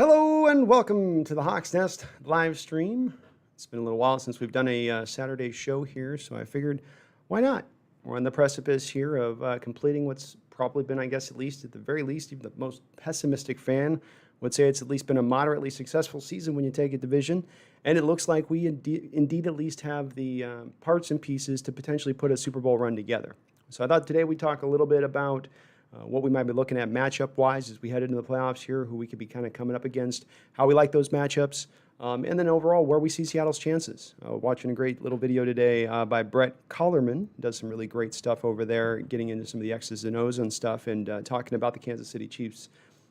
Hello and welcome to the Hawks Nest live stream. It's been a little while since we've done a Saturday show here, so I figured, why not? We're on the precipice here of completing what's probably been, I guess, at the very least, even the most pessimistic fan would say it's at least been a moderately successful season when you take a division. And it looks like we indeed at least have the parts and pieces to potentially put a Super Bowl run together. So I thought today we'd talk a little bit about what we might be looking at matchup-wise as we head into the playoffs here, who we could be kind of coming up against, how we like those matchups, and then overall where we see Seattle's chances. Watching a great little video today by Brett Collerman, does some really great stuff over there, getting into some of the X's and O's and stuff, and talking about the Kansas City Chiefs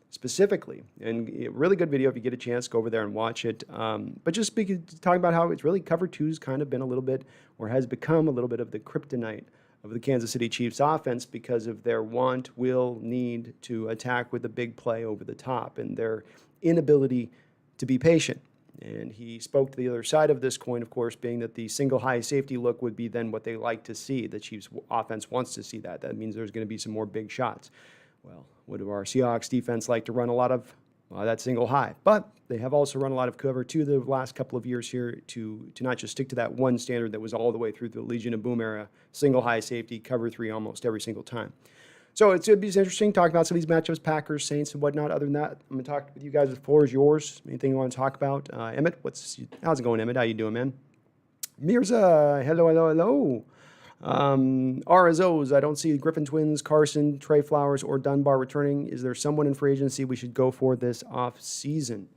specifically. And a really good video if you get a chance, go over there and watch it. But just talking about how it's really cover two's kind of been a little bit, or has become a little bit of the kryptonite of the Kansas City Chiefs offense because of their want, will, need to attack with a big play over the top and their inability to be patient. And he spoke to the other side of this coin, of course, being that the single high safety look would be then what they like to see. The Chiefs offense wants to see that. That means there's going to be some more big shots. Well, what do our Seahawks defense like to run a lot of? That single high. But they have also run a lot of cover too the last couple of years here to not just stick to that one standard that was all the way through the Legion of Boom era, single high safety, cover three almost every single time. So it's going to be interesting talking about some of these matchups, Packers, Saints, and whatnot. Other than that, I'm going to talk with you guys. The floor is yours. Anything you want to talk about? Emmett, how's it going, Emmett? How you doing, man? Mirza, hello. RSOs, I don't see Griffin Twins, Carson, Trey Flowers, or Dunbar returning. Is there someone in free agency we should go for this offseason?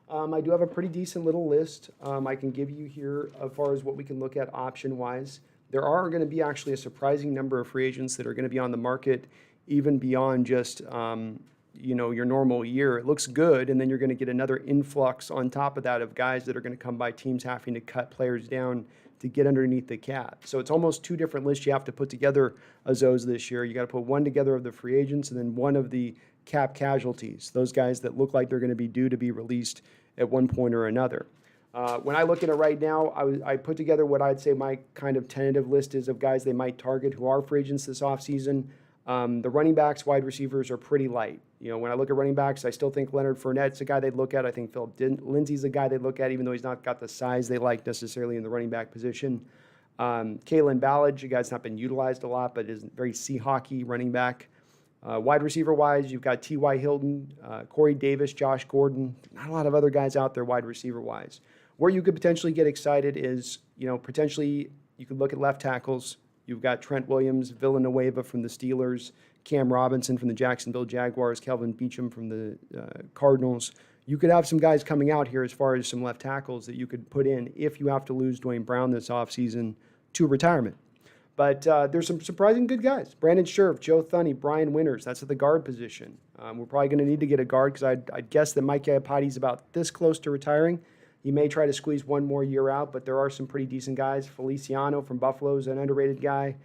I do have a pretty decent little list I can give you here as far as what we can look at option-wise. There are going to be actually a surprising number of free agents that are going to be on the market even beyond just your normal year. It looks good, and then you're going to get another influx on top of that of guys that are going to come by teams having to cut players down to get underneath the cap. So it's almost two different lists you have to put together, Azos, this year. You got to put one together of the free agents and then one of the cap casualties, those guys that look like they're going to be due to be released at one point or another. When I look at it right now, I put together what I'd say my kind of tentative list is of guys they might target who are free agents this offseason. The running backs, wide receivers are pretty light. When I look at running backs, I still think Leonard Fournette's a guy they'd look at. I think Philip Lindsay's a guy they'd look at, even though he's not got the size they like necessarily in the running back position. Kalen Ballage, a guy that's not been utilized a lot, but is very Seahawky running back. Wide receiver-wise, you've got T.Y. Hilton, Corey Davis, Josh Gordon. Not a lot of other guys out there wide receiver-wise. Where you could potentially get excited is, potentially you could look at left tackles. You've got Trent Williams, Villanueva from the Steelers, Cam Robinson from the Jacksonville Jaguars, Kelvin Beachum from the Cardinals. You could have some guys coming out here as far as some left tackles that you could put in if you have to lose Dwayne Brown this offseason to retirement. But there's some surprising good guys. Brandon Scherf, Joe Thuney, Brian Winters. That's at the guard position. We're probably going to need to get a guard because I'd guess that Mike Iapati's about this close to retiring. He may try to squeeze one more year out, but there are some pretty decent guys. Feliciano from Buffalo is an underrated guy.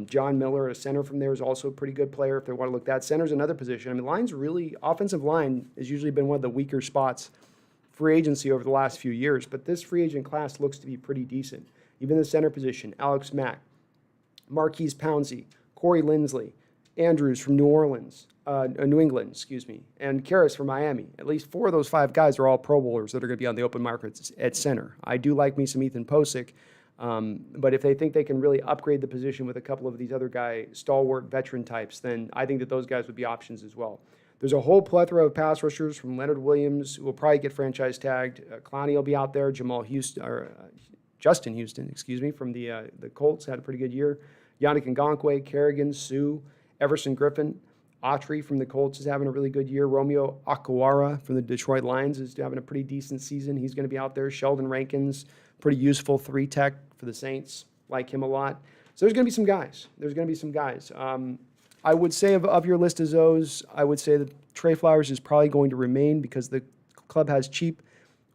John Miller, a center from there, is also a pretty good player if they want to look that. Center's another position. I mean, offensive line has usually been one of the weaker spots free agency over the last few years, but this free agent class looks to be pretty decent. Even the center position, Alex Mack, Marquise Pouncey, Corey Linsley, Andrews from New England, and Karras from Miami. At least 4 of those 5 guys are all Pro Bowlers that are going to be on the open market at center. I do like me some Ethan Posick, but if they think they can really upgrade the position with a couple of these other stalwart veteran types, then I think that those guys would be options as well. There's a whole plethora of pass rushers from Leonard Williams, who will probably get franchise tagged. Clowney will be out there. Justin Houston, from the Colts, had a pretty good year. Yannick Ngakoue, Kerrigan, Sue, Everson Griffin, Autry from the Colts is having a really good year. Romeo Okwara from the Detroit Lions is having a pretty decent season. He's going to be out there. Sheldon Rankins, pretty useful 3-tech for the Saints. Like him a lot. So there's going to be some guys. I would say of your list of those, I would say that Trey Flowers is probably going to remain because the club has cheap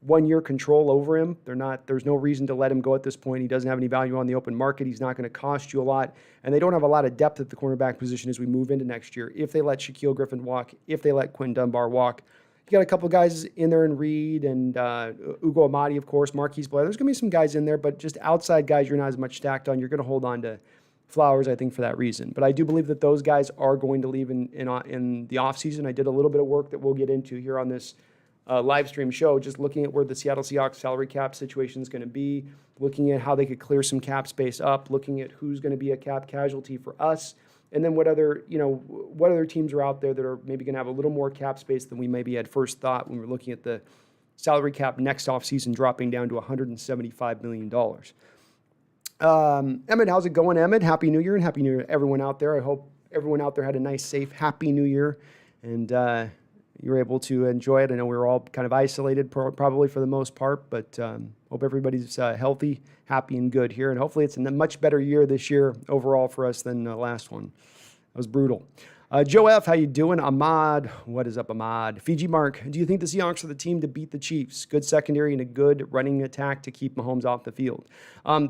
one-year control over him. There's no reason to let him go at this point. He doesn't have any value on the open market. He's not going to cost you a lot. And they don't have a lot of depth at the cornerback position as we move into next year. If they let Shaquille Griffin walk, if they let Quinn Dunbar walk, you got a couple of guys in there in Reid and Ugo Amadi, of course, Marquise Blair. There's going to be some guys in there, but just outside guys you're not as much stacked on. You're going to hold on to Flowers, I think, for that reason. But I do believe that those guys are going to leave in the offseason. I did a little bit of work that we'll get into here on this live stream show, just looking at where the Seattle Seahawks salary cap situation is going to be, looking at how they could clear some cap space up, looking at who's going to be a cap casualty for us, and then what other teams are out there that are maybe going to have a little more cap space than we maybe had first thought when we were looking at the salary cap next offseason dropping down to $175 million. Emmett, how's it going, Emmett? Happy New Year, and Happy New Year to everyone out there. I hope everyone out there had a nice, safe, Happy New Year, and you were able to enjoy it. I know we were all kind of isolated probably for the most part, but hope everybody's healthy, happy, and good here. And hopefully it's a much better year this year overall for us than the last one. That was brutal. Joe F., how you doing? Ahmad, what is up, Ahmad? Fiji Mark, do you think the Seahawks are the team to beat the Chiefs? Good secondary and a good running attack to keep Mahomes off the field.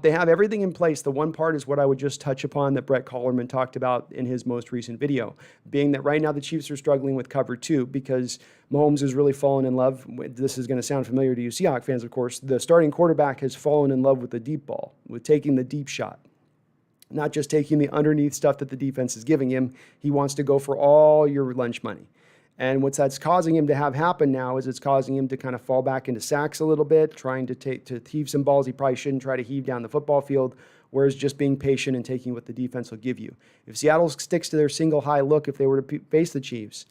They have everything in place. The one part is what I would just touch upon that Brett Collerman talked about in his most recent video, being that right now the Chiefs are struggling with cover 2 because Mahomes has really fallen in love. This is going to sound familiar to you Seahawks fans, of course. The starting quarterback has fallen in love with the deep ball, with taking the deep shot. Not just taking the underneath stuff that the defense is giving him. He wants to go for all your lunch money. And what that's causing him to have happen now is it's causing him to kind of fall back into sacks a little bit, trying to heave some balls he probably shouldn't try to heave down the football field, whereas just being patient and taking what the defense will give you. If Seattle sticks to their single high look, if they were to face the Chiefs,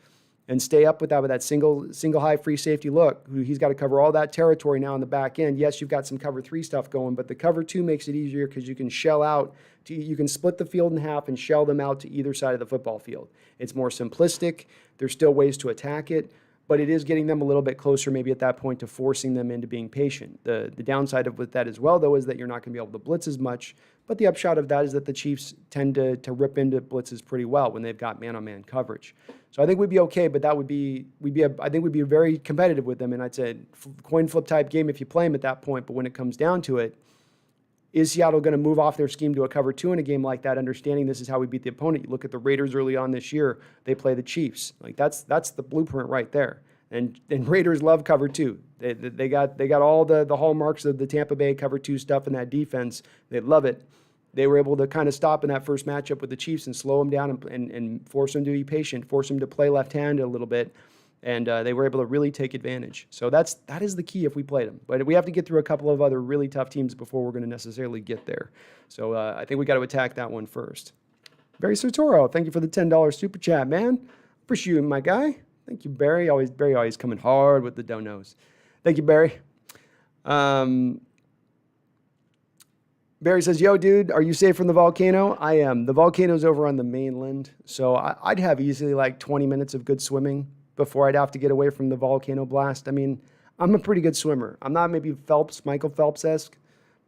and stay up with that single high free safety look, he's got to cover all that territory now in the back end. Yes, you've got some cover 3 stuff going, but the cover 2 makes it easier because you can shell out, you can split the field in half and shell them out to either side of the football field. It's more simplistic. There's still ways to attack it, but it is getting them a little bit closer maybe at that point to forcing them into being patient. The downside of with that as well, though, is that you're not going to be able to blitz as much, but the upshot of that is that the Chiefs tend to rip into blitzes pretty well when they've got man-on-man coverage. So I think we'd be okay, but I think we'd be very competitive with them, and I'd say coin flip type game if you play them at that point, but when it comes down to it, is Seattle going to move off their scheme to a cover 2 in a game like that, understanding this is how we beat the opponent? You look at the Raiders early on this year, they play the Chiefs. Like that's the blueprint right there. And Raiders love cover 2. They got all the hallmarks of the Tampa Bay cover 2 stuff in that defense. They love it. They were able to kind of stop in that first matchup with the Chiefs and slow them down and force them to be patient, force them to play left-handed a little bit, and they were able to really take advantage. So that is the key if we played them. But we have to get through a couple of other really tough teams before we're going to necessarily get there. So I think we got to attack that one first. Barry Sartoro, thank you for the $10 super chat, man. Appreciate you, my guy. Thank you, Barry. Barry always coming hard with the donos. Thank you, Barry. Barry says, yo, dude, are you safe from the volcano? I am. The volcano's over on the mainland, so I'd have easily like 20 minutes of good swimming before I'd have to get away from the volcano blast. I mean, I'm a pretty good swimmer. I'm not maybe Michael Phelps-esque,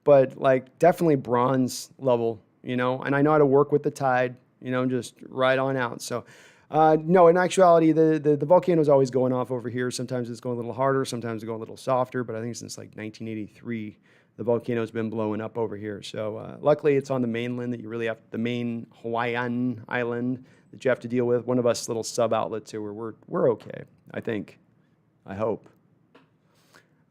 but like definitely bronze level, and I know how to work with the tide, just right on out. So no, in actuality, the volcano's always going off over here. Sometimes it's going a little harder, sometimes it's going a little softer, but I think since like 1983, the volcano's been blowing up over here. So luckily it's on the mainland that you really have, the main Hawaiian island that you have to deal with. One of us little sub-outlets here where we're okay, I think. I hope.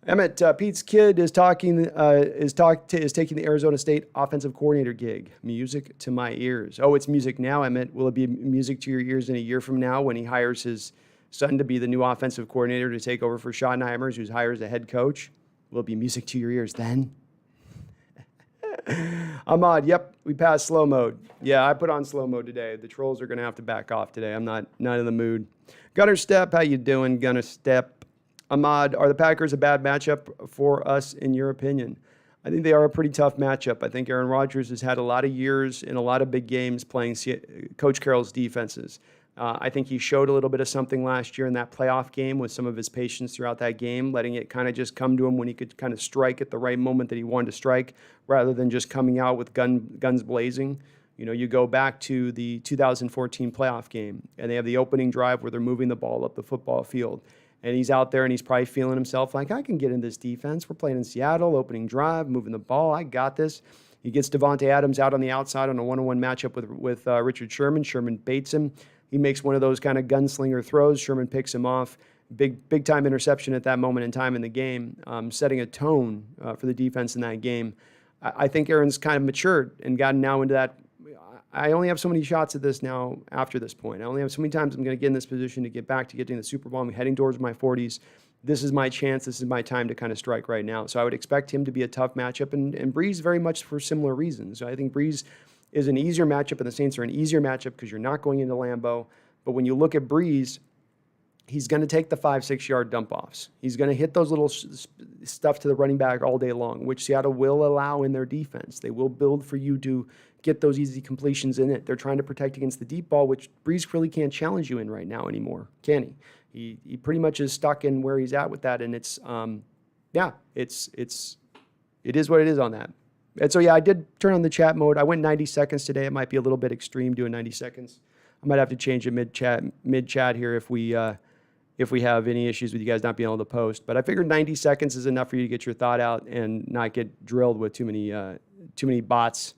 Emmett, Pete's kid is taking the Arizona State offensive coordinator gig. Music to my ears. Oh, it's music now, Emmett. Will it be music to your ears in a year from now when he hires his son to be the new offensive coordinator to take over for Schottenheimer's, who hires a head coach? Will it be music to your ears then? Ahmad, yep, we passed slow mode. Yeah, I put on slow mode today. The trolls are going to have to back off today. I'm not in the mood. Gunner Step, how you doing, Gunner Step? Ahmad, are the Packers a bad matchup for us in your opinion? I think they are a pretty tough matchup. I think Aaron Rodgers has had a lot of years in a lot of big games playing Coach Carroll's defenses. I think he showed a little bit of something last year in that playoff game with some of his patience throughout that game, letting it kind of just come to him when he could kind of strike at the right moment that he wanted to strike, rather than just coming out with guns blazing. You go back to the 2014 playoff game, and they have the opening drive where they're moving the ball up the football field. And he's out there, and he's probably feeling himself like, I can get in this defense. We're playing in Seattle, opening drive, moving the ball. I got this. He gets Devontae Adams out on the outside on a one-on-one matchup with Richard Sherman. Sherman baits him. He makes one of those kind of gunslinger throws. Sherman picks him off. Big time interception at that moment in time in the game, setting a tone for the defense in that game. I think Aaron's kind of matured and gotten now into that. I only have so many shots at this now after this point. I only have so many times I'm going to get in this position to get back to getting the Super Bowl. I'm heading towards my 40s. This is my chance. This is my time to kind of strike right now. So I would expect him to be a tough matchup, and Breeze very much for similar reasons. So I think Breeze is an easier matchup, and the Saints are an easier matchup because you're not going into Lambeau. But when you look at Breeze, he's going to take the 5-6 yard dump offs. He's going to hit those little stuff to the running back all day long, which Seattle will allow in their defense. They will build for you to get those easy completions in it. They're trying to protect against the deep ball, which Breeze really can't challenge you in right now anymore, can he? He pretty much is stuck in where he's at with that, and it's it is what it is on that. And so, yeah, I did turn on the chat mode. I went 90 seconds today. It might be a little bit extreme doing 90 seconds. I might have to change it mid-chat here if we have any issues with you guys not being able to post. But I figured 90 seconds is enough for you to get your thought out and not get drilled with too many bots.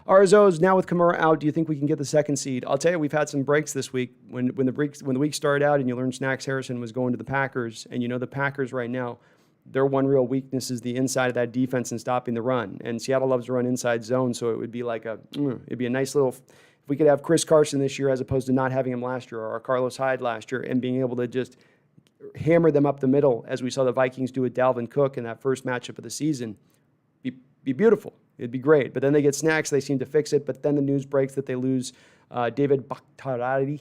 Arzos, now with Kamara out, do you think we can get the second seed? I'll tell you, we've had some breaks this week. When the week started out and you learned Snacks Harrison was going to the Packers, and you know the Packers right now, their one real weakness is the inside of that defense and stopping the run. And Seattle loves to run inside zone, so it would be like it'd be a nice little, if we could have Chris Carson this year as opposed to not having him last year, or Carlos Hyde last year, and being able to just hammer them up the middle as we saw the Vikings do with Dalvin Cook in that first matchup of the season, be beautiful. It'd be great. But then they get snacks. They seem to fix it. But then the news breaks that they lose David Bakhtiari.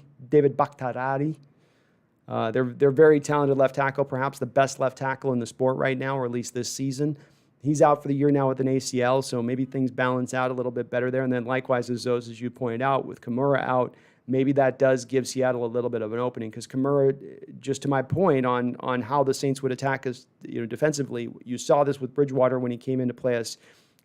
They're very talented left tackle, perhaps the best left tackle in the sport right now, or at least this season. He's out for the year now with an ACL, so maybe things balance out a little bit better there. And then likewise, as you pointed out, with Kamara out, maybe that does give Seattle a little bit of an opening, because Kamara, just to my point on how the Saints would attack us, defensively, you saw this with Bridgewater when he came in to play us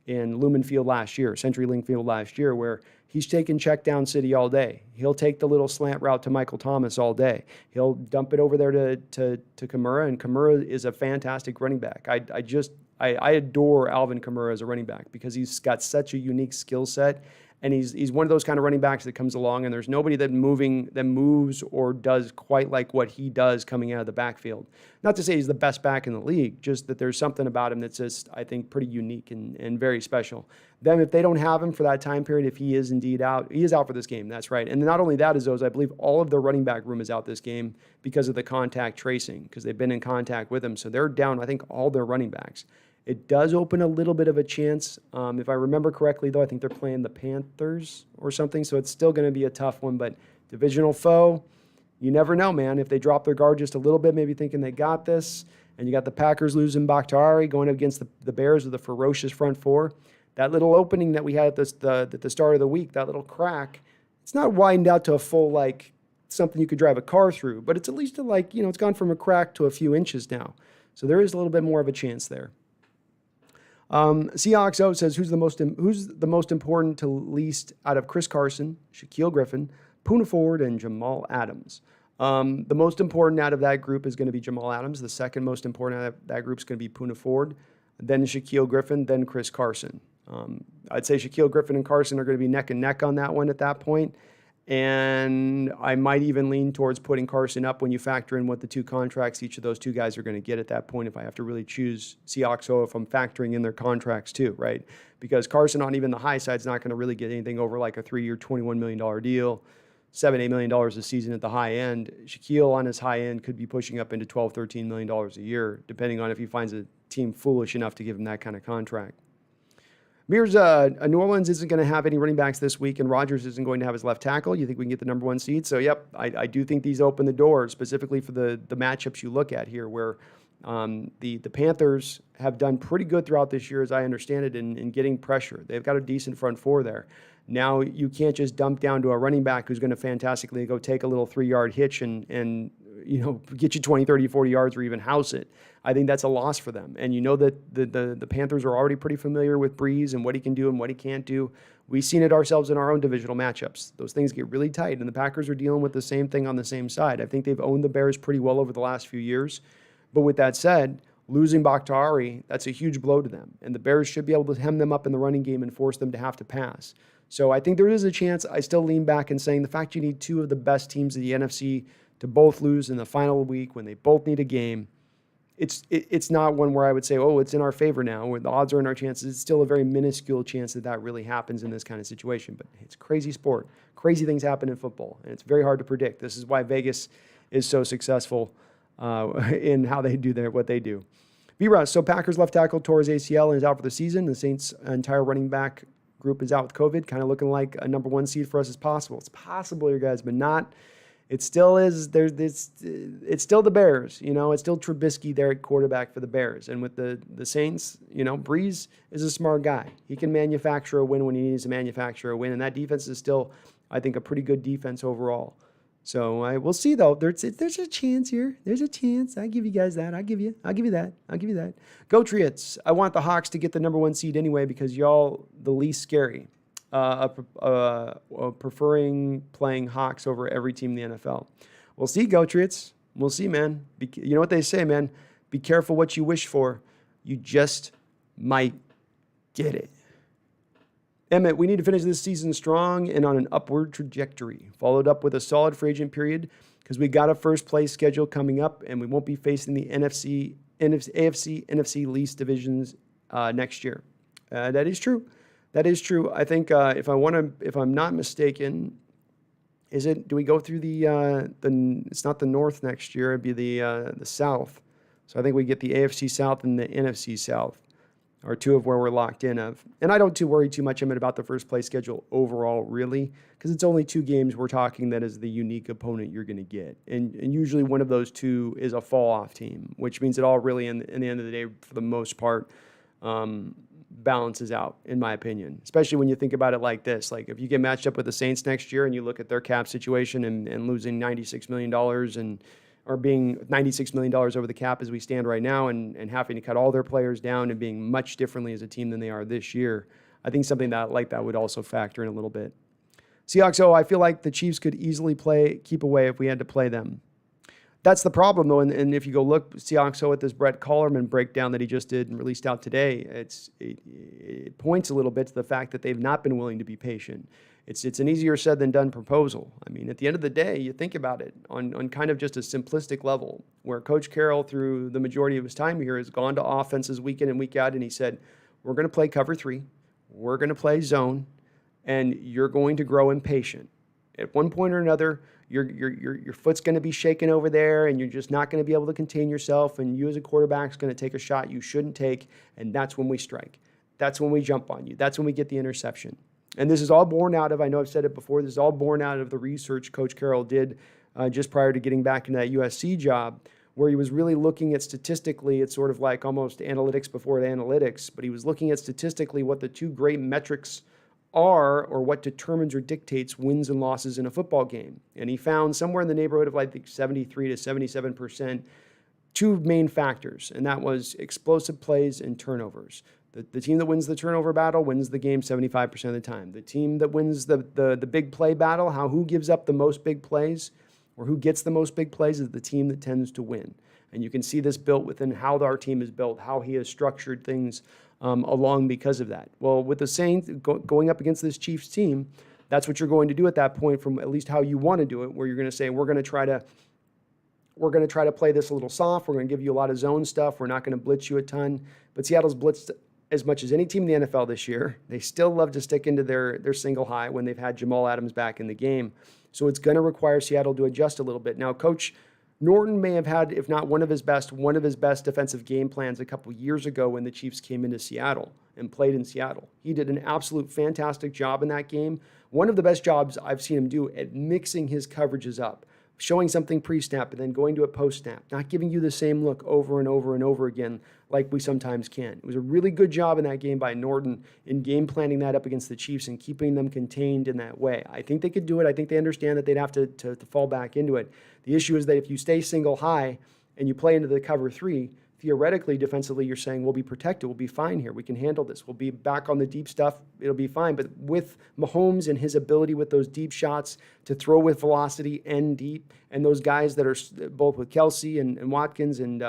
in Lumen Field last year, CenturyLink Field last year, where he's taking check down city all day. He'll take the little slant route to Michael Thomas all day. He'll dump it over there to Kamara, and Kamara is a fantastic running back. I adore Alvin Kamara as a running back because he's got such a unique skill set. And he's one of those kind of running backs that comes along, and there's nobody that moves or does quite like what he does coming out of the backfield. Not to say he's the best back in the league, just that there's something about him that's just, I think, pretty unique and very special. Then if they don't have him for that time period, if he is indeed out, he is out for this game, that's right. And not only that is those, I believe all of their running back room is out this game because of the contact tracing, because they've been in contact with him. So they're down, I think, all their running backs. It does open a little bit of a chance. If I remember correctly, though, I think they're playing the Panthers or something, so it's still going to be a tough one. But divisional foe, you never know, man. If they drop their guard just a little bit, maybe thinking they got this, and you got the Packers losing Bakhtiari going up against the Bears with a ferocious front four, that little opening that we had at the start of the week, that little crack, it's not widened out to a full, like, something you could drive a car through, but it's at least it's gone from a crack to a few inches now. So there is a little bit more of a chance there. Seahawks O says, who's the most important to least out of Chris Carson, Shaquille Griffin, Poona Ford, and Jamal Adams? The most important out of that group is going to be Jamal Adams. The second most important out of that group is going to be Poona Ford, then Shaquille Griffin, then Chris Carson. I'd say Shaquille Griffin and Carson are going to be neck and neck on that one at that point. And I might even lean towards putting Carson up when you factor in what the two contracts each of those two guys are going to get at that point, if I have to really choose Seahawks O, if I'm factoring in their contracts too, right? Because Carson on even the high side is not going to really get anything over like a 3-year, $21 million deal, $7-8 million a season at the high end. Shaquille on his high end could be pushing up into $12-13 million a year, depending on if he finds a team foolish enough to give him that kind of contract. Mears, New Orleans isn't going to have any running backs this week, and Rodgers isn't going to have his left tackle. You think we can get the number one seed? So, yep, I do think these open the door, specifically for the matchups you look at here, where the Panthers have done pretty good throughout this year, as I understand it, in getting pressure. They've got a decent front four there. Now, you can't just dump down to a running back who's going to fantastically go take a little 3-yard hitch and get you 20, 30, 40 yards or even house it. I think that's a loss for them. And you know that the Panthers are already pretty familiar with Breeze and what he can do and what he can't do. We've seen it ourselves in our own divisional matchups. Those things get really tight, and the Packers are dealing with the same thing on the same side. I think they've owned the Bears pretty well over the last few years. But with that said, losing Bakhtiari, that's a huge blow to them. And the Bears should be able to hem them up in the running game and force them to have to pass. So I think there is a chance. I still lean back in saying the fact you need two of the best teams of the NFC to both lose in the final week when they both need a game, it's not one where I would say, oh, it's in our favor now, where the odds are in our chances. It's still a very minuscule chance that really happens in this kind of situation. But it's a crazy sport. Crazy things happen in football, and it's very hard to predict. This is why Vegas is so successful in how they do what they do. V-Russ, so Packers left tackle tore his ACL and is out for the season. The Saints' entire running back group is out with COVID, kind of looking like a number one seed for us is possible. It's possible, you guys, but not. It still is. It's still the Bears. It's still Trubisky there at quarterback for the Bears. And with the Saints, Breeze is a smart guy. He can manufacture a win when he needs to manufacture a win. And that defense is still, I think, a pretty good defense overall. So we'll see, though. There's a chance here. There's a chance. I give you guys that. I'll give you that. Go Triots. I want the Hawks to get the number one seed anyway because y'all the least scary. Preferring playing Hawks over every team in the NFL. We'll see, Go Triots. We'll see, man. You know what they say, man? Be careful what you wish for. You just might get it. Emmett, we need to finish this season strong and on an upward trajectory. Followed up with a solid free agent period because we got a first place schedule coming up and we won't be facing the AFC, NFC least divisions next year. That is true. That is true. I think if I'm not mistaken, do we go through it's not the North next year, it'd be the South. So I think we get the AFC South and the NFC South are two of where we're locked in of. And I don't worry too much about the first place schedule overall, really, because it's only two games we're talking that is the unique opponent you're going to get. And usually one of those two is a fall-off team, which means it all really, in the end of the day, for the most part, balances out, in my opinion, especially when you think about it like this. Like if you get matched up with the Saints next year and you look at their cap situation and losing $96 million or being $96 million over the cap as we stand right now and having to cut all their players down and being much differently as a team than they are this year, I think something like that would also factor in a little bit. Seahawks, I feel like the Chiefs could easily keep away if we had to play them. That's the problem, though, and if you go look, Seahawks at this Brett Collerman breakdown that he just did and released out today, it points a little bit to the fact that they've not been willing to be patient. It's an easier said than done proposal. I mean, at the end of the day, you think about it on kind of just a simplistic level, where Coach Carroll, through the majority of his time here, has gone to offenses week in and week out, and he said, we're going to play cover 3, we're going to play zone, and you're going to grow impatient. At one point or another, your foot's going to be shaking over there, and you're just not going to be able to contain yourself, and you as a quarterback is going to take a shot you shouldn't take, and that's when we strike. That's when we jump on you. That's when we get the interception. And this is all born out of, I know I've said it before, this is all born out of the research Coach Carroll did just prior to getting back into that USC job, where he was really looking at statistically, it's sort of like almost analytics before analytics, but he was looking at statistically what the two great metrics are, or what determines or dictates wins and losses in a football game. And he found somewhere in the neighborhood of like 73 to 77%, two main factors, and that was explosive plays and turnovers. The team that wins the turnover battle wins the game 75% of the time. The team that wins the big play battle, who gives up the most big plays or who gets the most big plays, is the team that tends to win. And you can see this built within how our team is built, how he has structured things along because of that. Well, with the Saints going up against this Chiefs team, that's what you're going to do at that point, from at least how you want to do it, where you're going to say, we're going to try to play this a little soft. We're going to give you a lot of zone stuff. We're not going to blitz you a ton. But Seattle's blitzed as much as any team in the NFL this year. They still love to stick into their single high when they've had Jamal Adams back in the game. So it's going to require Seattle to adjust a little bit. Now, Coach Norton may have had, if not one of his best defensive game plans a couple years ago when the Chiefs came into Seattle and played in Seattle. He did an absolute fantastic job in that game. One of the best jobs I've seen him do at mixing his coverages up, showing something pre-snap and then going to it post-snap, not giving you the same look over and over and over again like we sometimes can. It was a really good job in that game by Norton in game planning that up against the Chiefs and keeping them contained in that way. I think they could do it. I think they understand that they'd have to fall back into it. The issue is that if you stay single high and you play into the cover 3, theoretically, defensively, you're saying, we'll be protected. We'll be fine here. We can handle this. We'll be back on the deep stuff. It'll be fine. But with Mahomes and his ability with those deep shots to throw with velocity and deep, and those guys that are both with Kelsey and Watkins and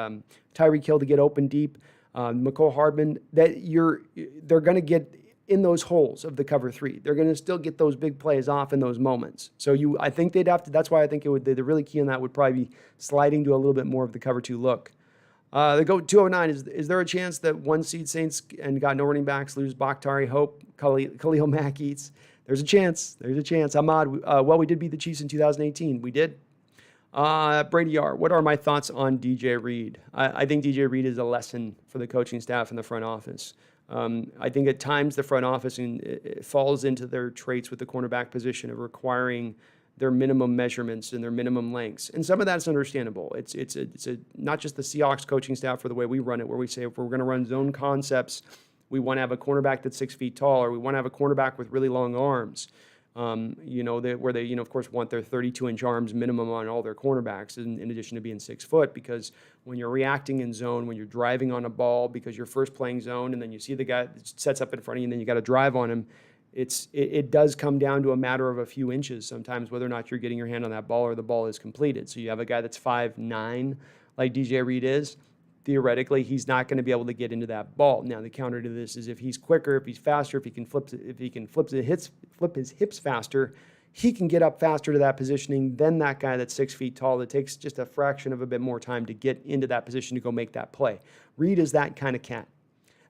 Tyreek Hill to get open deep, McCole Hardman, they're going to get in those holes of the cover 3. They're going to still get those big plays off in those moments. So I think they'd have to, that's why I think the really key on that would probably be sliding to a little bit more of the cover 2 look. They go 209. Is there a chance that 1 seed Saints and got no running backs lose Bakhtari, Hope, Khalil Mack eats? There's a chance. There's a chance. Ahmad, well, we did beat the Chiefs in 2018. We did. Brady R, what are my thoughts on DJ Reid? I think DJ Reid is a lesson for the coaching staff and the front office. I think at times the front office it falls into their traits with the cornerback position of requiring their minimum measurements and their minimum lengths. And some of that's understandable. It's not just the Seahawks coaching staff for the way we run it, where we say if we're going to run zone concepts, we want to have a cornerback that's 6 feet tall, or we want to have a cornerback with really long arms. Where they, of course, want their 32-inch arms minimum on all their cornerbacks, in addition to being 6 foot, because when you're reacting in zone, when you're driving on a ball, because you're first playing zone, and then you see the guy that sets up in front of you, and then you got to drive on him, it does come down to a matter of a few inches sometimes, whether or not you're getting your hand on that ball or the ball is completed. So you have a guy that's 5'9", like DJ Reid is. Theoretically, he's not going to be able to get into that ball. Now, the counter to this is if he's quicker, if he's faster, if he can flip his hips faster, he can get up faster to that positioning than that guy that's 6 feet tall that takes just a fraction of a bit more time to get into that position to go make that play. Reid is that kind of cat.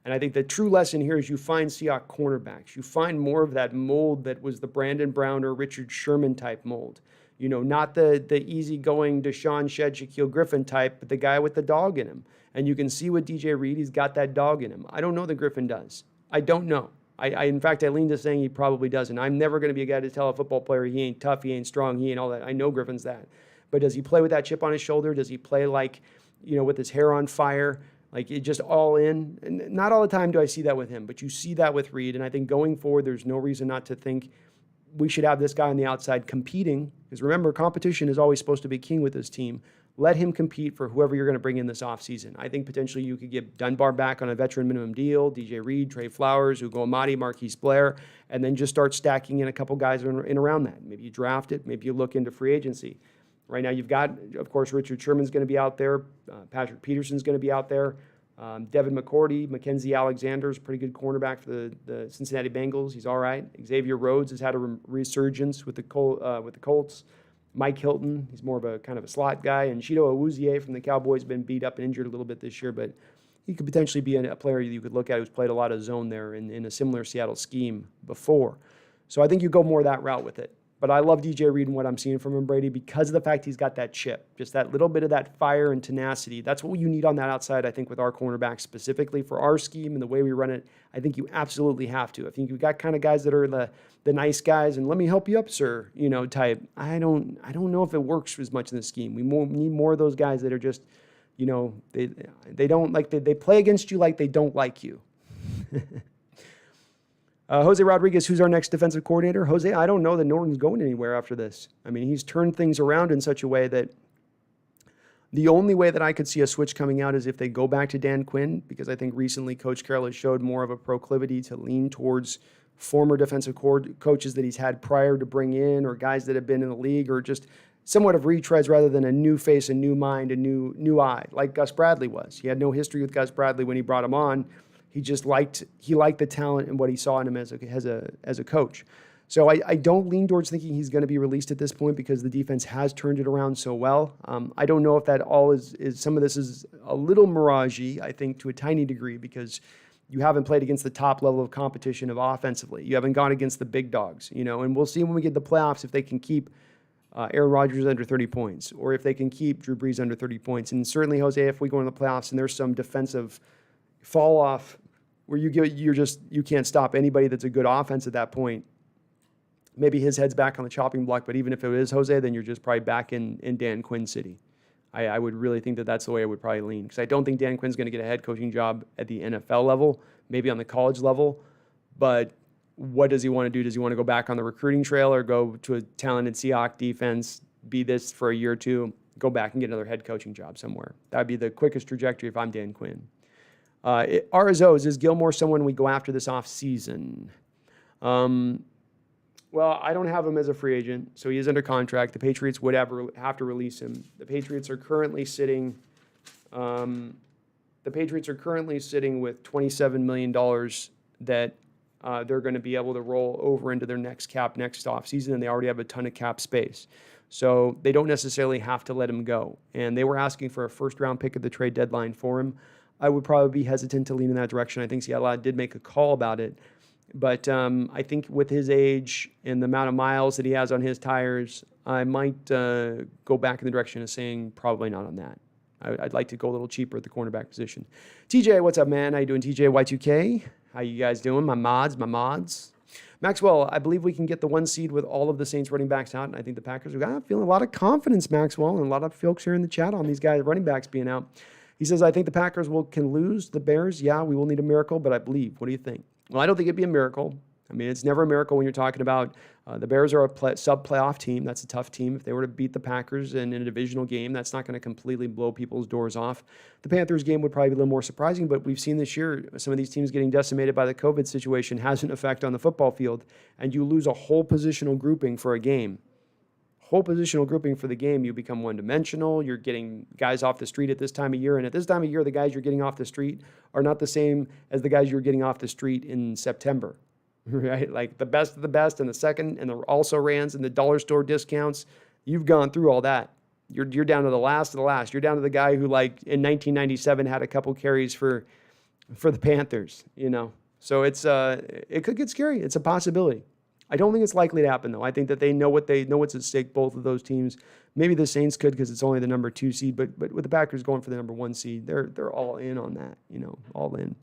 And I think the true lesson here is you find Seahawks cornerbacks. You find more of that mold that was the Brandon Brown or Richard Sherman type mold. Not the easygoing Deshaun Shed, Shaquille Griffin type, but the guy with the dog in him. And you can see with DJ Reid, he's got that dog in him. I don't know that Griffin does. I don't know. In fact, I lean to saying he probably doesn't. I'm never going to be a guy to tell a football player he ain't tough, he ain't strong, he ain't all that. I know Griffin's that. But does he play with that chip on his shoulder? Does he play like, with his hair on fire? Like it just all in? And not all the time do I see that with him, but you see that with Reid. And I think going forward, there's no reason not to think we should have this guy on the outside competing. Because remember, competition is always supposed to be king with this team. Let him compete for whoever you're going to bring in this offseason. I think potentially you could get Dunbar back on a veteran minimum deal, DJ Reid, Trey Flowers, Ugo Amadi, Marquise Blair, and then just start stacking in a couple guys in around that. Maybe you draft it. Maybe you look into free agency. Right now you've got, of course, Richard Sherman's going to be out there. Patrick Peterson's going to be out there. Devin McCourty, Mackenzie Alexander's a pretty good cornerback for the Cincinnati Bengals. He's all right. Xavier Rhodes has had a resurgence with the Colts. Mike Hilton, he's more of a kind of a slot guy. And Chido Awuzie from the Cowboys has been beat up and injured a little bit this year, but he could potentially be a player you could look at who's played a lot of zone there in a similar Seattle scheme before. So I think you go more that route with it. But I love DJ Reid and what I'm seeing from him, Brady, because of the fact he's got that chip, just that little bit of that fire and tenacity. That's what you need on that outside, I think, with our cornerbacks specifically for our scheme and the way we run it. I think you absolutely have to. I think you've got kind of guys that are the nice guys and let me help you up, sir, type. I don't know if it works as much in the scheme. We need more of those guys that are just, they don't like they play against you like they don't like you. Jose Rodriguez, who's our next defensive coordinator? Jose, I don't know that Norton's going anywhere after this. I mean, he's turned things around in such a way that the only way that I could see a switch coming out is if they go back to Dan Quinn, because I think recently Coach Carroll has showed more of a proclivity to lean towards former defensive coaches that he's had prior to bring in, or guys that have been in the league, or just somewhat of retreads rather than a new face, a new mind, a new eye, like Gus Bradley was. He had no history with Gus Bradley when he brought him on. He just liked the talent and what he saw in him as a coach. So I don't lean towards thinking he's going to be released at this point because the defense has turned it around so well. I don't know if that all is some of this is a little mirage-y, I think, to a tiny degree, because you haven't played against the top level of competition of offensively. You haven't gone against the big dogs, and we'll see when we get the playoffs if they can keep Aaron Rodgers under 30 points or if they can keep Drew Brees under 30 points. And certainly, Jose, if we go into the playoffs and there's some defensive fall off where you can't stop anybody that's a good offense at that point, maybe his head's back on the chopping block. But even if it is Jose, then you're just probably back in Dan Quinn City. I would really think that that's the way I would probably lean, because I don't think Dan Quinn's going to get a head coaching job at the NFL level, maybe on the college level. But what does he want to do? Does he want to go back on the recruiting trail or go to a talented Seahawks defense, be this for a year or two, go back and get another head coaching job somewhere? That would be the quickest trajectory if I'm Dan Quinn. RSOs, is Gilmore someone we go after this offseason? Well, I don't have him as a free agent, so he is under contract. The Patriots would have to release him. The Patriots are currently sitting with $27 million that they're going to be able to roll over into their next offseason, and they already have a ton of cap space. So they don't necessarily have to let him go. And they were asking for a first-round pick at the trade deadline for him. I would probably be hesitant to lean in that direction. I think Seattle did make a call about it. But I think with his age and the amount of miles that he has on his tires, I might go back in the direction of saying probably not on that. I'd like to go a little cheaper at the cornerback position. TJ, what's up, man? How you doing, TJ? Y2K? How you guys doing? My mods. Maxwell, I believe we can get the 1 seed with all of the Saints running backs out, and I think the Packers are feeling a lot of confidence, Maxwell, and a lot of folks here in the chat on these guys running backs being out. He says, I think the Packers can lose the Bears. Yeah, we will need a miracle, but I believe. What do you think? Well, I don't think it'd be a miracle. I mean, it's never a miracle when you're talking about the Bears are a sub-playoff team. That's a tough team. If they were to beat the Packers in a divisional game, that's not going to completely blow people's doors off. The Panthers game would probably be a little more surprising, but we've seen this year some of these teams getting decimated by the COVID situation has an effect on the football field, and you lose a whole positional grouping for a game. Whole positional grouping for the game, you become one-dimensional. You're getting guys off the street at this time of year, and at this time of year, the guys you're getting off the street are not the same as the guys you're getting off the street in September. Right? Like the best of the best and the second and the also-rans and the dollar store discounts, you've gone through all that. You're down to the last of the last. You're down to the guy who, like, in 1997 had a couple carries for the Panthers, you know. So it could get scary. It's a possibility. I don't think it's likely to happen, though. I think that they know what's at stake, both of those teams. Maybe the Saints could because it's only the number 2 seed, but with the Packers going for the number 1 seed, they're all in on that, you know, all in.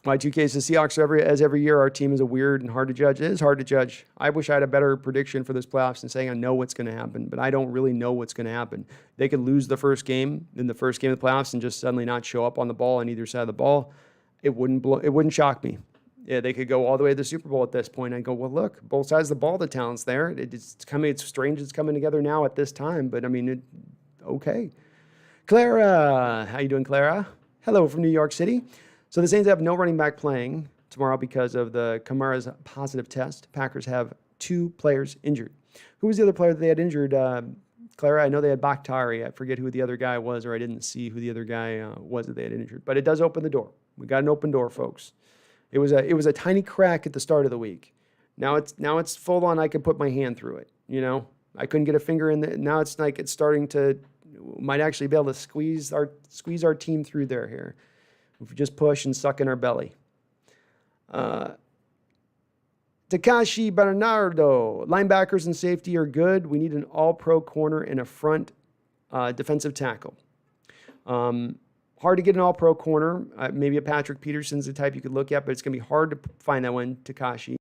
Y2K says, Seahawks every year, our team is weird and hard to judge. It is hard to judge. I wish I had a better prediction for this playoffs and saying I know what's going to happen, but I don't really know what's going to happen. They could lose the first game in the first game of the playoffs and just suddenly not show up on the ball on either side of the ball. It wouldn't shock me. Yeah, they could go all the way to the Super Bowl at this point. I'd go, well, look, both sides of the ball, the talent's there. It's strange it's coming together now at this time, but I mean, okay. Clara, how you doing, Clara? Hello from New York City. So the Saints have no running back playing tomorrow because of the Kamara's positive test. Packers have 2 players injured. Who was the other player that they had injured? Clara, I know they had Bakhtari. I forget who the other guy was, or I didn't see who the other guy was that they had injured. But it does open the door. We got an open door, folks. It was a tiny crack at the start of the week. Now it's full on. I could put my hand through it. You know, I couldn't get a finger in there. Now it's like it's starting to might actually be able to squeeze our team through there here. If we just push and suck in our belly. Takashi Bernardo. Linebackers and safety are good. We need an all-pro corner and a front defensive tackle. Hard to get an all-pro corner. Maybe a Patrick Peterson's the type you could look at, but it's going to be hard to find that one, Takashi.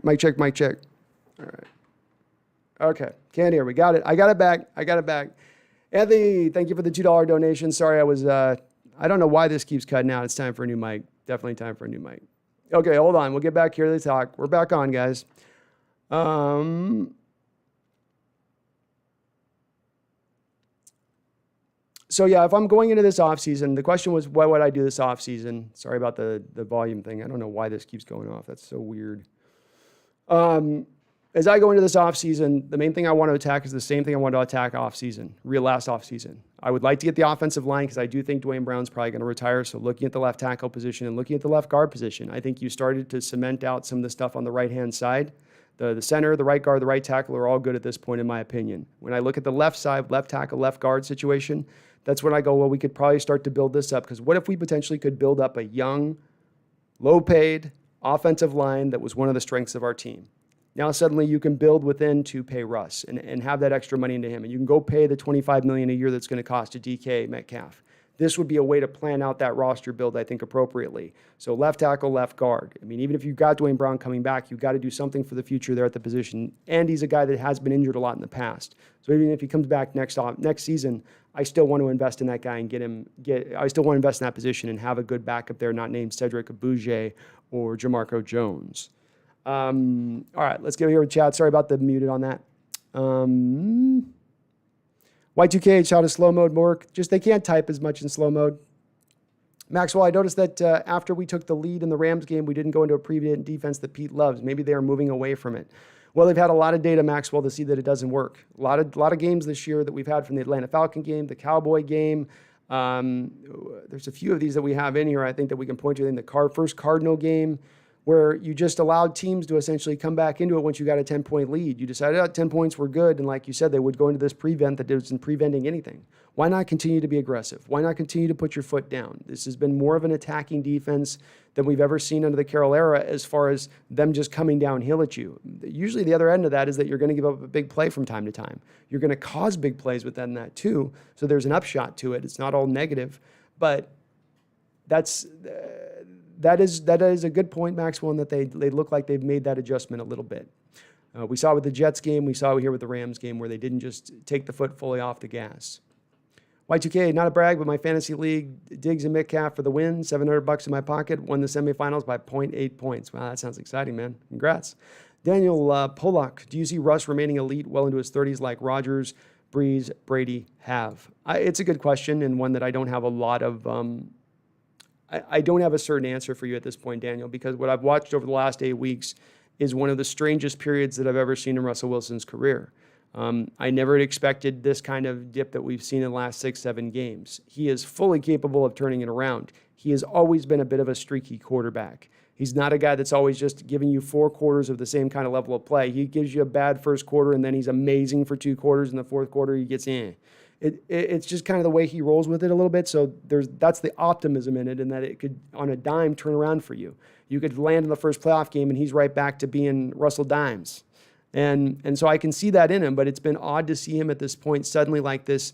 Mic check, mic check. All right. Okay, can't hear. We got it. I got it back. Anthony, thank you for the $2 donation. Sorry, I don't know why this keeps cutting out. It's time for a new mic. Definitely time for a new mic. Okay, hold on. We'll get back here to the talk. We're back on, guys. So yeah, if I'm going into this offseason, the question was, what would I do this offseason? Sorry about the volume thing. I don't know why this keeps going off. That's so weird. As I go into this offseason, the main thing I want to attack is the same thing I want to attack offseason, last offseason. I would like to get the offensive line because I do think Dwayne Brown's probably going to retire. So looking at the left tackle position and looking at the left guard position, I think you started to cement out some of the stuff on the right-hand side. The center, the right guard, the right tackle are all good at this point, in my opinion. When I look at the left side, left tackle, left guard situation, that's when I go, well, we could probably start to build this up, because what if we potentially could build up a young, low-paid offensive line that was one of the strengths of our team? Now suddenly you can build within to pay Russ and have that extra money into him. And you can go pay the $25 million a year that's going to cost to DK Metcalf. This would be a way to plan out that roster build, I think, appropriately. So left tackle, left guard. I mean, even if you've got Dwayne Brown coming back, you've got to do something for the future there at the position. And he's a guy that has been injured a lot in the past. So even if he comes back next season, I still want to invest in that guy and I still want to invest in that position and have a good backup there, not named Cedric Abuja or Jamarco Jones. All right, let's go here with chat. Sorry about the muted on that. Y2K shot a slow mode more. Just they can't type as much in slow mode. Maxwell, I noticed that after we took the lead in the Rams game, we didn't go into a prevent defense that Pete loves. Maybe they are moving away from it. Well, they've had a lot of data, Maxwell, to see that it doesn't work. A lot of games this year that we've had from the Atlanta Falcon game, the Cowboy game. There's a few of these that we have in here, I think, that we can point to in the first Cardinal game, where you just allowed teams to essentially come back into it once you got a 10-point lead. You decided 10 points were good, and like you said, they would go into this prevent that isn't preventing anything. Why not continue to be aggressive? Why not continue to put your foot down? This has been more of an attacking defense than we've ever seen under the Carroll era, as far as them just coming downhill at you. Usually the other end of that is that you're going to give up a big play from time to time. You're going to cause big plays within that too, so there's an upshot to it. It's not all negative, but that is a good point, Maxwell, in that they look like they've made that adjustment a little bit. We saw it with the Jets game. We saw it here with the Rams game, where they didn't just take the foot fully off the gas. Y2K, not a brag, but my fantasy league, Diggs and Metcalf for the win, $700 in my pocket, won the semifinals by 0.8 points. Wow, that sounds exciting, man. Congrats. Daniel Pollock, do you see Russ remaining elite well into his 30s like Rodgers, Breeze, Brady have? It's a good question, and one that I don't have a lot of... I don't have a certain answer for you at this point, Daniel, because what I've watched over the last 8 weeks is one of the strangest periods that I've ever seen in Russell Wilson's career. I never had expected this kind of dip that we've seen in the last 6-7 games. He is fully capable of turning it around. He has always been a bit of a streaky quarterback. He's not a guy that's always just giving you 4 quarters of the same kind of level of play. He gives you a bad first quarter, and then he's amazing for 2 quarters. In the fourth quarter, he gets in. It's just kind of the way he rolls with it a little bit. So that's the optimism in it, and that it could, on a dime, turn around for you. You could land in the first playoff game, and he's right back to being Russell Dimes. And so I can see that in him, but it's been odd to see him at this point suddenly like this,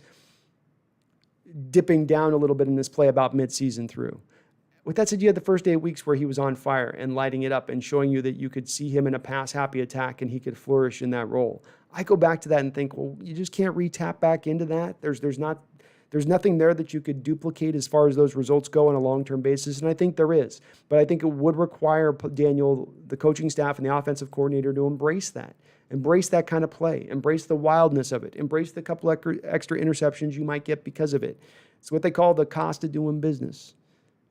dipping down a little bit in this play about midseason through. With that said, you had the first 8 weeks where he was on fire and lighting it up and showing you that you could see him in a pass-happy attack and he could flourish in that role. I go back to that and think, well, you just can't re-tap back into that. There's nothing there that you could duplicate as far as those results go on a long-term basis, and I think there is. But I think it would require Daniel, the coaching staff, and the offensive coordinator to embrace that. Embrace that kind of play. Embrace the wildness of it. Embrace the couple extra interceptions you might get because of it. It's what they call the cost of doing business.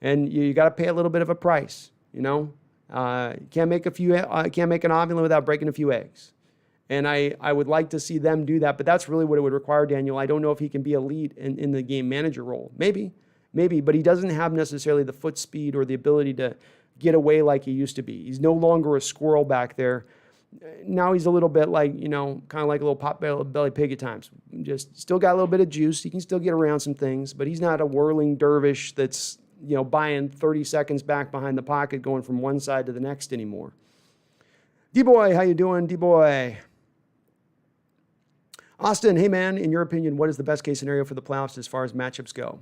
And you got to pay a little bit of a price, you know. You can't make an omelet without breaking a few eggs. And I would like to see them do that, but that's really what it would require, Daniel. I don't know if he can be elite in the game manager role. Maybe, but he doesn't have necessarily the foot speed or the ability to get away like he used to be. He's no longer a squirrel back there. Now he's a little bit like, you know, kind of like a little pot-belly pig at times. Just still got a little bit of juice. He can still get around some things, but he's not a whirling dervish that's, you know, buying 30 seconds back behind the pocket, going from one side to the next anymore. D-Boy, how you doing, D-Boy? Austin, hey man, in your opinion, what is the best case scenario for the playoffs as far as matchups go?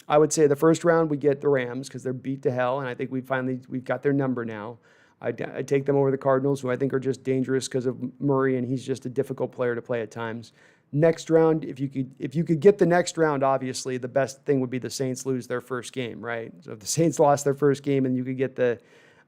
I would say the first round we get the Rams because they're beat to hell, and I think we've got their number now. I'd take them over the Cardinals, who I think are just dangerous because of Murray, and he's just a difficult player to play at times. Next round, if you could get the next round, obviously the best thing would be the Saints lose their first game, right? So if the Saints lost their first game and you could get the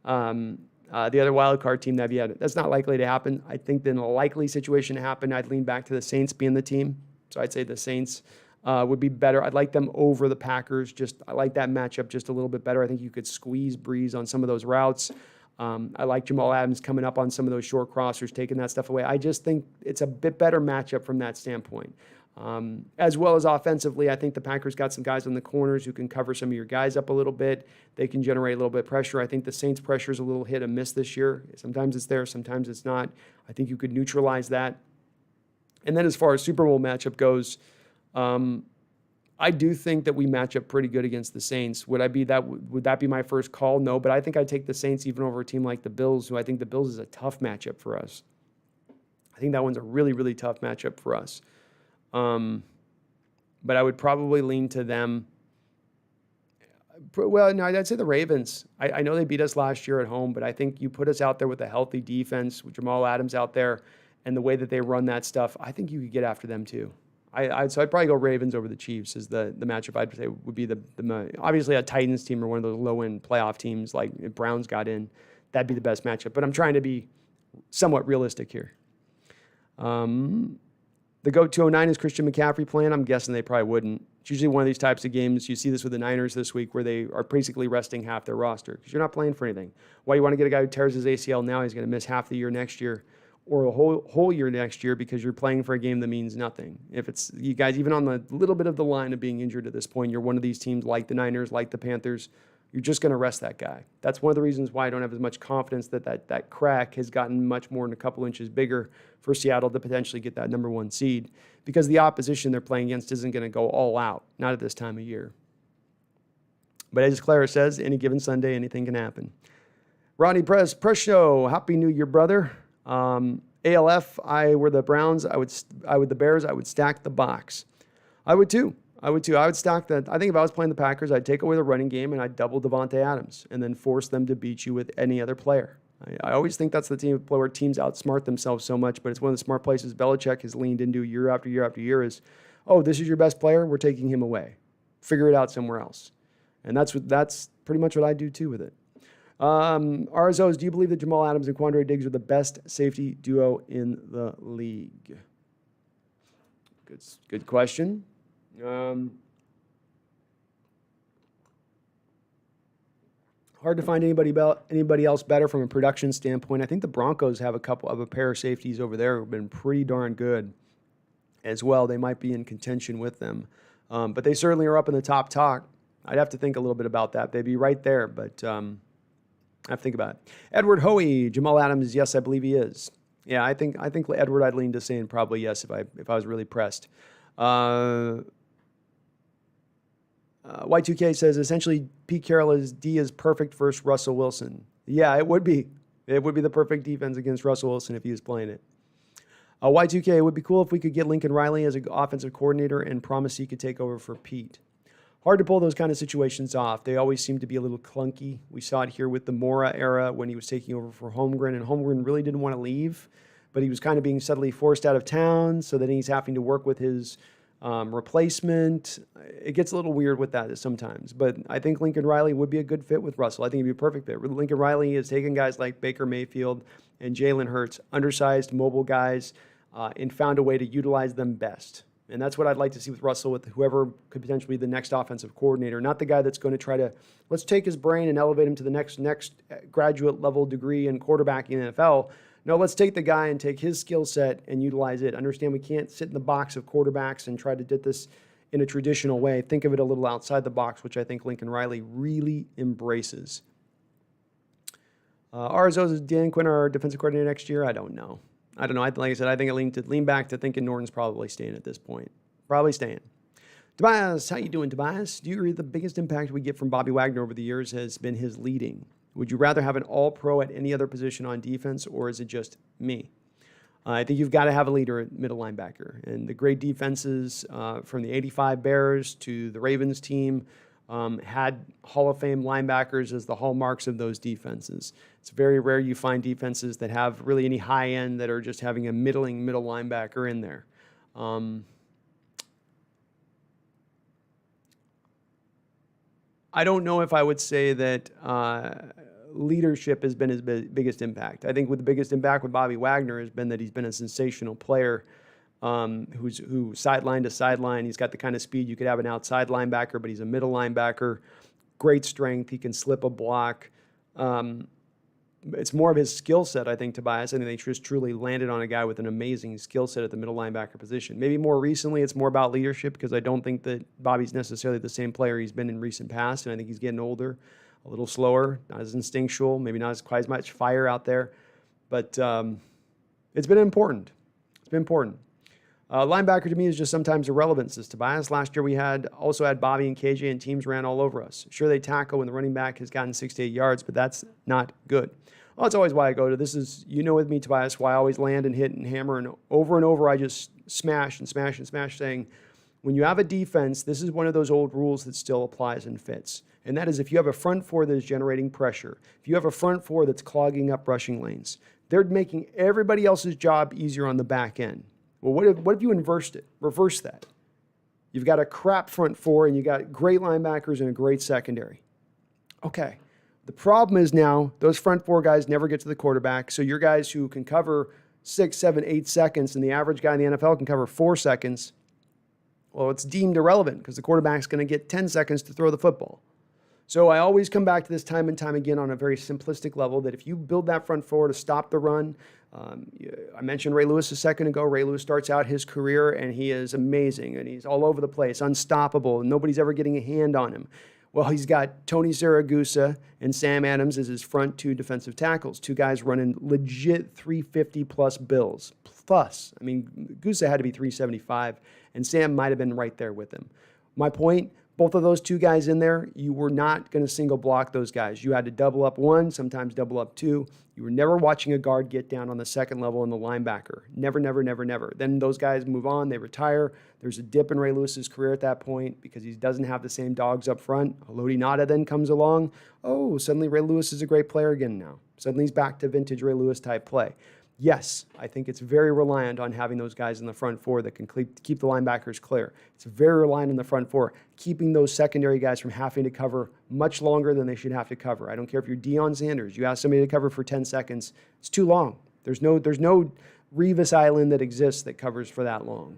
other wild card team, that's not likely to happen. I think in a likely situation to happen, I'd lean back to the Saints being the team. So I'd say the Saints would be better. I'd like them over the Packers. I like that matchup just a little bit better. I think you could squeeze Breeze on some of those routes. I like Jamal Adams coming up on some of those short crossers, taking that stuff away. I just think it's a bit better matchup from that standpoint. As well as offensively, I think the Packers got some guys on the corners who can cover some of your guys up a little bit. They can generate a little bit of pressure. I think the Saints' pressure is a little hit and miss this year. Sometimes it's there, sometimes it's not. I think you could neutralize that. And then as far as Super Bowl matchup goes, I do think that we match up pretty good against the Saints. Would that be my first call? No, but I think I'd take the Saints even over a team like the Bills, who I think the Bills is a tough matchup for us. I think that one's a really, really tough matchup for us. But I would probably lean to them. Well, no, I'd say the Ravens. I know they beat us last year at home, but I think you put us out there with a healthy defense, with Jamal Adams out there, and the way that they run that stuff, I think you could get after them too. So I'd probably go Ravens over the Chiefs as the matchup I'd say would be the obviously a Titans team or one of those low-end playoff teams like if Browns got in, that'd be the best matchup. But I'm trying to be somewhat realistic here. The GOAT 209 is Christian McCaffrey playing. I'm guessing they probably wouldn't. It's usually one of these types of games. You see this with the Niners this week where they are basically resting half their roster because you're not playing for anything. Why you want to get a guy who tears his ACL now, he's going to miss half the year next year or a whole year next year because you're playing for a game that means nothing. If it's you guys, even on the little bit of the line of being injured at this point, you're one of these teams like the Niners, like the Panthers, you're just going to rest that guy. That's one of the reasons why I don't have as much confidence that crack has gotten much more than a couple inches bigger for Seattle to potentially get that number one seed because the opposition they're playing against isn't going to go all out, not at this time of year. But as Clara says, any given Sunday, anything can happen. Ronnie Press Show, Happy New Year, brother. ALF, I were the Browns. I would the Bears. I would stack the box. I would too. I would stack that. I think if I was playing the Packers, I'd take away the running game and I'd double Devontae Adams and then force them to beat you with any other player. I always think that's the team where teams outsmart themselves so much, but it's one of the smart places Belichick has leaned into year after year after year is, oh, this is your best player. We're taking him away. Figure it out somewhere else. And that's pretty much what I do too with it. RSOs, do you believe that Jamal Adams and Quandary Diggs are the best safety duo in the league? Good question. Hard to find anybody else better from a production standpoint. I think the Broncos have a pair of safeties over there who've been pretty darn good as well. They might be in contention with them, but they certainly are up in the top talk. I'd have to think a little bit about that. They'd be right there, but I have to think about it. Edward Hoey, Jamal Adams, yes, I believe he is. Yeah, I think Edward, I'd lean to saying probably yes if I was really pressed. Y2K says essentially Pete Carroll is perfect versus Russell Wilson. Yeah, it would be. It would be the perfect defense against Russell Wilson if he was playing it. Y2K, it would be cool if we could get Lincoln Riley as an offensive coordinator and promise he could take over for Pete. Hard to pull those kind of situations off. They always seem to be a little clunky. We saw it here with the Mora era when he was taking over for Holmgren, and Holmgren really didn't want to leave, but he was kind of being subtly forced out of town, so then he's having to work with his replacement. It gets a little weird with that sometimes, but I think Lincoln Riley would be a good fit with Russell. I think he'd be a perfect fit. Lincoln Riley has taken guys like Baker Mayfield and Jalen Hurts, undersized, mobile guys, and found a way to utilize them best. And that's what I'd like to see with Russell, with whoever could potentially be the next offensive coordinator, not the guy that's going to try to, let's take his brain and elevate him to the next graduate level degree in quarterbacking in the NFL. No, let's take the guy and take his skill set and utilize it. Understand we can't sit in the box of quarterbacks and try to do this in a traditional way. Think of it a little outside the box, which I think Lincoln Riley really embraces. RSO, is Dan Quinn our defensive coordinator next year? I don't know. Like I said, I think I lean back to thinking Norton's probably staying at this point. Probably staying. Tobias, how you doing, Tobias? Do you agree the biggest impact we get from Bobby Wagner over the years has been his leading? Would you rather have an all-pro at any other position on defense, or is it just me? I think you've got to have a leader at middle linebacker. And the great defenses from the 85 Bears to the Ravens team, had Hall of Fame linebackers as the hallmarks of those defenses. It's very rare you find defenses that have really any high end that are just having a middle linebacker in there. I don't know if I would say that leadership has been his biggest impact. I think with the biggest impact with Bobby Wagner has been that he's been a sensational player who sideline to sideline. He's got the kind of speed you could have an outside linebacker, but he's a middle linebacker. Great strength. He can slip a block. It's more of his skill set, I think, Tobias. I think they just truly landed on a guy with an amazing skill set at the middle linebacker position. Maybe more recently, it's more about leadership because I don't think that Bobby's necessarily the same player he's been in recent past, and I think he's getting older, a little slower, not as instinctual, maybe not as quite as much fire out there. But it's been important. It's been important. Linebacker to me is just sometimes irrelevant, says Tobias. Last year we also had Bobby and KJ, and teams ran all over us. Sure, they tackle when the running back has gotten 6 to 8 yards, but that's not good. Well, that's always why I go to this is, with me, Tobias, why I always land and hit and hammer, and over I just smash and smash and smash, saying when you have a defense, this is one of those old rules that still applies and fits. And that is if you have a front four that is generating pressure, if you have a front four that's clogging up rushing lanes, they're making everybody else's job easier on the back end. Well, what if you reverse that? You've got a crap front four and you got great linebackers and a great secondary. Okay. The problem is now those front four guys never get to the quarterback, so your guys who can cover 6, 7, 8 seconds and the average guy in the NFL can cover 4 seconds, well, it's deemed irrelevant because the quarterback's going to get 10 seconds to throw the football. So I always come back to this time and time again on a very simplistic level that if you build that front four to stop the run, I mentioned Ray Lewis a second ago. Ray Lewis starts out his career and he is amazing and he's all over the place, unstoppable, and nobody's ever getting a hand on him. Well, he's got Tony Siragusa and Sam Adams as his front 2 defensive tackles, 2 guys running legit 350-plus bills. Plus, I mean, Gusa had to be 375, and Sam might have been right there with him. My point, both of those 2 guys in there, you were not going to single block those guys. You had to double up 1, sometimes double up 2. You were never watching a guard get down on the second level in the linebacker. Never, never, never, never. Then those guys move on, they retire. There's a dip in Ray Lewis's career at that point because he doesn't have the same dogs up front. Lodi Nada then comes along. Oh, suddenly Ray Lewis is a great player again now. Suddenly he's back to vintage Ray Lewis type play. Yes, I think it's very reliant on having those guys in the front four that can keep the linebackers clear. It's very reliant on the front four, keeping those secondary guys from having to cover much longer than they should have to cover. I don't care if you're Deion Sanders. You ask somebody to cover for 10 seconds, it's too long. There's no Revis Island that exists that covers for that long.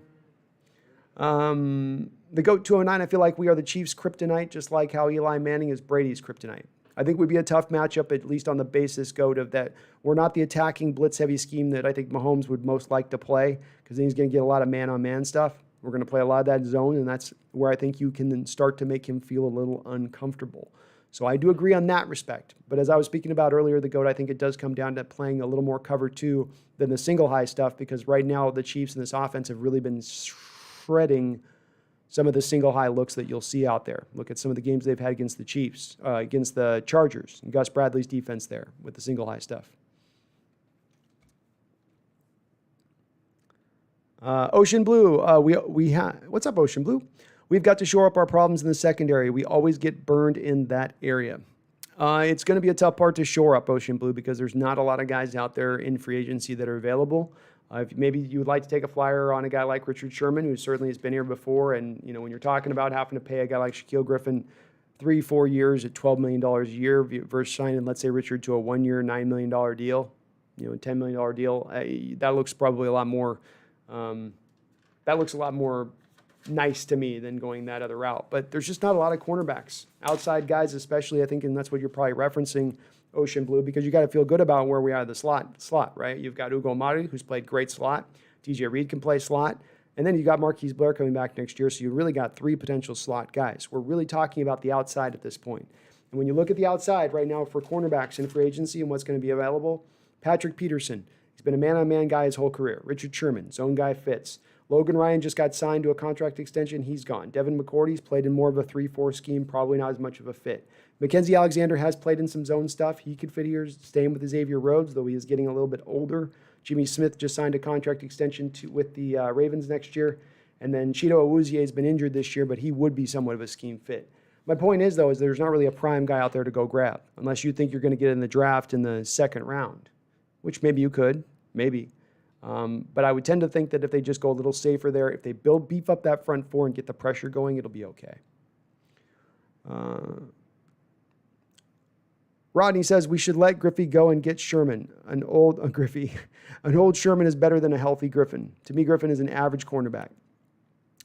The GOAT 209, I feel like we are the Chiefs' kryptonite, just like how Eli Manning is Brady's kryptonite. I think would be a tough matchup, at least on the basis, Goat, of that we're not the attacking blitz-heavy scheme that I think Mahomes would most like to play because then he's going to get a lot of man-on-man stuff. We're going to play a lot of that zone, and that's where I think you can then start to make him feel a little uncomfortable. So I do agree on that respect. But as I was speaking about earlier, the GOAT, I think it does come down to playing a little more cover 2 than the single high stuff because right now the Chiefs in this offense have really been shredding some of the single high looks that you'll see out there. Look at some of the games they've had against the Chiefs, against the Chargers, and Gus Bradley's defense there with the single high stuff. Ocean Blue, what's up, Ocean Blue? We've got to shore up our problems in the secondary. We always get burned in that area. It's going to be a tough part to shore up, Ocean Blue, because there's not a lot of guys out there in free agency that are available. If maybe you would like to take a flyer on a guy like Richard Sherman, who certainly has been here before, and when you're talking about having to pay a guy like Shaquille Griffin 3-4 years at $12 million a year versus signing, let's say, Richard to a 1-year, $9 million deal, a $10 million deal, that looks probably a lot more. That looks a lot more nice to me than going that other route. But there's just not a lot of cornerbacks, outside guys especially, I think, and that's what you're probably referencing, Ocean Blue, because you got to feel good about where we are in the slot, right? You've got Ugo Amadi, who's played great slot. DJ Reid can play slot. And then you got Marquise Blair coming back next year, so you really got 3 potential slot guys. We're really talking about the outside at this point. And when you look at the outside right now for cornerbacks in free agency and what's going to be available, Patrick Peterson, he's been a man-on-man guy his whole career. Richard Sherman, zone guy fits. Logan Ryan just got signed to a contract extension. He's gone. Devin McCourty's played in more of a 3-4 scheme, probably not as much of a fit. Mackenzie Alexander has played in some zone stuff. He could fit here, staying with Xavier Rhodes, though he is getting a little bit older. Jimmy Smith just signed a contract extension with the Ravens next year. And then Cheeto Awuzie has been injured this year, but he would be somewhat of a scheme fit. My point is, though, is there's not really a prime guy out there to go grab, unless you think you're going to get in the draft in the second round, which maybe you could, maybe. But I would tend to think that if they just go a little safer there, if they beef up that front four and get the pressure going, it'll be okay. Rodney says we should let Griffey go and get Sherman. An old Sherman is better than a healthy Griffin. To me, Griffin is an average cornerback.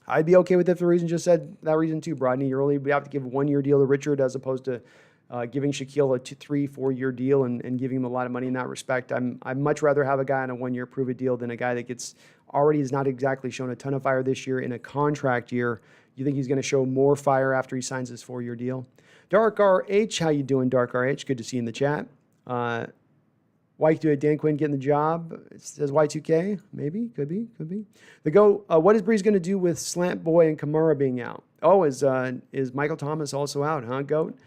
I'd be okay with it for the reason just said, that reason too, Rodney. We have to give a 1-year deal to Richard as opposed to giving Shaquille a 3-4 year deal and giving him a lot of money in that respect. I'd much rather have a guy on a 1-year prove-it deal than a guy that has not exactly shown a ton of fire this year in a contract year. You think he's going to show more fire after he signs his 4-year deal? Dark RH, how you doing, Dark RH? Good to see you in the chat. Why do it? Dan Quinn getting the job? It says Y2K. Maybe, could be. What is Breeze going to do with Slant Boy and Kamara being out? Oh, is Michael Thomas also out, huh, Goat?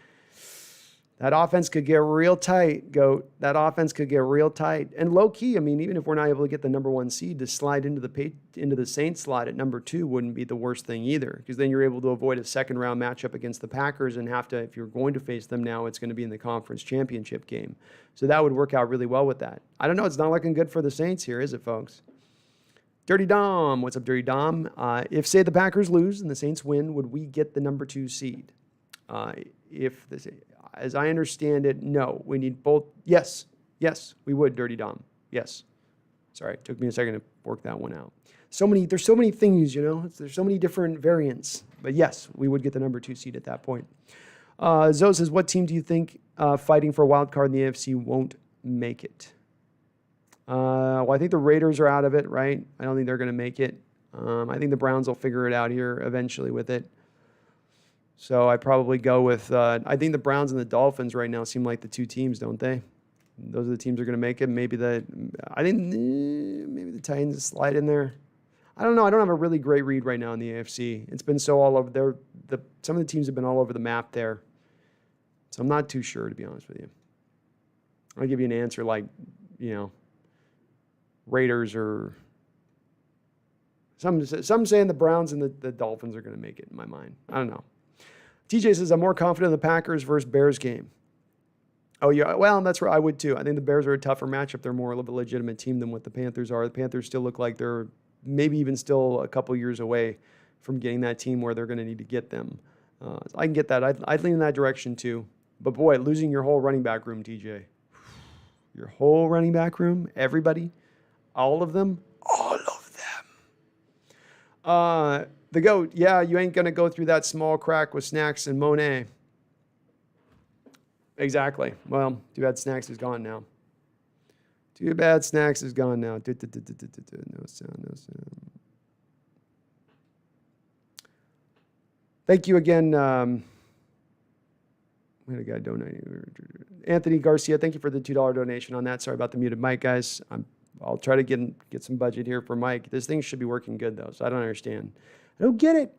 That offense could get real tight, Goat. That offense could get real tight. And low-key, I mean, even if we're not able to get the number 1 seed, to slide into the Saints slot at number 2 wouldn't be the worst thing either, because then you're able to avoid a second-round matchup against the Packers and have to, if you're going to face them now, it's going to be in the conference championship game. So that would work out really well with that. I don't know. It's not looking good for the Saints here, is it, folks? Dirty Dom. What's up, Dirty Dom? If, say, the Packers lose and the Saints win, would we get the number 2 seed? As I understand it, no. We need both. Yes, we would, Dirty Dom. Yes. Sorry, it took me a second to work that one out. There's so many things, There's so many different variants. But yes, we would get the number 2 seed at that point. Zoe says, what team do you think fighting for a wild card in the AFC won't make it? Well, I think the Raiders are out of it, right? I don't think they're going to make it. I think the Browns will figure it out here eventually with it. So I probably go with, I think the Browns and the Dolphins right now seem like the 2 teams, don't they? Those are the teams that are going to make it. Maybe the Titans slide in there. I don't know. I don't have a really great read right now in the AFC. It's been so all over there. Some of the teams have been all over the map there. So I'm not too sure, to be honest with you. I'll give you an answer like, Raiders or some saying the Browns and the Dolphins are going to make it in my mind. I don't know. TJ says, I'm more confident in the Packers versus Bears game. Oh, yeah. Well, that's where I would too. I think the Bears are a tougher matchup. They're more of a legitimate team than what the Panthers are. The Panthers still look like they're maybe even still a couple years away from getting that team where they're going to need to get them. So I can get that. I'd lean in that direction too. But boy, losing your whole running back room, TJ. Your whole running back room, everybody, all of them. The GOAT, yeah, you ain't going to go through that small crack with Snacks and Monet. Exactly. Well, too bad Snacks is gone now. No sound. Thank you again. We had a guy donating. Anthony Garcia, thank you for the $2 donation on that. Sorry about the muted mic, guys. I'll try to get some budget here for Mike. This thing should be working good, though, so I don't understand. I don't get it.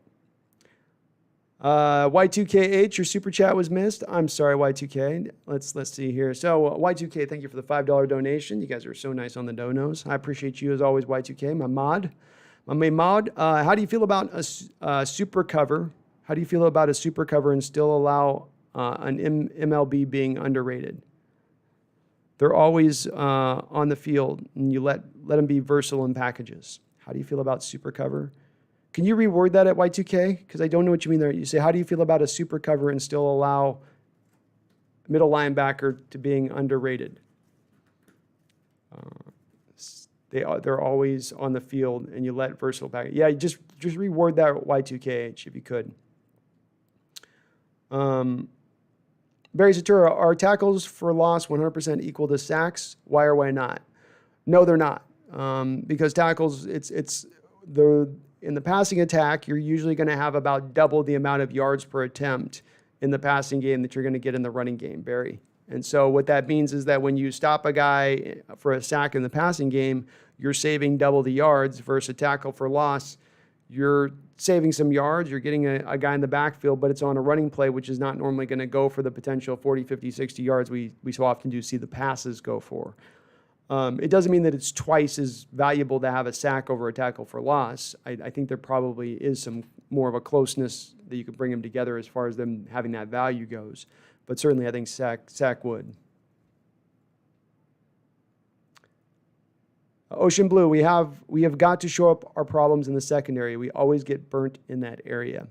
Y2KH, your super chat was missed. I'm sorry, Y2K. Let's see here. So Y2K, thank you for the $5 donation. You guys are so nice on the donos. I appreciate you as always, Y2K, my main mod. How do you feel about a super cover? How do you feel about a super cover and still allow an MLB being underrated? They're always on the field, and you let them be versatile in packages. How do you feel about super cover? Can you reword that at Y2K? Because I don't know what you mean there. You say, how do you feel about a super cover and still allow middle linebacker to being underrated? They're always on the field, and you let versatile package. Yeah, just reword that at Y2KH if you could. Barry Satura, are tackles for loss 100% equal to sacks? Why or why not? No, they're not. Because tackles, in the passing attack, you're usually going to have about double the amount of yards per attempt in the passing game that you're going to get in the running game, Barry. And so what that means is that when you stop a guy for a sack in the passing game, you're saving double the yards versus a tackle for loss. You're saving some yards. You're getting a guy in the backfield, but it's on a running play, which is not normally going to go for the potential 40, 50, 60 yards we so often do see the passes go for. It doesn't mean that it's twice as valuable to have a sack over a tackle for loss. I think there probably is some more of a closeness that you could bring them together as far as them having that value goes. But certainly I think Sack would. Ocean Blue, we have got to show up our problems in the secondary. We always get burnt in that area.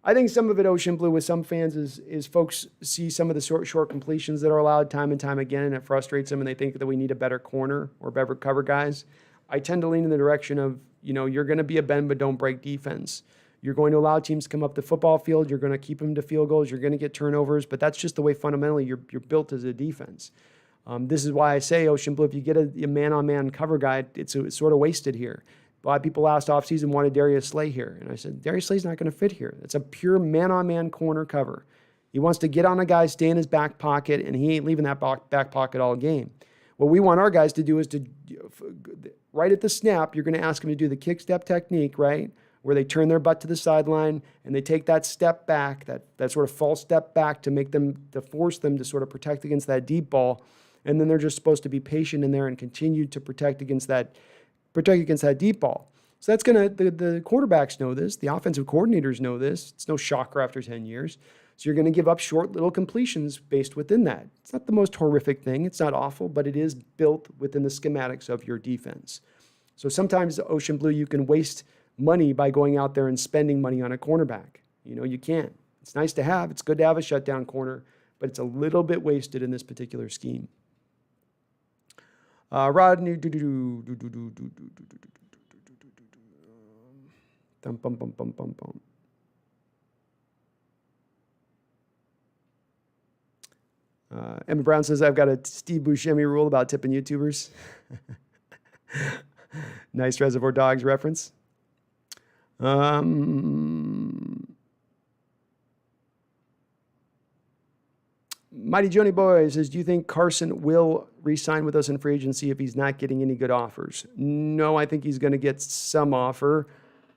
I think some of it, Ocean Blue, with some fans is folks see some of the short completions that are allowed time and time again, and it frustrates them, and they think that we need a better corner or better cover guys. I tend to lean in the direction of, you're going to be a bend but don't break defense. You're going to allow teams to come up the football field. You're going to keep them to field goals. You're going to get turnovers, but that's just the way fundamentally you're built as a defense. This is why I say, Ocean Blue, if you get a man-on-man cover guy, it's sort of wasted here. A lot of people last offseason wanted Darius Slay here. And I said, Darius Slay's not going to fit here. It's a pure man-on-man corner cover. He wants to get on a guy, stay in his back pocket, and he ain't leaving that back pocket all game. What we want our guys to do is to, right at the snap, you're going to ask them to do the kick step technique, right? Where they turn their butt to the sideline and they take that step back, that sort of false step back to force them to sort of protect against that deep ball. And then they're just supposed to be patient in there and continue to protect against that deep ball. So that's going to, the quarterbacks know this. The offensive coordinators know this. It's no shocker after 10 years. So you're going to give up short little completions based within that. It's not the most horrific thing. It's not awful, but it is built within the schematics of your defense. So sometimes, Ocean Blue, you can waste money by going out there and spending money on a cornerback. You can. It's nice to have. It's good to have a shutdown corner, but it's a little bit wasted in this particular scheme. Rodney, Emma Brown says, I've got a Steve Buscemi rule about tipping YouTubers. Nice Reservoir Dogs reference. Mighty Joni Boy says, do you think Carson will re-sign with us in free agency if he's not getting any good offers? No, I think he's going to get some offer,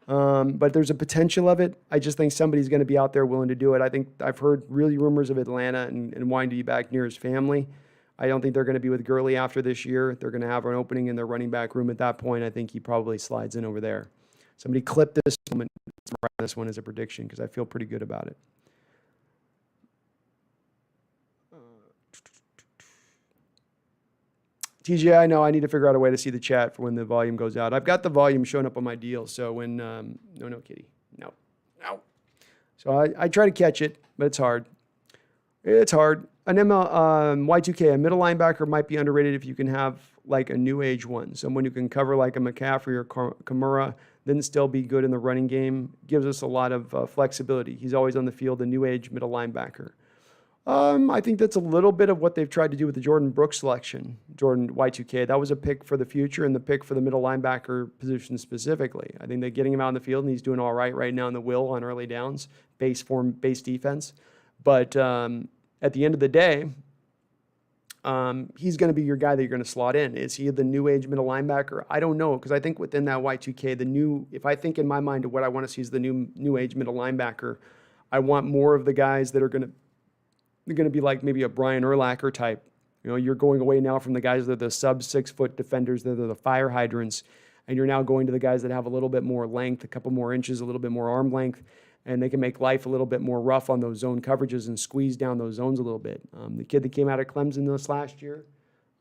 but there's a potential of it. I just think somebody's going to be out there willing to do it. I think I've heard really rumors of Atlanta and wanting to be back near his family. I don't think they're going to be with Gurley after this year. They're going to have an opening in their running back room at that point. I think he probably slides in over there. Somebody clip this moment. This one as a prediction because I feel pretty good about it. TJ, I know I need to figure out a way to see the chat for when the volume goes out. I've got the volume showing up on my deal. So when, no, kitty. No. So I try to catch it, but it's hard. It's hard. An Y2K, a middle linebacker might be underrated if you can have like a new age one. Someone who can cover like a McCaffrey or Kamara, then still be good in the running game. Gives us a lot of flexibility. He's always on the field, a new age middle linebacker. I think that's a little bit of what they've tried to do with the Jordan Brooks selection, Jordan Y2K. That was a pick for the future and the pick for the middle linebacker position specifically. I think they're getting him out in the field, and he's doing all right now in the will on early downs, base defense. But at the end of the day, he's going to be your guy that you're going to slot in. Is he the new age middle linebacker? I don't know, because I think within that Y2K, if I think in my mind of what I want to see is the new age middle linebacker, I want more of the guys that are going to be like maybe a Brian Urlacher type. You're going away now from the guys that are the sub 6 foot defenders, that are the fire hydrants, and you're now going to the guys that have a little bit more length, a couple more inches, a little bit more arm length, and they can make life a little bit more rough on those zone coverages and squeeze down those zones a little bit. The kid that came out of Clemson this last year,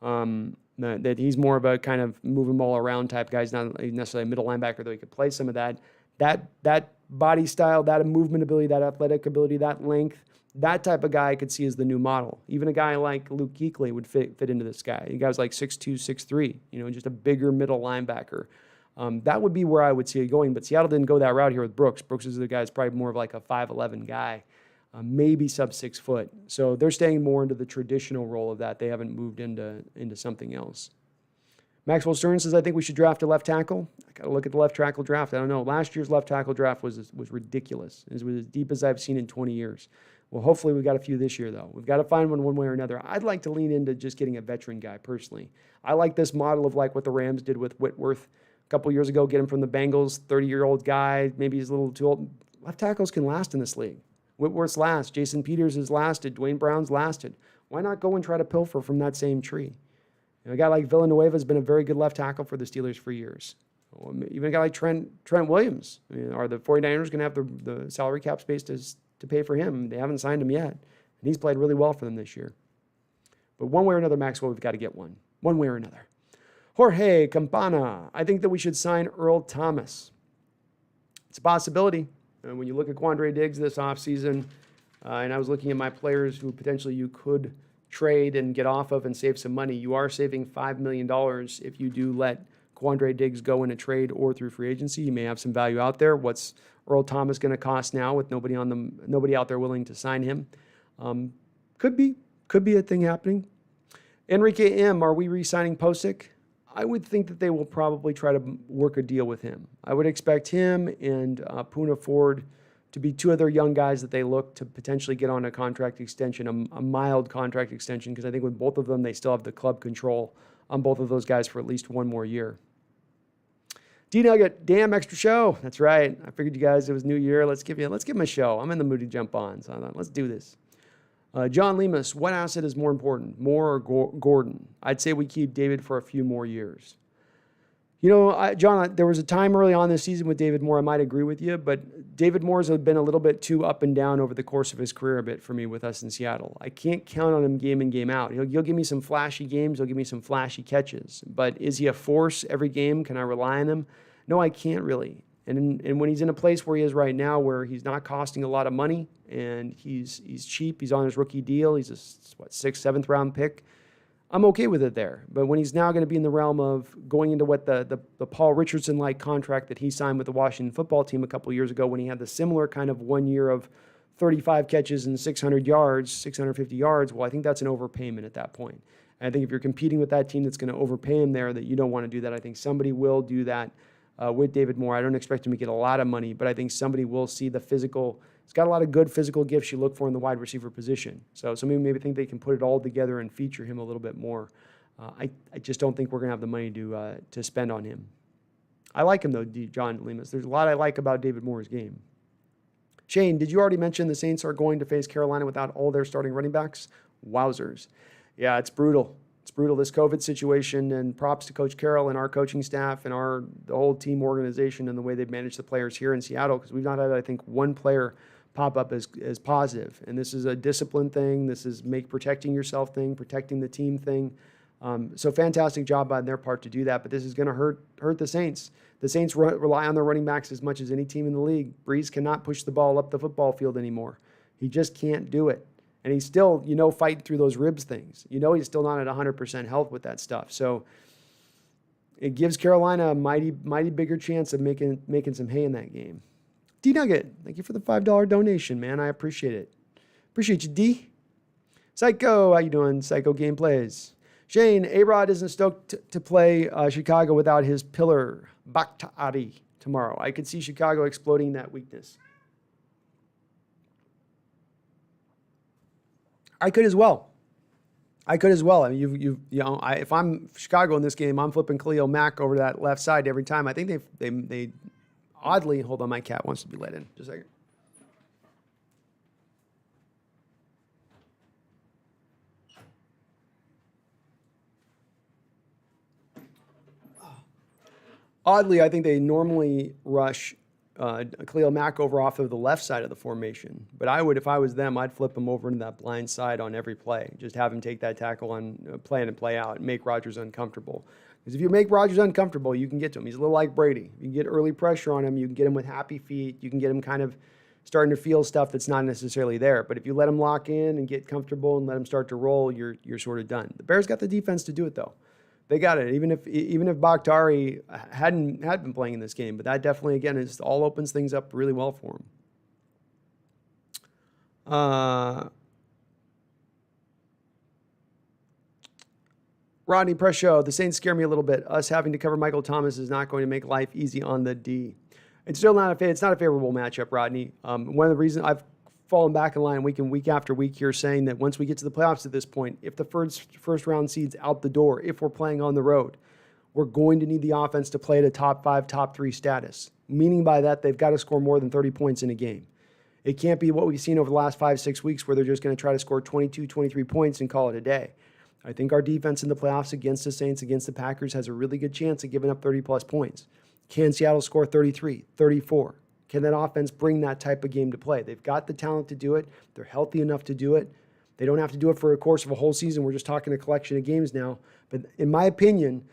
that he's more of a kind of move him all around type guy. He's not necessarily a middle linebacker, though he could play some of that. That body style, that movement ability, that athletic ability, that length, that type of guy I could see as the new model. Even a guy like Luke Kuechly would fit into this guy. He guys like 6'2", 6'3", just a bigger middle linebacker. That would be where I would see it going, but Seattle didn't go that route here with Brooks. Brooks is the guy that's probably more of like a 5'11" guy, maybe sub 6 foot. So they're staying more into the traditional role of that. They haven't moved into something else. Maxwell Stern says, I think we should draft a left tackle. I got to look at the left tackle draft. I don't know. Last year's left tackle draft was ridiculous. It was as deep as I've seen in 20 years. Well, hopefully we've got a few this year, though. We've got to find one way or another. I'd like to lean into just getting a veteran guy, personally. I like this model of like what the Rams did with Whitworth a couple years ago, get him from the Bengals, 30-year-old guy, maybe he's a little too old. Left tackles can last in this league. Whitworth's last. Jason Peters has lasted. Dwayne Brown's lasted. Why not go and try to pilfer from that same tree? A guy like Villanueva has been a very good left tackle for the Steelers for years. Even a guy like Trent Williams. I mean, are the 49ers going to have the salary cap space to pay for him? They haven't signed him yet. And he's played really well for them this year. But one way or another, Maxwell, we've got to get one. One way or another. Jorge Campana. I think that we should sign Earl Thomas. It's a possibility. When you look at Quandary Diggs this offseason, and I was looking at my players who potentially you could trade and get off of and save some money, you are saving $5 million if you do let Quandary Diggs go in a trade or through free agency. You may have some value out there. What's Earl Thomas going to cost now with nobody out there willing to sign him? Could be a thing happening. Enrique M., are we re-signing Posick? I would think that they will probably try to work a deal with him. I would expect him and Poona Ford to be two other young guys that they look to potentially get on a contract extension, a mild contract extension, because I think with both of them, they still have the club control on both of those guys for at least one more year. D-Nugget, damn extra show. That's right. I figured you guys, it was New Year. Let's give him a show. I'm in the mood to jump on, so let's do this. John Lemus, what asset is more important, Moore or Gordon? I'd say we keep David for a few more years. John, there was a time early on this season with David Moore, I might agree with you, but David Moore's been a little bit too up and down over the course of his career a bit for me with us in Seattle. I can't count on him game in, game out. He'll give me some flashy games. He'll give me some flashy catches. But is he a force every game? Can I rely on him? No, I can't really. And when he's in a place where he is right now, where he's not costing a lot of money and he's cheap, he's on his rookie deal, he's a 6th, 7th round pick, I'm okay with it there. But when he's now going to be in the realm of going into what the Paul Richardson-like contract that he signed with the Washington football team a couple years ago, when he had the similar kind of 1 year of 35 catches and 600 yards, 650 yards, well, I think that's an overpayment at that point. And I think if you're competing with that team that's going to overpay him there, that you don't want to do that. I think somebody will do that with David Moore. I don't expect him to get a lot of money, but I think somebody will see the physical. He's got a lot of good physical gifts you look for in the wide receiver position. So somebody maybe think they can put it all together and feature him a little bit more. I just don't think we're going to have the money to spend on him. I like him, though, John Lemus. There's a lot I like about David Moore's game. Shane, did you already mention the Saints are going to face Carolina without all their starting running backs? Wowzers. Yeah, it's brutal. It's brutal, this COVID situation, and props to Coach Carroll and our coaching staff and the whole team organization and the way they've managed the players here in Seattle, because we've not had, I think, one player pop up as positive. And this is a discipline thing. This is protecting yourself thing, protecting the team thing. So fantastic job on their part to do that, but this is going to hurt the Saints. The Saints rely on their running backs as much as any team in the league. Breeze cannot push the ball up the football field anymore. He just can't do it. And he's still, fighting through those ribs things. He's still not at 100% health with that stuff. So it gives Carolina a mighty bigger chance of making some hay in that game. D-Nugget, thank you for the $5 donation, man. I appreciate it. Appreciate you, D. Psycho, how you doing? Psycho Gameplays. Shane, A-Rod isn't stoked to play Chicago without his pillar, Bakhtiari, tomorrow. I could see Chicago exploiting that weakness. I could as well. I mean, if I'm Chicago in this game, I'm flipping Khalil Mack over to that left side every time. I think they oddly, hold on, my cat wants to be let in. Just a second. Oddly, I think they normally rush Khalil Mack over off of the left side of the formation. But I would, if I was them, I'd flip him over into that blind side on every play. Just have him take that tackle on play in and play out and make Rodgers uncomfortable. Because if you make Rodgers uncomfortable, you can get to him. He's a little like Brady. You can get early pressure on him. You can get him with happy feet. You can get him kind of starting to feel stuff that's not necessarily there. But if you let him lock in and get comfortable and let him start to roll, you're sort of done. The Bears got the defense to do it, though. They got it, even if Bakhtiari hadn't been playing in this game. But that definitely, again, all opens things up really well for him. Rodney Presho, the Saints scare me a little bit. Us having to cover Michael Thomas is not going to make life easy on the D. It's still not a favorable matchup, Rodney. One of the reasons I've fallen back in line week after week here, saying that once we get to the playoffs at this point, if the first round seed's out the door, if we're playing on the road, we're going to need the offense to play at a top 5, top 3 status. Meaning by that, they've got to score more than 30 points in a game. It can't be what we've seen over the last 5-6 weeks where they're just going to try to score 22, 23 points and call it a day. I think our defense in the playoffs against the Saints, against the Packers, has a really good chance of giving up 30-plus points. Can Seattle score 33, 34? Can that offense bring that type of game to play? They've got the talent to do it. They're healthy enough to do it. They don't have to do it for a course of a whole season. We're just talking a collection of games now. But in my opinion,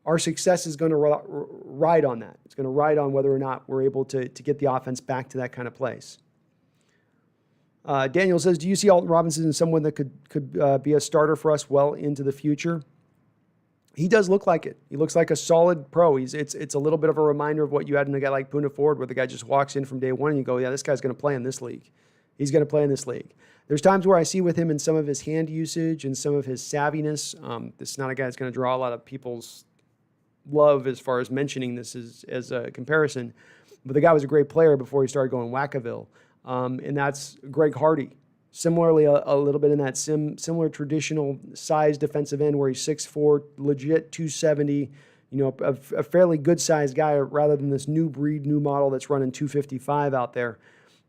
our success is going to ride on that. It's going to ride on whether or not we're able to get the offense back to that kind of place. Daniel says, do you see Alton Robinson as someone that could be a starter for us well into the future? He does look like it. He looks like a solid pro. It's a little bit of a reminder of what you had in a guy like Poona Ford, where the guy just walks in from day one and you go, yeah, this guy's going to play in this league. He's going to play in this league. There's times where I see with him in some of his hand usage and some of his savviness. This is not a guy that's going to draw a lot of people's love as far as mentioning this as a comparison. But the guy was a great player before he started going Wackaville. And that's Greg Hardy. Similarly, a little bit in that similar traditional size defensive end where he's 6'4", legit 270, a fairly good-sized guy rather than this new breed, new model that's running 255 out there.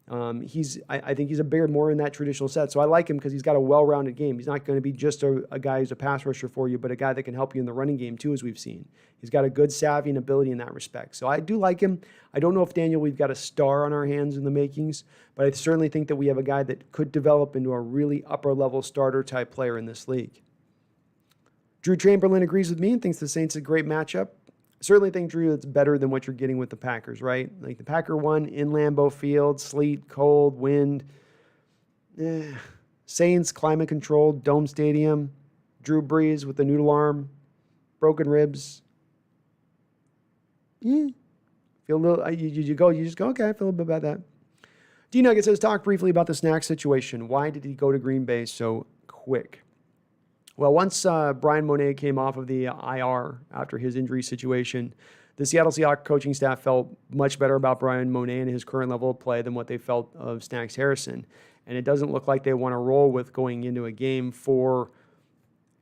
I think he's a bigger, more in that traditional set. So I like him because he's got a well-rounded game. He's not going to be just a guy who's a pass rusher for you, but a guy that can help you in the running game too, as we've seen. He's got a good savvy and ability in that respect. So I do like him. I don't know if, Daniel, we've got a star on our hands in the makings, but I certainly think that we have a guy that could develop into a really upper-level starter-type player in this league. Drew Chamberlain agrees with me and thinks the Saints are a great matchup. Certainly think, Drew, it's better than what you're getting with the Packers, right? Like the Packer won in Lambeau Field, sleet, cold, wind. Saints, climate-controlled, dome stadium. Drew Brees with the noodle arm, broken ribs. Feel a little. You just go, okay, I feel a bit about that. D Nugget says, talk briefly about the snack situation. Why did he go to Green Bay so quick? Well, once Brian Monet came off of the IR after his injury situation, the Seattle Seahawks coaching staff felt much better about Brian Monet and his current level of play than what they felt of Snacks Harrison. And it doesn't look like they want to roll with going into a game for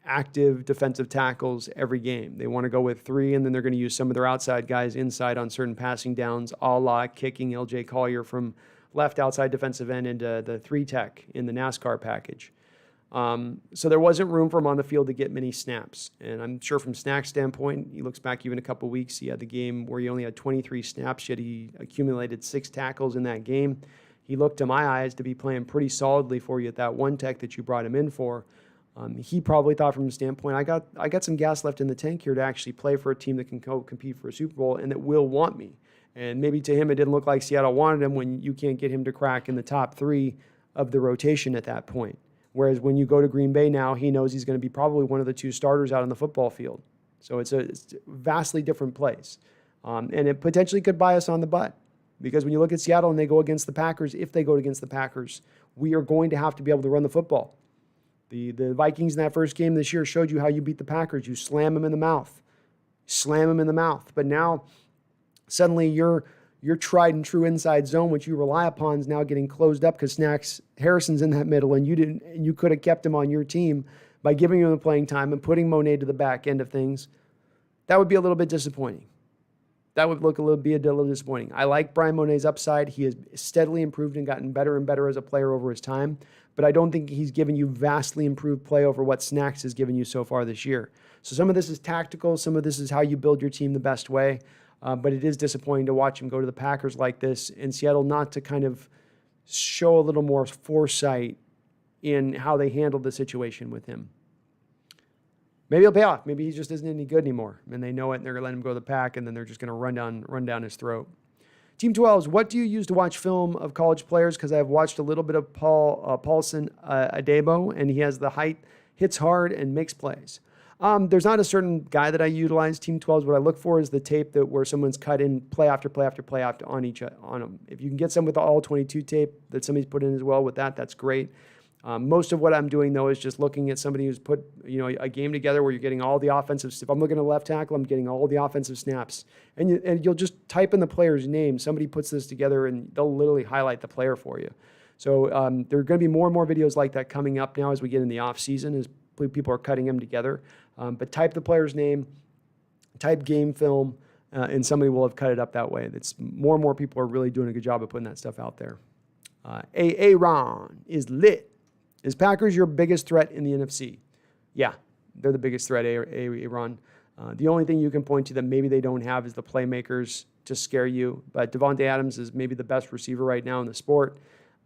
active defensive tackles every game. They want to go with 3, and then they're going to use some of their outside guys inside on certain passing downs, a la kicking LJ Collier from left outside defensive end into the 3-tech in the NASCAR package. So there wasn't room for him on the field to get many snaps. And I'm sure from Snack's standpoint, he looks back even a couple weeks, he had the game where he only had 23 snaps, yet he accumulated 6 tackles in that game. He looked, to my eyes, to be playing pretty solidly for you at that 1-tech that you brought him in for. He probably thought from a standpoint, I got some gas left in the tank here to actually play for a team that can compete for a Super Bowl and that will want me. And maybe to him, it didn't look like Seattle wanted him when you can't get him to crack in the top 3 of the rotation at that point. Whereas when you go to Green Bay now, he knows he's going to be probably one of the 2 starters out on the football field. So it's a vastly different place. And it potentially could buy us on the butt. Because when you look at Seattle and they go against the Packers, if they go against the Packers, we are going to have to be able to run the football. The Vikings in that first game this year showed you how you beat the Packers. You slam them in the mouth. Slam them in the mouth. But now, suddenly your tried and true inside zone, which you rely upon, is now getting closed up because Snacks Harrison's in that middle, and you could have kept him on your team by giving him the playing time and putting Monet to the back end of things. That would be a little bit disappointing. That would be a little disappointing. I like Brian Monet's upside. He has steadily improved and gotten better and better as a player over his time, but I don't think he's given you vastly improved play over what Snacks has given you so far this year. So some of this is tactical. Some of this is how you build your team the best way. But it is disappointing to watch him go to the Packers like this in Seattle, not to kind of show a little more foresight in how they handled the situation with him. Maybe he'll pay off. Maybe he just isn't any good anymore, and they know it, and they're going to let him go to the Pack, and then they're just going to run down his throat. Team 12s, what do you use to watch film of college players? Because I've watched a little bit of Paulson Adebo, and he has the height, hits hard, and makes plays. There's not a certain guy that I utilize. Team 12s, what I look for is the tape where someone's cut in play after play after play after on them. If you can get some with the all 22 tape that somebody's put in as well with that, that's great. Most of what I'm doing, though, is just looking at somebody who's put a game together where you're getting all the offensive. If I'm looking at a left tackle, I'm getting all the offensive snaps. And you'll just type in the player's name. Somebody puts this together, and they'll literally highlight the player for you. So there are going to be more and more videos like that coming up now as we get in the offseason, as people are cutting them together. But type the player's name, type game film, and somebody will have cut it up that way. That's more and more people are really doing a good job of putting that stuff out there. Aaron is lit. Is Packers your biggest threat in the NFC? Yeah, they're the biggest threat, Aaron. The only thing you can point to that maybe they don't have is the playmakers to scare you. But Devontae Adams is maybe the best receiver right now in the sport.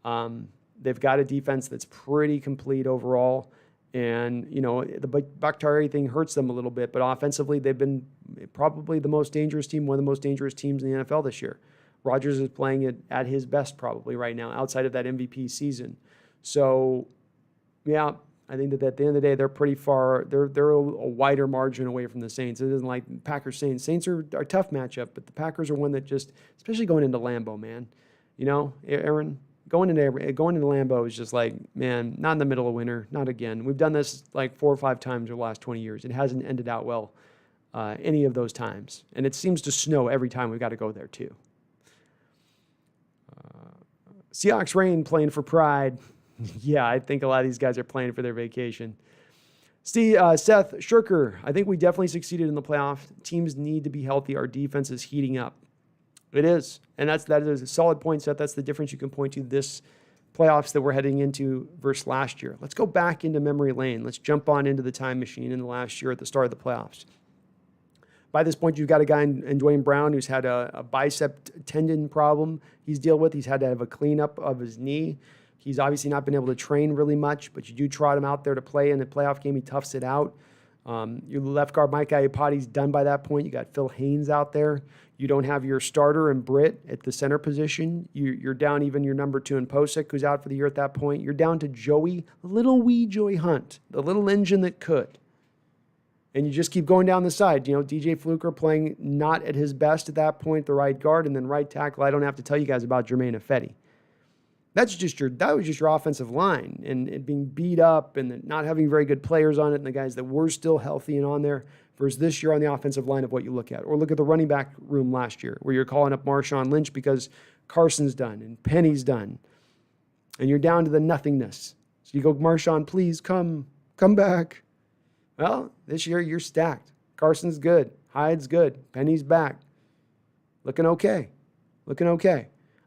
They've got a defense that's pretty complete overall. And, the Bakhtiari thing hurts them a little bit. But offensively, they've been probably the most dangerous team, one of the most dangerous teams in the NFL this year. Rodgers is playing it at his best probably right now outside of that MVP season. So, yeah, I think that at the end of the day, they're pretty far. They're a wider margin away from the Saints. It isn't like Packers Saints. Saints are a tough matchup, but the Packers are one that just, especially going into Lambeau, man. Aaron, going into Lambeau is just like, man, not in the middle of winter, not again. We've done this like 4 or 5 times over the last 20 years. It hasn't ended out well any of those times, and it seems to snow every time we've got to go there too. Seahawks rain playing for pride. Yeah, I think a lot of these guys are playing for their vacation. Seth Shirker, I think we definitely succeeded in the playoffs. Teams need to be healthy. Our defense is heating up. It is. And that is a solid point, Seth. That's the difference you can point to this playoffs that we're heading into versus last year. Let's go back into memory lane. Let's jump on into the time machine in the last year at the start of the playoffs. By this point, you've got a guy in Dwayne Brown who's had a bicep tendon problem he's dealt with. He's had to have a cleanup of his knee. He's obviously not been able to train really much, but you do trot him out there to play in the playoff game. He toughs it out. Your left guard, Mike Iupati's done by that point. You got Phil Haynes out there. You don't have your starter and Britt at the center position. You're down even your number 2 in Posick, who's out for the year at that point. You're down to Joey, little wee Joey Hunt, the little engine that could. And you just keep going down the side. DJ Fluker playing not at his best at that point, the right guard, and then right tackle. I don't have to tell you guys about Jermaine Ifedi. That was just your offensive line, and it being beat up and not having very good players on it, and the guys that were still healthy and on there, versus this year on the offensive line of what you look at. Or look at the running back room last year, where you're calling up Marshawn Lynch because Carson's done and Penny's done, and you're down to the nothingness. So you go, Marshawn, please come back. Well, this year you're stacked. Carson's good. Hyde's good. Penny's back. Looking okay.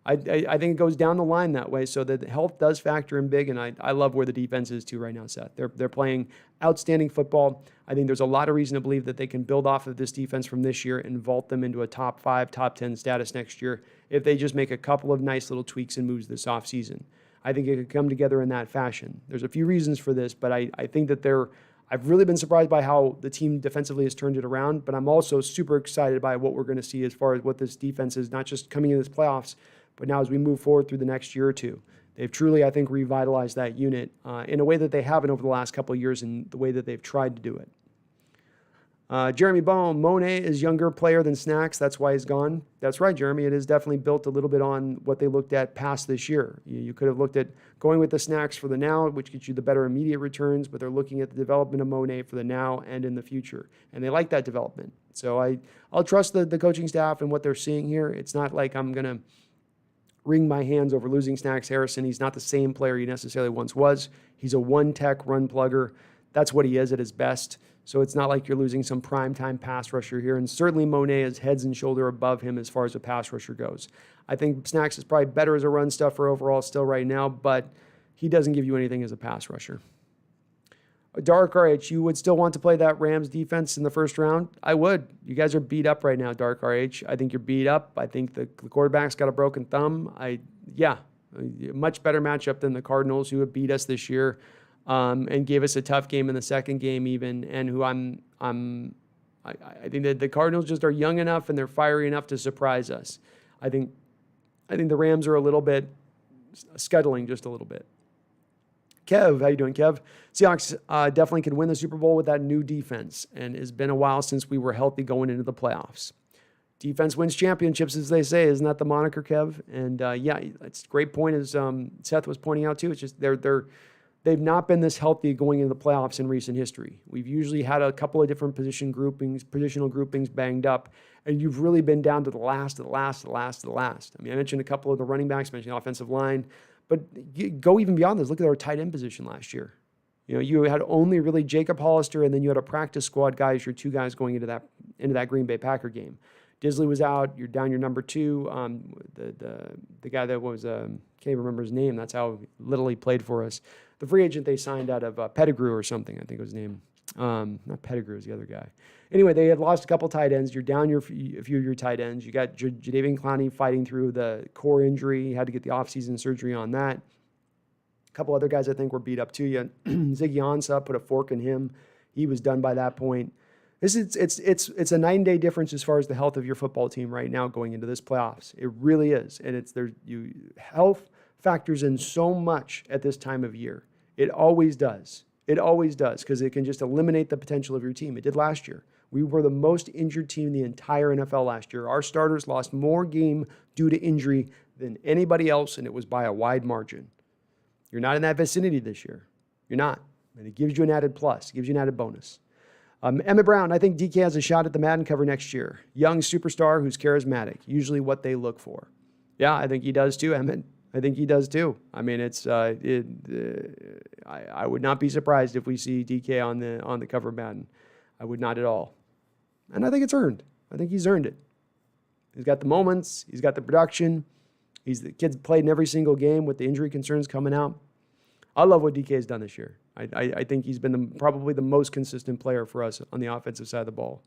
I think it goes down the line that way, so that health does factor in big, and I love where the defense is too right now, Seth. They're playing outstanding football. I think there's a lot of reason to believe that they can build off of this defense from this year and vault them into a top 5, top 10 status next year if they just make a couple of nice little tweaks and moves this offseason. I think it could come together in that fashion. There's a few reasons for this, but I think that I've really been surprised by how the team defensively has turned it around, but I'm also super excited by what we're going to see as far as what this defense is, not just coming into this playoffs, but now as we move forward through the next year or two. They've truly, I think, revitalized that unit in a way that they haven't over the last couple of years in the way that they've tried to do it. Jeremy Bohm, Monet is younger player than Snacks. That's why he's gone. That's right, Jeremy. It is definitely built a little bit on what they looked at past this year. You could have looked at going with the Snacks for the now, which gets you the better immediate returns, but they're looking at the development of Monet for the now and in the future. And they like that development. So I'll trust the coaching staff and what they're seeing here. It's not like I'm going to wring my hands over losing Snacks Harrison. He's not the same player he necessarily once was. He's a one-tech run plugger. That's what he is at his best. So it's not like you're losing some primetime pass rusher here. And certainly Monet is heads and shoulder above him as far as a pass rusher goes. I think Snacks is probably better as a run stuffer overall still right now, but he doesn't give you anything as a pass rusher. Dark RH, you would still want to play that Rams defense in the first round? I would. You guys are beat up right now, Dark RH. I think you're beat up. I think the quarterback's got a broken thumb. A much better matchup than the Cardinals, who have beat us this year. And gave us a tough game in the second game even, and who I think that the Cardinals just are young enough and they're fiery enough to surprise us. I think the Rams are a little bit scuttling just a little bit. Kev, how you doing, Kev? Seahawks definitely can win the Super Bowl with that new defense, and it's been a while since we were healthy going into the playoffs. Defense wins championships, as they say. Isn't that the moniker, Kev? And it's a great point, as Seth was pointing out too. It's just they've not been this healthy going into the playoffs in recent history. We've usually had a couple of different positional groupings banged up, and you've really been down to the last. I mean, I mentioned a couple of the running backs, mentioned the offensive line, but you go even beyond this. Look at our tight end position last year. You had only really Jacob Hollister, and then you had a practice squad guys, your 2 guys going into that Green Bay Packer game. Disley was out. You're down your number 2. The guy that was can't even remember his name. That's how little he played for us. The free agent they signed out of Pettigrew or something, I think was his name. Not Pettigrew is the other guy. Anyway, they had lost a couple tight ends. You're down a few of your tight ends. You got Jadeveon Clowney fighting through the core injury. He had to get the offseason surgery on that. A couple other guys I think were beat up too. Ziggy Ansah put a fork in him. He was done by that point. It's a night and day difference as far as the health of your football team right now going into this playoffs. It really is, and health factors in so much at this time of year. It always does. It always does, because it can just eliminate the potential of your team. It did last year. We were the most injured team in the entire NFL last year. Our starters lost more game due to injury than anybody else, and it was by a wide margin. You're not in that vicinity this year. You're not. And it gives you an added plus. It gives you an added bonus. Emmett Brown, I think DK has a shot at the Madden cover next year. Young superstar who's charismatic, usually what they look for. Yeah, I think he does too, Emmett. I think he does too. I mean, I would not be surprised if we see DK on the cover of Madden. I would not at all. And I think it's earned. I think he's earned it. He's got the moments. He's got the production. The kid's played in every single game with the injury concerns coming out. I love what DK has done this year. I think he's been probably the most consistent player for us on the offensive side of the ball.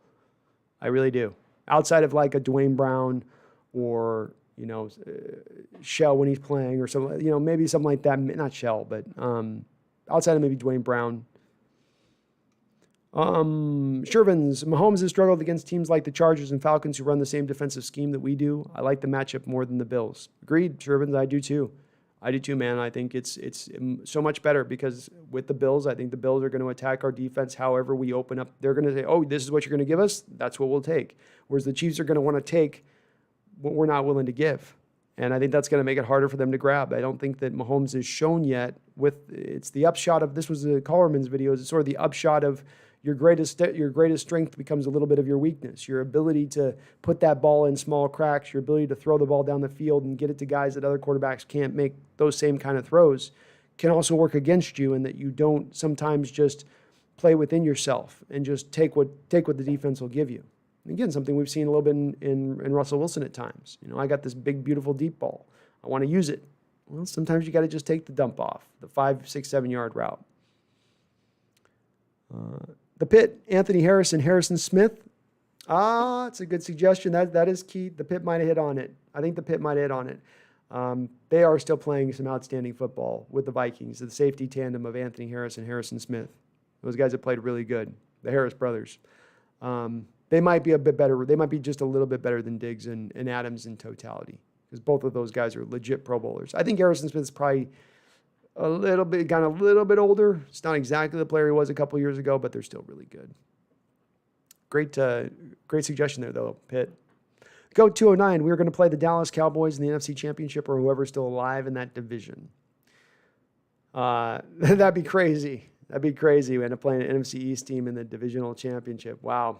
I really do. Outside of like a Dwayne Brown or, Shell when he's playing or something, maybe something like that. Not Shell, but outside of maybe Dwayne Brown. Shervins, Mahomes has struggled against teams like the Chargers and Falcons who run the same defensive scheme that we do. I like the matchup more than the Bills. Agreed, Shervins, I do too. I do too, man. I think it's so much better because with the Bills, I think the Bills are going to attack our defense however we open up. They're going to say, oh, this is what you're going to give us? That's what we'll take. Whereas the Chiefs are going to want to take what we're not willing to give. And I think that's going to make it harder for them to grab. I don't think that Mahomes has shown yet it's the upshot of, this was a Collerman's video, it's sort of the upshot of your greatest strength becomes a little bit of your weakness. Your ability to put that ball in small cracks, your ability to throw the ball down the field and get it to guys that other quarterbacks can't make those same kind of throws can also work against you, and that you don't sometimes just play within yourself and just take what the defense will give you. And again, something we've seen a little bit in Russell Wilson at times. I got this big, beautiful deep ball. I want to use it. Well, sometimes you got to just take the dump off, the 5, 6, 7 yard route. The Pit, Anthony Harrison, Harrison Smith. It's a good suggestion. That is key. The Pit might have hit on it. I think the Pit might have hit on it. They are still playing some outstanding football with the Vikings, the safety tandem of Anthony Harris and Harrison Smith. Those guys have played really good. The Harris brothers. They might be a bit better. They might be just a little bit better than Diggs and Adams in totality, because both of those guys are legit Pro Bowlers. I think Harrison Smith is probably a little bit older. It's not exactly the player he was a couple years ago, but they're still really good. Great suggestion there, though, Pitt. Go 209. We're going to play the Dallas Cowboys in the NFC Championship, or whoever's still alive in that division. That'd be crazy. That'd be crazy. We end up playing an NFC East team in the divisional championship. Wow.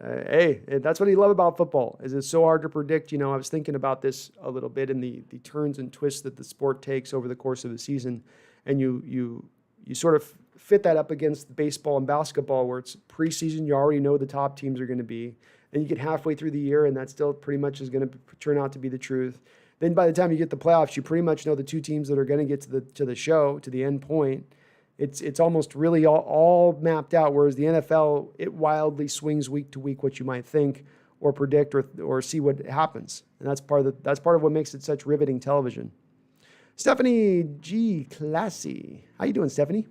Hey, that's what I love about football, is it's so hard to predict. I was thinking about this a little bit in the turns and twists that the sport takes over the course of the season. And you sort of fit that up against baseball and basketball, where it's preseason, you already know the top teams are going to be. Then you get halfway through the year, and that still pretty much is going to turn out to be the truth. Then by the time you get the playoffs, you pretty much know the two teams that are going to get to the end point. It's almost really all mapped out, whereas the NFL, it wildly swings week to week what you might think or predict or see what happens. And that's part of what makes it such riveting television. Stephanie G. Classy. How you doing, Stephanie?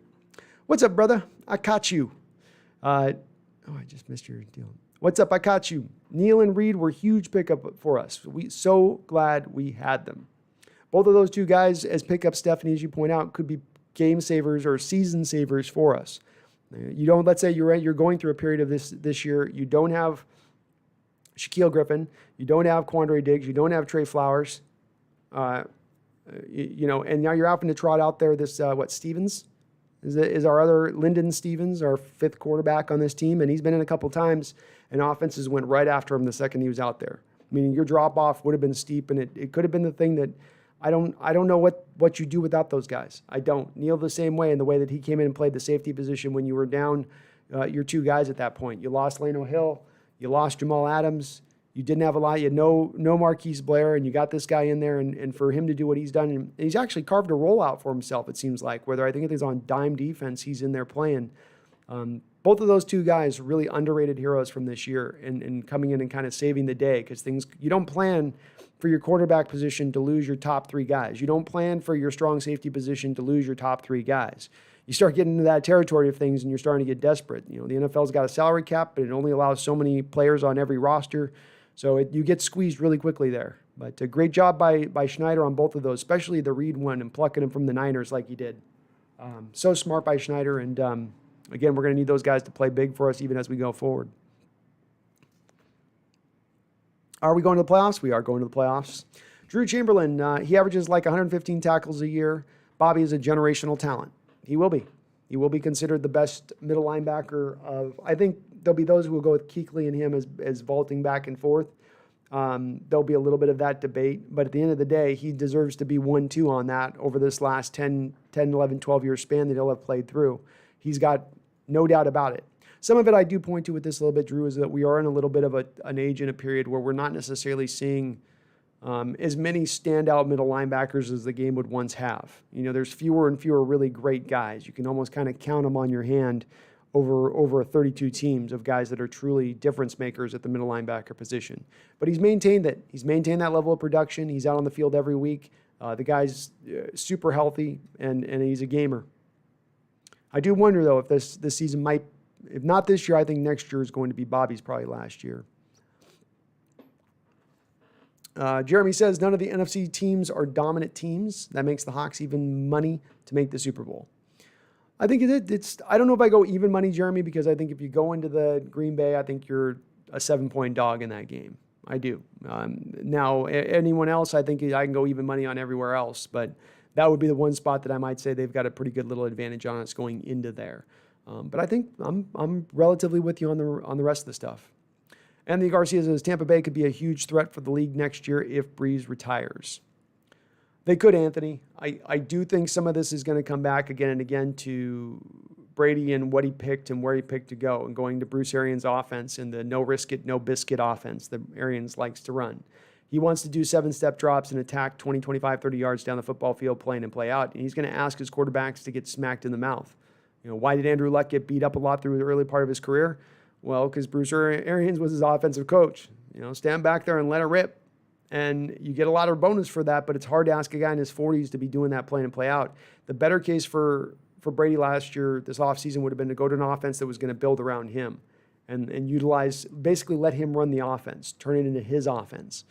What's up, brother? I caught you. I just missed your deal. What's up? I caught you. Neal and Reid were huge pickup for us. We so glad we had them. Both of those two guys as pickups, Stephanie, as you point out, could be game savers or season savers for us. Let's say you're going through a period of this year. You don't have Shaquille Griffin. You don't have Quandary Diggs. You don't have Trey Flowers. And now you're having to trot out there this, Stevens? Is our other Lyndon Stevens, our fifth quarterback on this team, and he's been in a couple times, and offenses went right after him the second he was out there. Meaning your drop-off would have been steep, and it could have been the thing that I don't know what you do without those guys. I don't. Neal the same way, in the way that he came in and played the safety position when you were down your two guys at that point. You lost Lano Hill. You lost Jamal Adams. You didn't have a lot. You had no Marquise Blair, and you got this guy in there, and for him to do what he's done, and he's actually carved a rollout for himself, it seems like, whether I think it's on dime defense, he's in there playing. Both of those two guys are really underrated heroes from this year and coming in and kind of saving the day because you don't plan for your quarterback position to lose your top three guys. You don't plan for your strong safety position to lose your top three guys. You start getting into that territory of things and you're starting to get desperate. The NFL's got a salary cap, but it only allows so many players on every roster. So you get squeezed really quickly there. But a great job by Schneider on both of those, especially the Reid one and plucking him from the Niners like he did. So smart by Schneider. And again, we're going to need those guys to play big for us even as we go forward. Are we going to the playoffs? We are going to the playoffs. Drew Chamberlain, he averages like 115 tackles a year. Bobby is a generational talent. He will be. He will be considered the best middle linebacker of, I think there'll be those who will go with Kuechly and him as vaulting back and forth. There'll be a little bit of that debate, but at the end of the day, he deserves to be 1-2 on that over this last 10, 11, 12-year span that he'll have played through. He's got no doubt about it. Some of it I do point to with this a little bit, Drew, is that we are in a little bit of an age and a period where we're not necessarily seeing as many standout middle linebackers as the game would once have. There's fewer and fewer really great guys. You can almost kind of count them on your hand over 32 teams of guys that are truly difference makers at the middle linebacker position. But he's maintained that. He's maintained that level of production. He's out on the field every week. The guy's super healthy, and he's a gamer. I do wonder, though, if this season might, if not this year, I think next year is going to be Bobby's probably last year. Jeremy says, none of the NFC teams are dominant teams. That makes the Hawks even money to make the Super Bowl. I think I don't know if I go even money, Jeremy, because I think if you go into the Green Bay, I think you're a 7-point dog in that game. I do. Now, anyone else, I think I can go even money on everywhere else, but that would be the one spot that I might say they've got a pretty good little advantage on us going into there. But I think I'm relatively with you on the rest of the stuff. Anthony Garcia says Tampa Bay could be a huge threat for the league next year if Breeze retires. They could, Anthony. I do think some of this is going to come back again and again to Brady and what he picked and where he picked to go and going to Bruce Arians' offense and the no risk it, no biscuit offense that Arians likes to run. He wants to do 7-step drops and attack 20, 25, 30 yards down the football field, play in and play out. And he's going to ask his quarterbacks to get smacked in the mouth. Why did Andrew Luck get beat up a lot through the early part of his career? Well, because Bruce Arians was his offensive coach. Stand back there and let it rip. And you get a lot of bonus for that, but it's hard to ask a guy in his 40s to be doing that play in and play out. The better case for Brady last year, this offseason, would have been to go to an offense that was going to build around him and utilize, basically let him run the offense, turn it into his offense.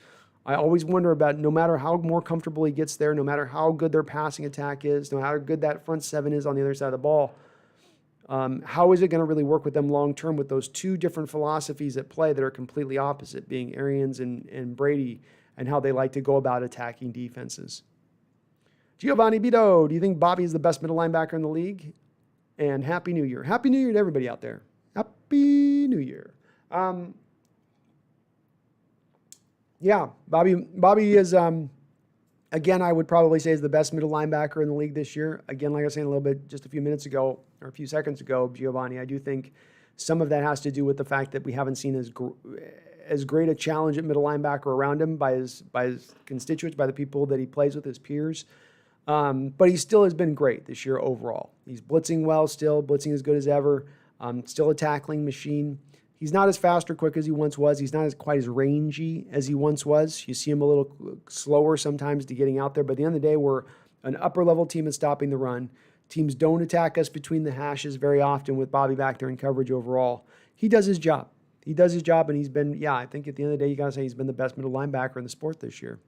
I always wonder about, no matter how more comfortable he gets there, no matter how good their passing attack is, no matter how good that front seven is on the other side of the ball, how is it going to really work with them long term with those two different philosophies at play that are completely opposite, being Arians and Brady, and how they like to go about attacking defenses? Giovanni Bito, do you think Bobby is the best middle linebacker in the league? And Happy New Year. Happy New Year to everybody out there. Happy New Year. Yeah, Bobby is, again, I would probably say is the best middle linebacker in the league this year. Again, like I was saying a little bit just a few minutes ago, or a few seconds ago, Giovanni, I do think some of that has to do with the fact that we haven't seen as great a challenge at middle linebacker around him by his constituents, by the people that he plays with, his peers. But he still has been great this year overall. He's blitzing well still, blitzing as good as ever, still a tackling machine. He's not as fast or quick as he once was. He's not quite as rangy as he once was. You see him a little slower sometimes to getting out there. But at the end of the day, we're an upper-level team at stopping the run. Teams don't attack us between the hashes very often with Bobby back there in coverage overall. He does his job. He does his job, and he's been, I think at the end of the day, you got to say he's been the best middle linebacker in the sport this year.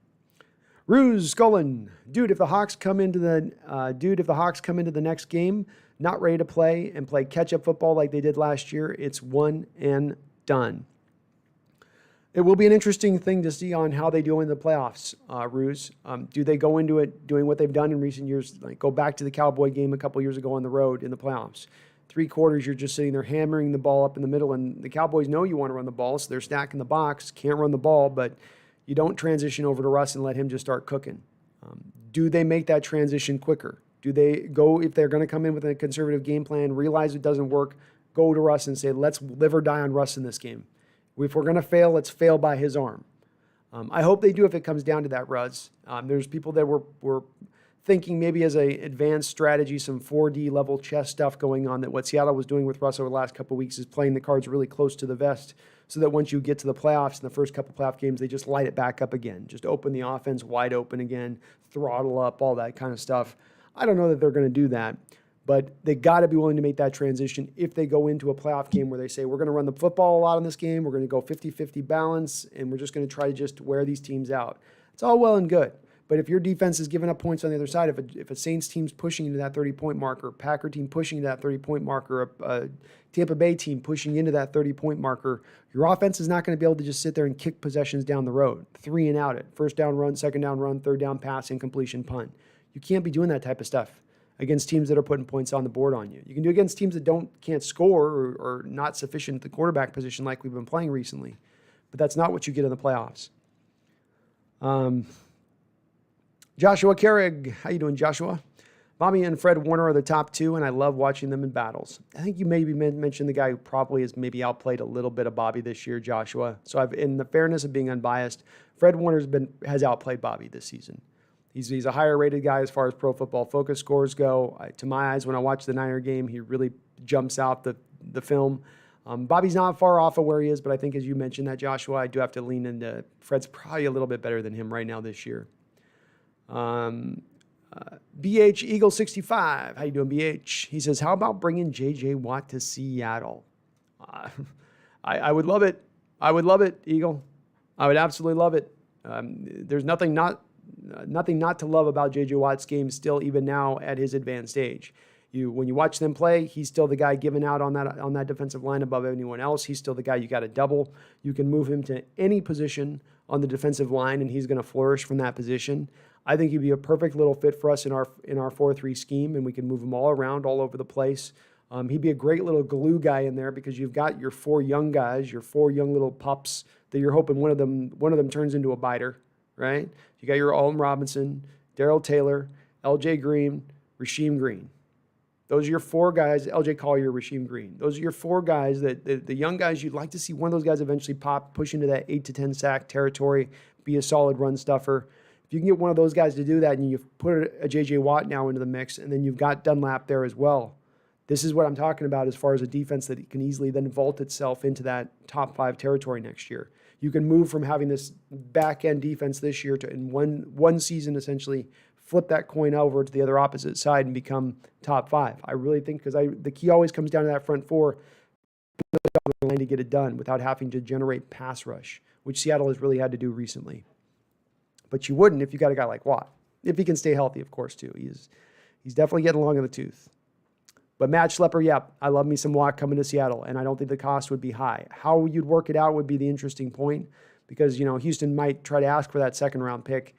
Ruse Scullin, if the Hawks come into the next game not ready to play and play catch-up football like they did last year, it's one and done. It will be an interesting thing to see on how they do in the playoffs, Ruse. Do they go into it doing what they've done in recent years, like go back to the Cowboy game a couple years ago on the road in the playoffs? 3 quarters, you're just sitting there hammering the ball up in the middle, and the Cowboys know you want to run the ball, so they're stacking the box, can't run the ball, but you don't transition over to Russ and let him just start cooking. Do they make that transition quicker? Do they go, if they're going to come in with a conservative game plan, realize it doesn't work, go to Russ and say, let's live or die on Russ in this game. If we're going to fail, let's fail by his arm. I hope they do if it comes down to that, Russ. There's people that were thinking maybe as a advanced strategy, some 4D level chess stuff going on, that what Seattle was doing with Russ over the last couple of weeks is playing the cards really close to the vest so that once you get to the playoffs in the first couple playoff games, they just light it back up again. Just open the offense wide open again, throttle up, all that kind of stuff. I don't know that they're going to do that, but they got to be willing to make that transition if they go into a playoff game where they say, we're going to run the football a lot in this game, we're going to go 50-50 balance, and we're just going to try to just wear these teams out. It's all well and good. But if your defense is giving up points on the other side, if a Saints team's pushing into that 30-point marker, Packer team pushing into that 30-point marker, a Tampa Bay team pushing into that 30-point marker, your offense is not going to be able to just sit there and kick possessions down the road, 3 and out it, first down run, second down run, third down pass, incompletion punt. You can't be doing that type of stuff against teams that are putting points on the board on you. You can do it against teams that can't score or not sufficient at the quarterback position like we've been playing recently, but that's not what you get in the playoffs. Joshua Carrig, how you doing, Joshua? Bobby and Fred Warner are the top 2, and I love watching them in battles. I think you maybe mentioned the guy who probably has maybe outplayed a little bit of Bobby this year, Joshua. So in the fairness of being unbiased, Fred Warner has outplayed Bobby this season. He's a higher rated guy as far as Pro Football Focus scores go. To my eyes, when I watch the Niner game, he really jumps out the film. Bobby's not far off of where he is, but I think as you mentioned that, Joshua, I do have to lean into Fred's probably a little bit better than him right now this year. BH Eagle 65. How you doing, BH? He says, how about bringing J.J. Watt to Seattle? I would love it. I would love it, Eagle. I would absolutely love it. There's nothing not to love about J.J. Watt's game still, even now at his advanced age. When you watch them play, he's still the guy giving out on that defensive line above anyone else. He's still the guy you got to double. You can move him to any position on the defensive line, and he's going to flourish from that position. I think he'd be a perfect little fit for us in our 4-3 scheme, and we can move him all around, all over the place. He'd be a great little glue guy in there because you've got your 4 young guys, your 4 young little pups that you're hoping one of them turns into a biter, right? You got your Alton Robinson, Darrell Taylor, L.J. Green, Rasheem Green. Those are your 4 guys, L.J. Collier, Rasheem Green. Those are your 4 guys that the young guys, you'd like to see one of those guys eventually push into that 8 to 10 sack territory, be a solid run stuffer. If you can get one of those guys to do that and you put a J.J. Watt now into the mix, and then you've got Dunlap there as well, this is what I'm talking about as far as a defense that can easily then vault itself into that top 5 territory next year. You can move from having this back-end defense this year to, in one season, essentially flip that coin over to the other opposite side and become top 5. I really think, because the key always comes down to that front 4 to get it done without having to generate pass rush, which Seattle has really had to do recently. But you wouldn't if you got a guy like Watt. If he can stay healthy, of course, too. He's definitely getting along in the tooth. But Matt Schlepper, yeah, I love me some Watt coming to Seattle, and I don't think the cost would be high. How you'd work it out would be the interesting point, because, Houston might try to ask for that second-round pick.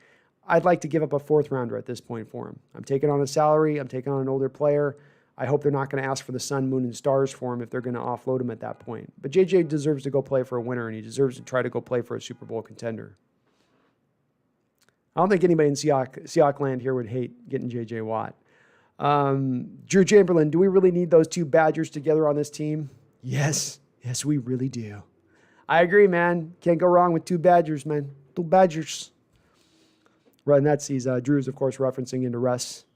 I'd like to give up a 4th rounder at this point for him. I'm taking on a salary. I'm taking on an older player. I hope they're not going to ask for the sun, moon, and stars for him if they're going to offload him at that point. But JJ deserves to go play for a winner, and he deserves to try to go play for a Super Bowl contender. I don't think anybody in Seahawks land here would hate getting J.J. Watt. Drew Chamberlain, do we really need those 2 Badgers together on this team? Yes. Yes, we really do. I agree, man. Can't go wrong with 2 Badgers, man. 2 Badgers. Right, and that's Drew's, of course, referencing into Russ.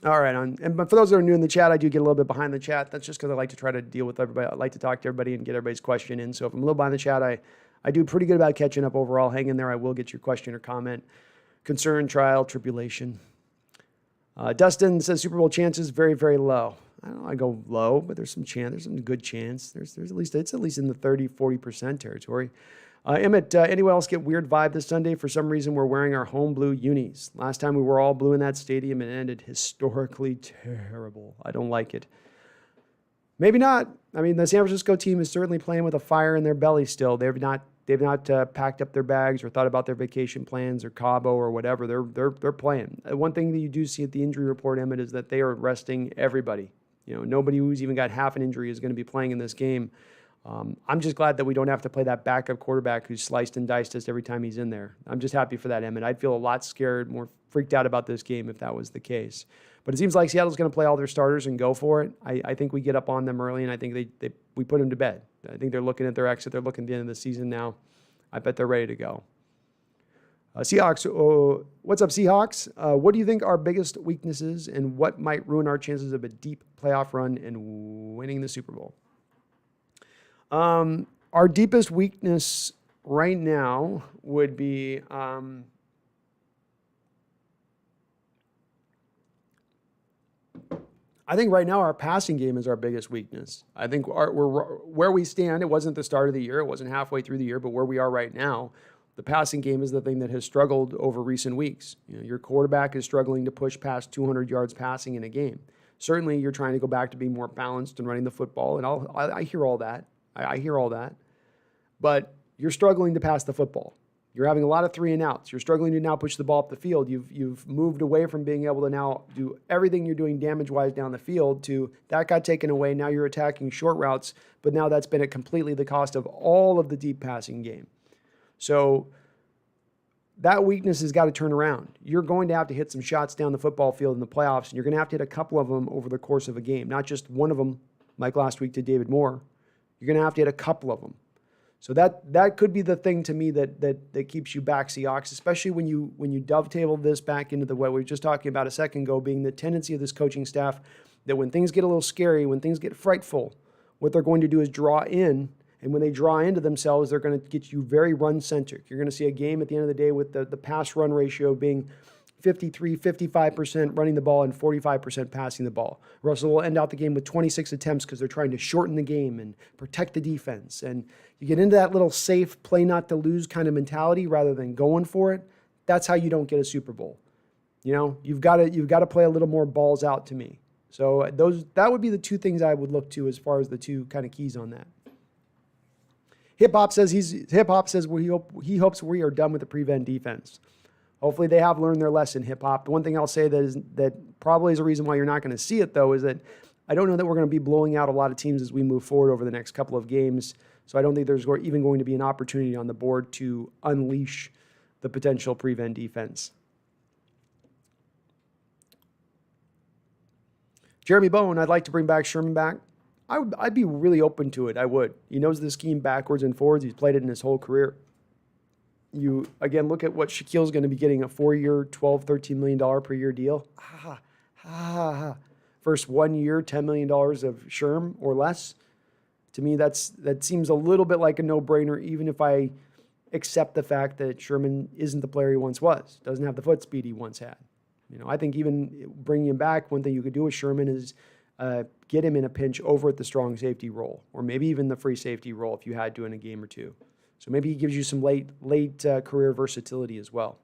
All right, but for those that are new in the chat, I do get a little bit behind the chat. That's just because I like to try to deal with everybody. I like to talk to everybody and get everybody's question in. So if I'm a little behind the chat, I do pretty good about catching up overall. Hang in there. I will get your question or comment. Concern, trial, tribulation. Dustin says Super Bowl chances very, very low. I don't know, I go low, but there's some chance. There's some good chance. It's at least in the 30-40% territory. Emmett, anyone else get weird vibe this Sunday? For some reason, we're wearing our home blue unis. Last time we were all blue in that stadium, and it ended historically terrible. I don't like it. Maybe not. I mean, the San Francisco team is certainly playing with a fire in their belly still. They've not packed up their bags or thought about their vacation plans or Cabo or whatever. They're playing. One thing that you do see at the injury report, Emmett, is that they are resting everybody. Nobody who's even got half an injury is going to be playing in this game. I'm just glad that we don't have to play that backup quarterback who's sliced and diced us every time he's in there. I'm just happy for that, Emmett. I'd feel a lot scared, more freaked out about this game if that was the case. But it seems like Seattle's going to play all their starters and go for it. I think we get up on them early, and I think we put them to bed. I think they're looking at their exit. They're looking at the end of the season now. I bet they're ready to go. Seahawks, what's up, Seahawks? What do you think are our biggest weaknesses, and what might ruin our chances of a deep playoff run and winning the Super Bowl? Our deepest weakness right now would be I think right now our passing game is our biggest weakness. I think where we stand, it wasn't the start of the year, it wasn't halfway through the year, but where we are right now, the passing game is the thing that has struggled over recent weeks. Your quarterback is struggling to push past 200 yards passing in a game. Certainly, you're trying to go back to being more balanced and running the football, and I hear all that. I hear all that. But you're struggling to pass the football. You're having a lot of 3 and outs. You're struggling to now push the ball up the field. You've moved away from being able to now do everything you're doing damage-wise down the field to that got taken away. Now you're attacking short routes, but now that's been at completely the cost of all of the deep passing game. So that weakness has got to turn around. You're going to have to hit some shots down the football field in the playoffs, and you're going to have to hit a couple of them over the course of a game, not just one of them like last week to David Moore. You're going to have to hit a couple of them. So that could be the thing to me that keeps you back, Seahawks, especially when you dovetail this back into what we were just talking about a second ago, being the tendency of this coaching staff that when things get a little scary, when things get frightful, what they're going to do is draw in, and when they draw into themselves, they're going to get you very run-centric. You're going to see a game at the end of the day with the pass-run ratio being 53, 55% running the ball and 45% passing the ball. Russell will end out the game with 26 attempts because they're trying to shorten the game and protect the defense. And you get into that little safe, play not to lose kind of mentality rather than going for it. That's how you don't get a Super Bowl. You've got to play a little more balls out to me. So that would be the two things I would look to as far as the two kind of keys on that. Hip Hop says he hopes we are done with the prevent defense. Hopefully they have learned their lesson, Hip Hop. The one thing I'll say that probably is a reason why you're not going to see it, though, is that I don't know that we're going to be blowing out a lot of teams as we move forward over the next couple of games. So I don't think there's even going to be an opportunity on the board to unleash the potential prevent defense. Jeremy Bone, I'd like to bring back Sherman back. I'd be really open to it. I would. He knows the scheme backwards and forwards. He's played it in his whole career. You, again, look at what Shaquille's going to be getting, a 4-year, $12, $13 million per year deal. First 1 year, $10 million of Sherm or less. To me, that seems a little bit like a no-brainer, even if I accept the fact that Sherman isn't the player he once was, doesn't have the foot speed he once had. I think even bringing him back, one thing you could do with Sherman is get him in a pinch over at the strong safety role, or maybe even the free safety role if you had to in a game or two. So maybe he gives you some late career versatility as well.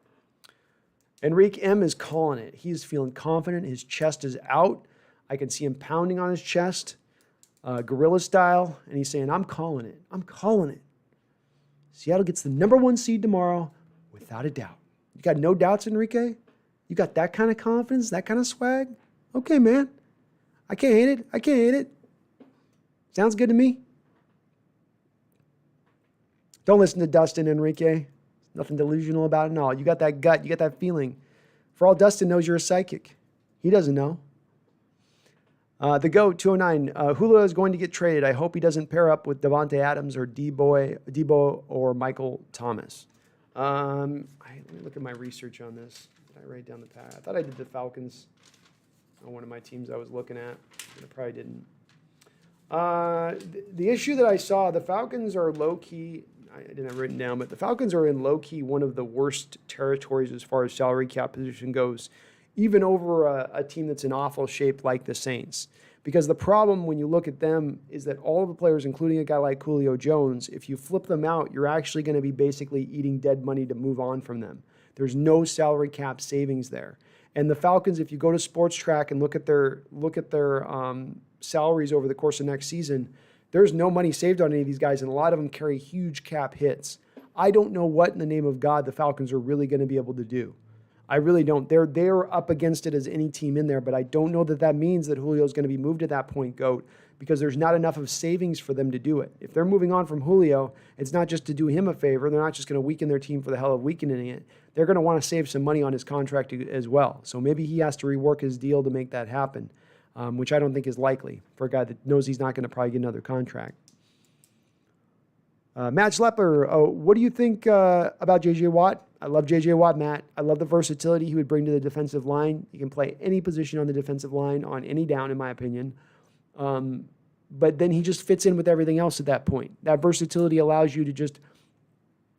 Enrique M. is calling it. He's feeling confident. His chest is out. I can see him pounding on his chest, gorilla style, and he's saying, I'm calling it. I'm calling it. Seattle gets the #1 seed tomorrow without a doubt. You got no doubts, Enrique? You got that kind of confidence, that kind of swag? Okay, man. I can't hate it. Sounds good to me. Don't listen to Dustin, Enrique. Nothing delusional about it at all. You got that gut. You got that feeling. For all Dustin knows, you're a psychic. He doesn't know. The GOAT, 209. Julio is going to get traded. I hope he doesn't pair up with Devontae Adams or Debo or Michael Thomas. Let me look at my research on this. Did I write down the path? I thought I did the Falcons on one of my teams I was looking at. But I probably didn't. The issue that I saw, the Falcons are low-key, I didn't have it written down, but the Falcons are in low-key one of the worst territories as far as salary cap position goes, even over a team that's in awful shape like the Saints. Because the problem when you look at them is that all of the players, including a guy like Julio Jones, if you flip them out, you're actually going to be basically eating dead money to move on from them. There's no salary cap savings there. And the Falcons, if you go to Sports Track and look at their salaries over the course of next season, there's no money saved on any of these guys, and a lot of them carry huge cap hits. I don't know what in the name of God the Falcons are really going to be able to do. I really don't. They're up against it as any team in there, but I don't know that means that Julio's going to be moved at that point, GOAT, because there's not enough of savings for them to do it. If they're moving on from Julio, it's not just to do him a favor. They're not just going to weaken their team for the hell of weakening it. They're going to want to save some money on his contract as well. So maybe he has to rework his deal to make that happen, which I don't think is likely for a guy that knows he's not going to probably get another contract. Matt Schlepper, what do you think about J.J. Watt? I love J.J. Watt, Matt. I love the versatility he would bring to the defensive line. He can play any position on the defensive line on any down, in my opinion. But then he just fits in with everything else at that point. That versatility allows you to just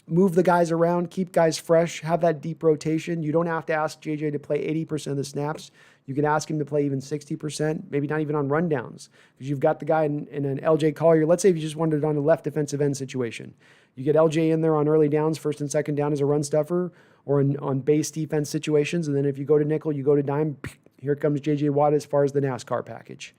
move the guys around, keep guys fresh, have that deep rotation. You don't have to ask JJ to play 80% of the snaps. You can ask him to play even 60%, maybe not even on rundowns, because you've got the guy in an LJ Collier. Let's say if you just wanted it on a left defensive end situation. You get LJ in there on early downs, first and second down as a run stuffer, or on base defense situations. And then if you go to nickel, you go to dime, here comes J.J. Watt as far as the NASCAR package.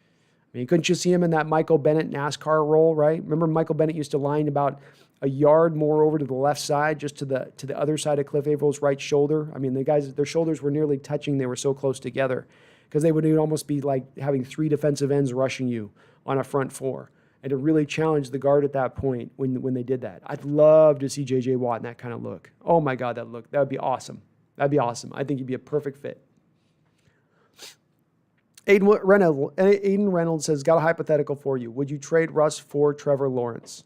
I mean, couldn't you see him in that Michael Bennett NASCAR role, right? Remember Michael Bennett used to line about a yard more over to the left side, just to the other side of Cliff Avrill's right shoulder. I mean, the guys, their shoulders were nearly touching. They were so close together because they would almost be like having three defensive ends rushing you on a front four. And to really challenge the guard at that point when they did that. I'd love to see J.J. Watt in that kind of look. Oh, my God, that look. That would be awesome. That'd be awesome. I think he'd be a perfect fit. Aiden Reynolds says, got a hypothetical for you. Would you trade Russ for Trevor Lawrence?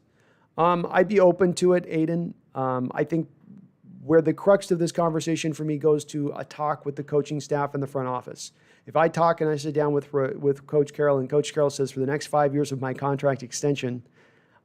I'd be open to it, Aiden. I think where the crux of this conversation for me goes to a talk with the coaching staff and the front office. If I talk and I sit down with Coach Carroll, and Coach Carroll says, for the next 5 years of my contract extension,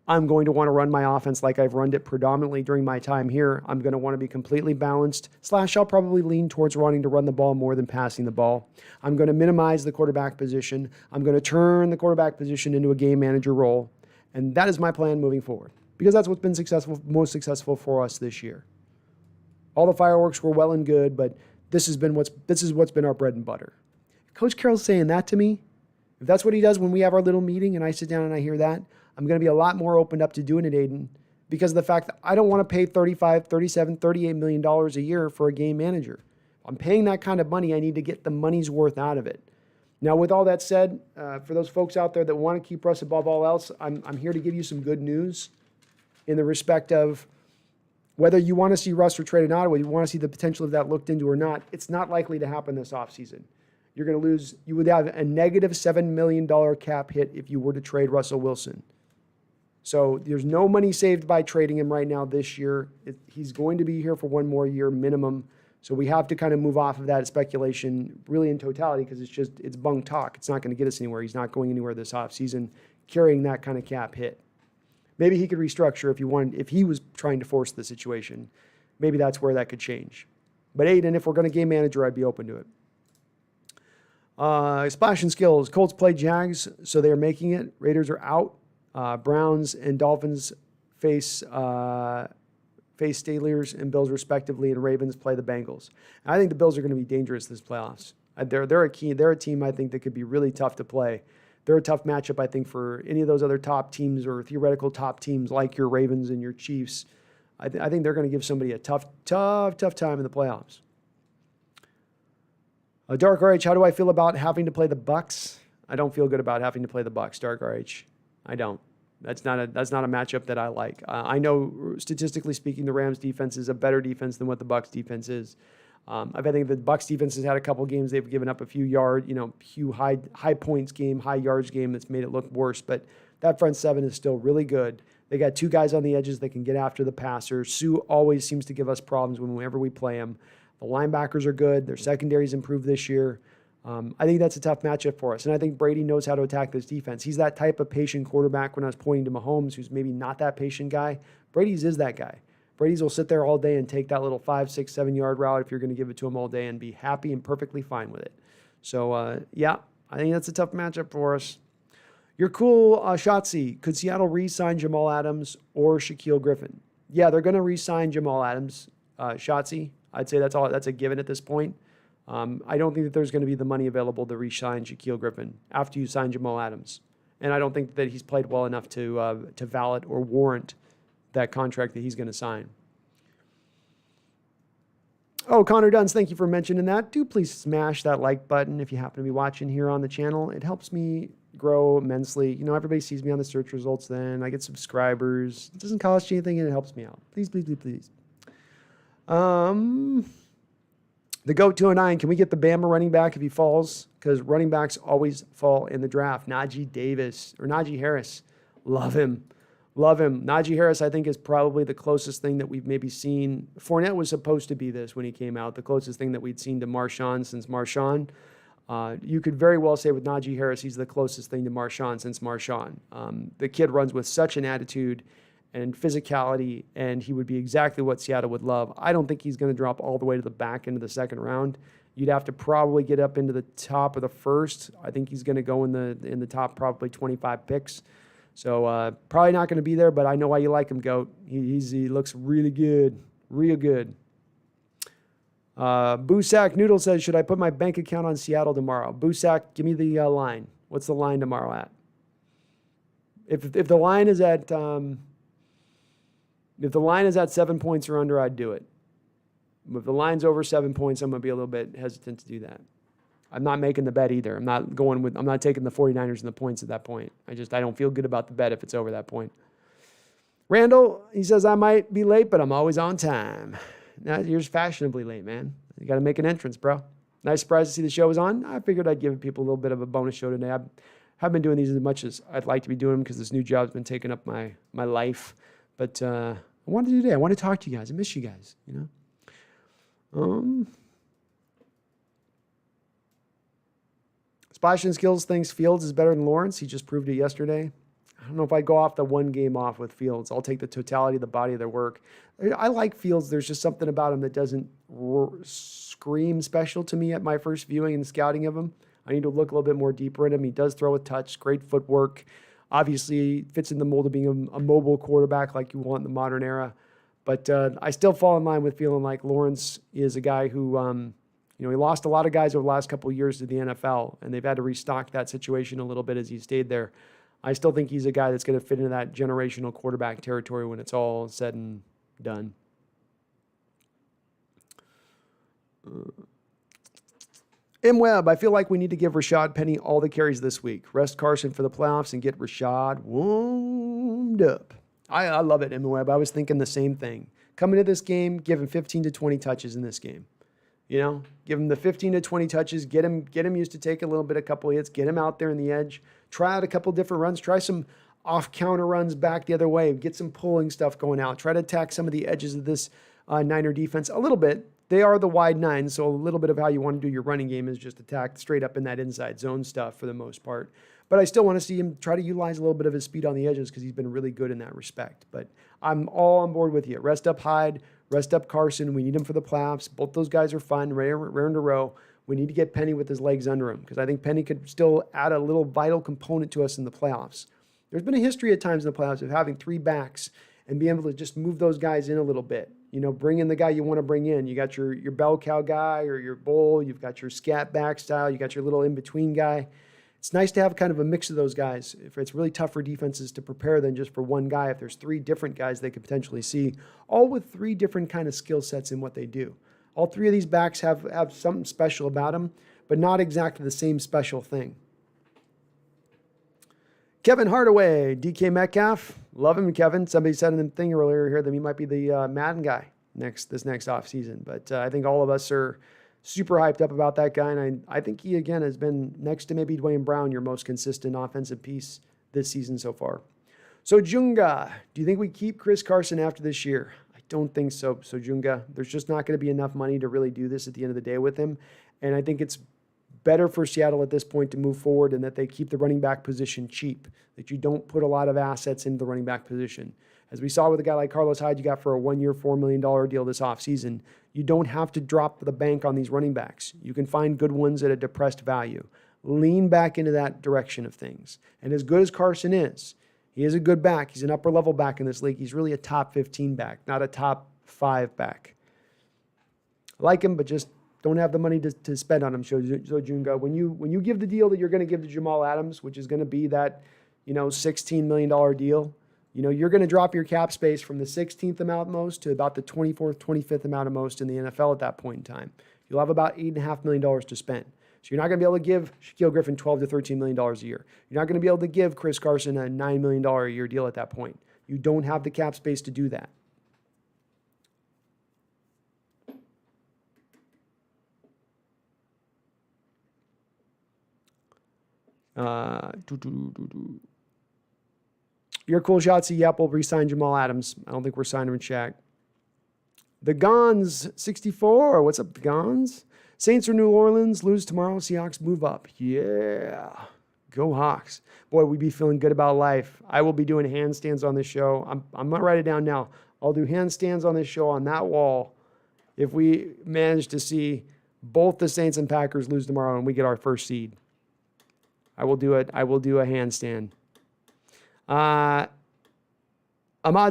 I'm going to want to run my offense like I've run it predominantly during my time here. I'm going to want to be completely balanced. / I'll probably lean towards wanting to run the ball more than passing the ball. I'm going to minimize the quarterback position. I'm going to turn the quarterback position into a game manager role. And that is my plan moving forward, because that's what's been most successful for us this year. All the fireworks were well and good, but this is what's been our bread and butter. Coach Carroll's saying that to me. If that's what he does when we have our little meeting and I sit down and I hear that, I'm going to be a lot more opened up to doing it, Aiden, because of the fact that I don't want to pay $35, $37, $38 million a year for a game manager. If I'm paying that kind of money, I need to get the money's worth out of it. Now, with all that said, for those folks out there that want to keep Russ above all else, I'm here to give you some good news in the respect of whether you want to see Russ traded or not, whether you want to see the potential of that looked into or not. It's not likely to happen this offseason. You're going to lose. You would have a negative $7 million cap hit if you were to trade Russell Wilson. So there's no money saved by trading him right now this year. He's going to be here for one more year minimum. So we have to kind of move off of that speculation really in totality, because it's bung talk. It's not going to get us anywhere. He's not going anywhere this offseason carrying that kind of cap hit. Maybe he could restructure if he was trying to force the situation. Maybe that's where that could change. But Aiden, if we're going to game manager, I'd be open to it. Splash and skills. Colts play Jags, so they're making it. Raiders are out. Browns and Dolphins face Steelers and Bills respectively, and Ravens play the Bengals. And I think the Bills are going to be dangerous this playoffs. They're a team I think that could be really tough to play. They're a tough matchup, I think, for any of those other top teams or theoretical top teams like your Ravens and your Chiefs. I think they're going to give somebody a tough time in the playoffs. Dark RH, how do I feel about having to play the Bucks? I don't feel good about having to play the Bucks, Dark RH. I don't. That's not a matchup that I like. I know, statistically speaking, the Rams defense is a better defense than what the Bucks defense is. I think the Bucks defense has had a couple games they've given up a few high points game, high yards game that's made it look worse. But that front seven is still really good. They got two guys on the edges that can get after the passer. Sue always seems to give us problems whenever we play him. The linebackers are good. Their secondary's improved this year. I think that's a tough matchup for us. And I think Brady knows how to attack this defense. He's that type of patient quarterback. When I was pointing to Mahomes, who's maybe not that patient guy, Brady's is that guy. Brady's will sit there all day and take that little 5, 6, 7-yard route if you're going to give it to him all day and be happy and perfectly fine with it. So, yeah, I think that's a tough matchup for us. You're cool, Shotzi. Could Seattle re-sign Jamal Adams or Shaquille Griffin? Yeah, they're going to re-sign Jamal Adams, Shotzi. I'd say that's a given at this point. I don't think that there's going to be the money available to re-sign Shaquille Griffin after you sign Jamal Adams. And I don't think that he's played well enough to valid or warrant that contract that he's going to sign. Oh, Connor Duns, thank you for mentioning that. Do please smash that like button if you happen to be watching here on the channel. It helps me grow immensely. You know, everybody sees me on the search results then. I get subscribers. It doesn't cost you anything and it helps me out. Please, please, please, please. The GOAT 209, can we get the Bama running back if he falls? Because running backs always fall in the draft. Najee Harris. Love him. Love him. Najee Harris, I think, is probably the closest thing that we've maybe seen. Fournette was supposed to be this when he came out, the closest thing that we'd seen to Marshawn since Marshawn. You could very well say with Najee Harris, he's the closest thing to Marshawn since Marshawn. The kid runs with such an attitude and physicality, and he would be exactly what Seattle would love. I don't think he's going to drop all the way to the back end of the second round. You'd have to probably get up into the top of the first. I think he's going to go in the top probably 25 picks. So probably not going to be there, but I know why you like him, GOAT. He looks really good, real good. Boosack Noodle says, should I put my bank account on Seattle tomorrow? Boosack, give me the line. What's the line tomorrow at? If the line is at 7 points or under, I'd do it. If the line's over 7 points, I'm going to be a little bit hesitant to do that. I'm not making the bet either. I'm not taking the 49ers and the points at that point. I don't feel good about the bet if it's over that point. Randall, he says, I might be late, but I'm always on time. Now, you're fashionably late, man. You got to make an entrance, bro. Nice surprise to see the show was on. I figured I'd give people a little bit of a bonus show today. I haven't been doing these as much as I'd like to be doing them because this new job's been taking up my life. But I wanted to do today. I want to talk to you guys. I miss you guys, you know. Splash and Skills thinks Fields is better than Lawrence. He just proved it yesterday. I don't know if I'd go off the one game off with Fields. I'll take the totality of the body of their work. I like Fields. There's just something about him that doesn't scream special to me at my first viewing and scouting of him. I need to look a little bit more deeper in him. He does throw a touch, great footwork. Obviously, fits in the mold of being a mobile quarterback like you want in the modern era. But I still fall in line with feeling like Lawrence is a guy who, he lost a lot of guys over the last couple of years to the NFL, and they've had to restock that situation a little bit as he stayed there. I still think he's a guy that's going to fit into that generational quarterback territory when it's all said and done. Webb, I feel like we need to give Rashad Penny all the carries this week. Rest Carson for the playoffs and get Rashad warmed up. I love it, Webb. I was thinking the same thing. Coming to this game, give him 15 to 20 touches in this game. You know, give him the 15 to 20 touches, get him used to take a little bit, a couple of hits, get him out there in the edge, try out a couple different runs, try some off-counter runs back the other way, get some pulling stuff going out, try to attack some of the edges of this Niner defense a little bit. They are the wide nine, so a little bit of how you want to do your running game is just attack straight up in that inside zone stuff for the most part. But I still want to see him try to utilize a little bit of his speed on the edges because he's been really good in that respect. But I'm all on board with you. Rest up Hyde, rest up Carson. We need him for the playoffs. Both those guys are fun, rare in a row. We need to get Penny with his legs under him because I think Penny could still add a little vital component to us in the playoffs. There's been a history at times in the playoffs of having three backs and being able to just move those guys in a little bit. You know, bring in the guy you want to bring in. You got your bell cow guy or your bull. You've got your scat back style. You got your little in-between guy. It's nice to have kind of a mix of those guys. If it's really tough for defenses to prepare than just for one guy, if there's three different guys they could potentially see, all with three different kind of skill sets in what they do. All three of these backs have something special about them, but not exactly the same special thing. Kevin Hardaway, DK Metcalf. Love him, Kevin. Somebody said in the thing earlier here that he might be the Madden guy this next offseason. But I think all of us are super hyped up about that guy. And I think he, again, has been, next to maybe Dwayne Brown, your most consistent offensive piece this season so far. So, Junga, do you think we keep Chris Carson after this year? I don't think so. So, Junga, there's just not going to be enough money to really do this at the end of the day with him. And I think it's better for Seattle at this point to move forward and that they keep the running back position cheap, that you don't put a lot of assets into the running back position. As we saw with a guy like Carlos Hyde, you got for a 1-year, $4 million deal this offseason. You don't have to drop the bank on these running backs. You can find good ones at a depressed value. Lean back into that direction of things. And as good as Carson is, he is a good back. He's an upper-level back in this league. He's really a top 15 back, not a top 5 back. I like him, but just don't have the money to spend on him, so Junga. When you give the deal that you're going to give to Jamal Adams, which is going to be that, $16 million deal, you're going to drop your cap space from the 16th amount most to about the 24th, 25th amount of most in the NFL at that point in time. You'll have about $8.5 million to spend. So So you're not going to be able to give Shaquille Griffin $12 to $13 million a year. You're not going to be able to give Chris Carson a $9 million a year deal at that point. You don't have the cap space to do that. Your cool shots. Yep, we'll re-sign Jamal Adams. I don't think we're signing him Shaq. The Gons 64. What's up, the Gons? Saints or New Orleans lose tomorrow. Seahawks move up. Yeah, go Hawks. Boy, we'd be feeling good about life. I will be doing handstands on this show. I'm gonna write it down now. I'll do handstands on this show on that wall if we manage to see both the Saints and Packers lose tomorrow and we get our first seed. I will do it. I will do a handstand. Ahmad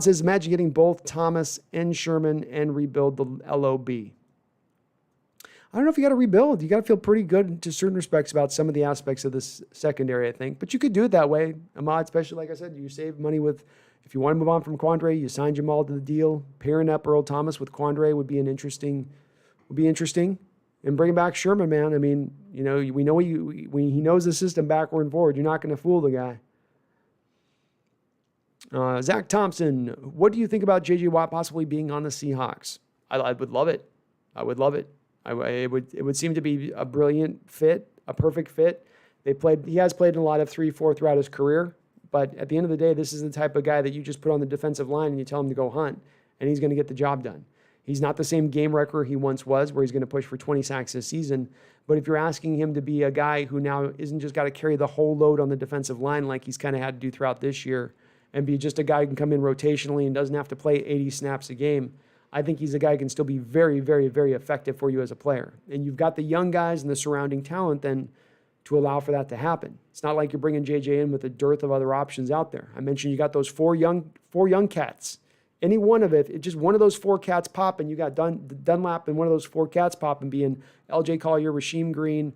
says, imagine getting both Thomas and Sherman and rebuild the LOB. I don't know if you got to rebuild. You got to feel pretty good to certain respects about some of the aspects of this secondary, I think. But you could do it that way, Ahmad, especially, like I said, you save money with, if you want to move on from Quandary, you sign Jamal to the deal. Pairing up Earl Thomas with Quandary would be interesting. And bring back Sherman, man. I mean, you know, we know he knows the system backward and forward. You're not going to fool the guy. Zach Thompson, what do you think about J.J. Watt possibly being on the Seahawks? I would love it. I would love it. It would seem to be a brilliant fit, a perfect fit. He has played in a lot of 3-4 throughout his career, but at the end of the day, this is the type of guy that you just put on the defensive line and you tell him to go hunt, and he's going to get the job done. He's not the same game wrecker he once was, where he's going to push for 20 sacks this season. But if you're asking him to be a guy who now isn't just got to carry the whole load on the defensive line like he's kind of had to do throughout this year, and be just a guy who can come in rotationally and doesn't have to play 80 snaps a game, I think he's a guy who can still be very, very, very effective for you as a player. And you've got the young guys and the surrounding talent then to allow for that to happen. It's not like you're bringing JJ in with a dearth of other options out there. I mentioned you got those four young cats. Any one of it, just one of those four cats popping, you got Dunlap and one of those four cats popping being LJ Collier, Rasheem Green,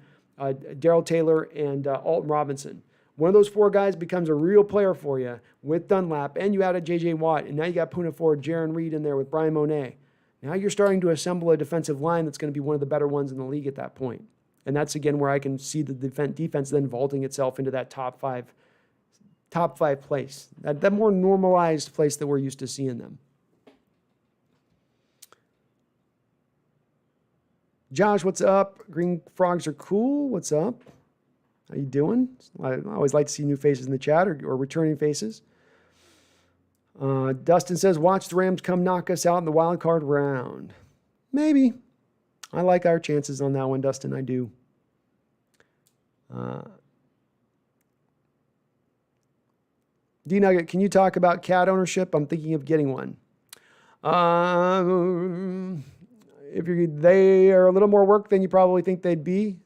Darrell Taylor, and Alton Robinson. One of those four guys becomes a real player for you with Dunlap, and you added J.J. Watt, and now you got Poona Ford, Jaron Reed in there with Brian Monet. Now you're starting to assemble a defensive line that's going to be one of the better ones in the league at that point. And that's, again, where I can see the defense then vaulting itself into that top five place, that more normalized place that we're used to seeing them. Josh, what's up? Green frogs are cool. What's up? How you doing? I always like to see new faces in the chat or returning faces. Dustin says, watch the Rams come knock us out in the wild card round. Maybe. I like our chances on that one, Dustin. I do. D-Nugget, can you talk about cat ownership? I'm thinking of getting one. They are a little more work than you probably think they'd be.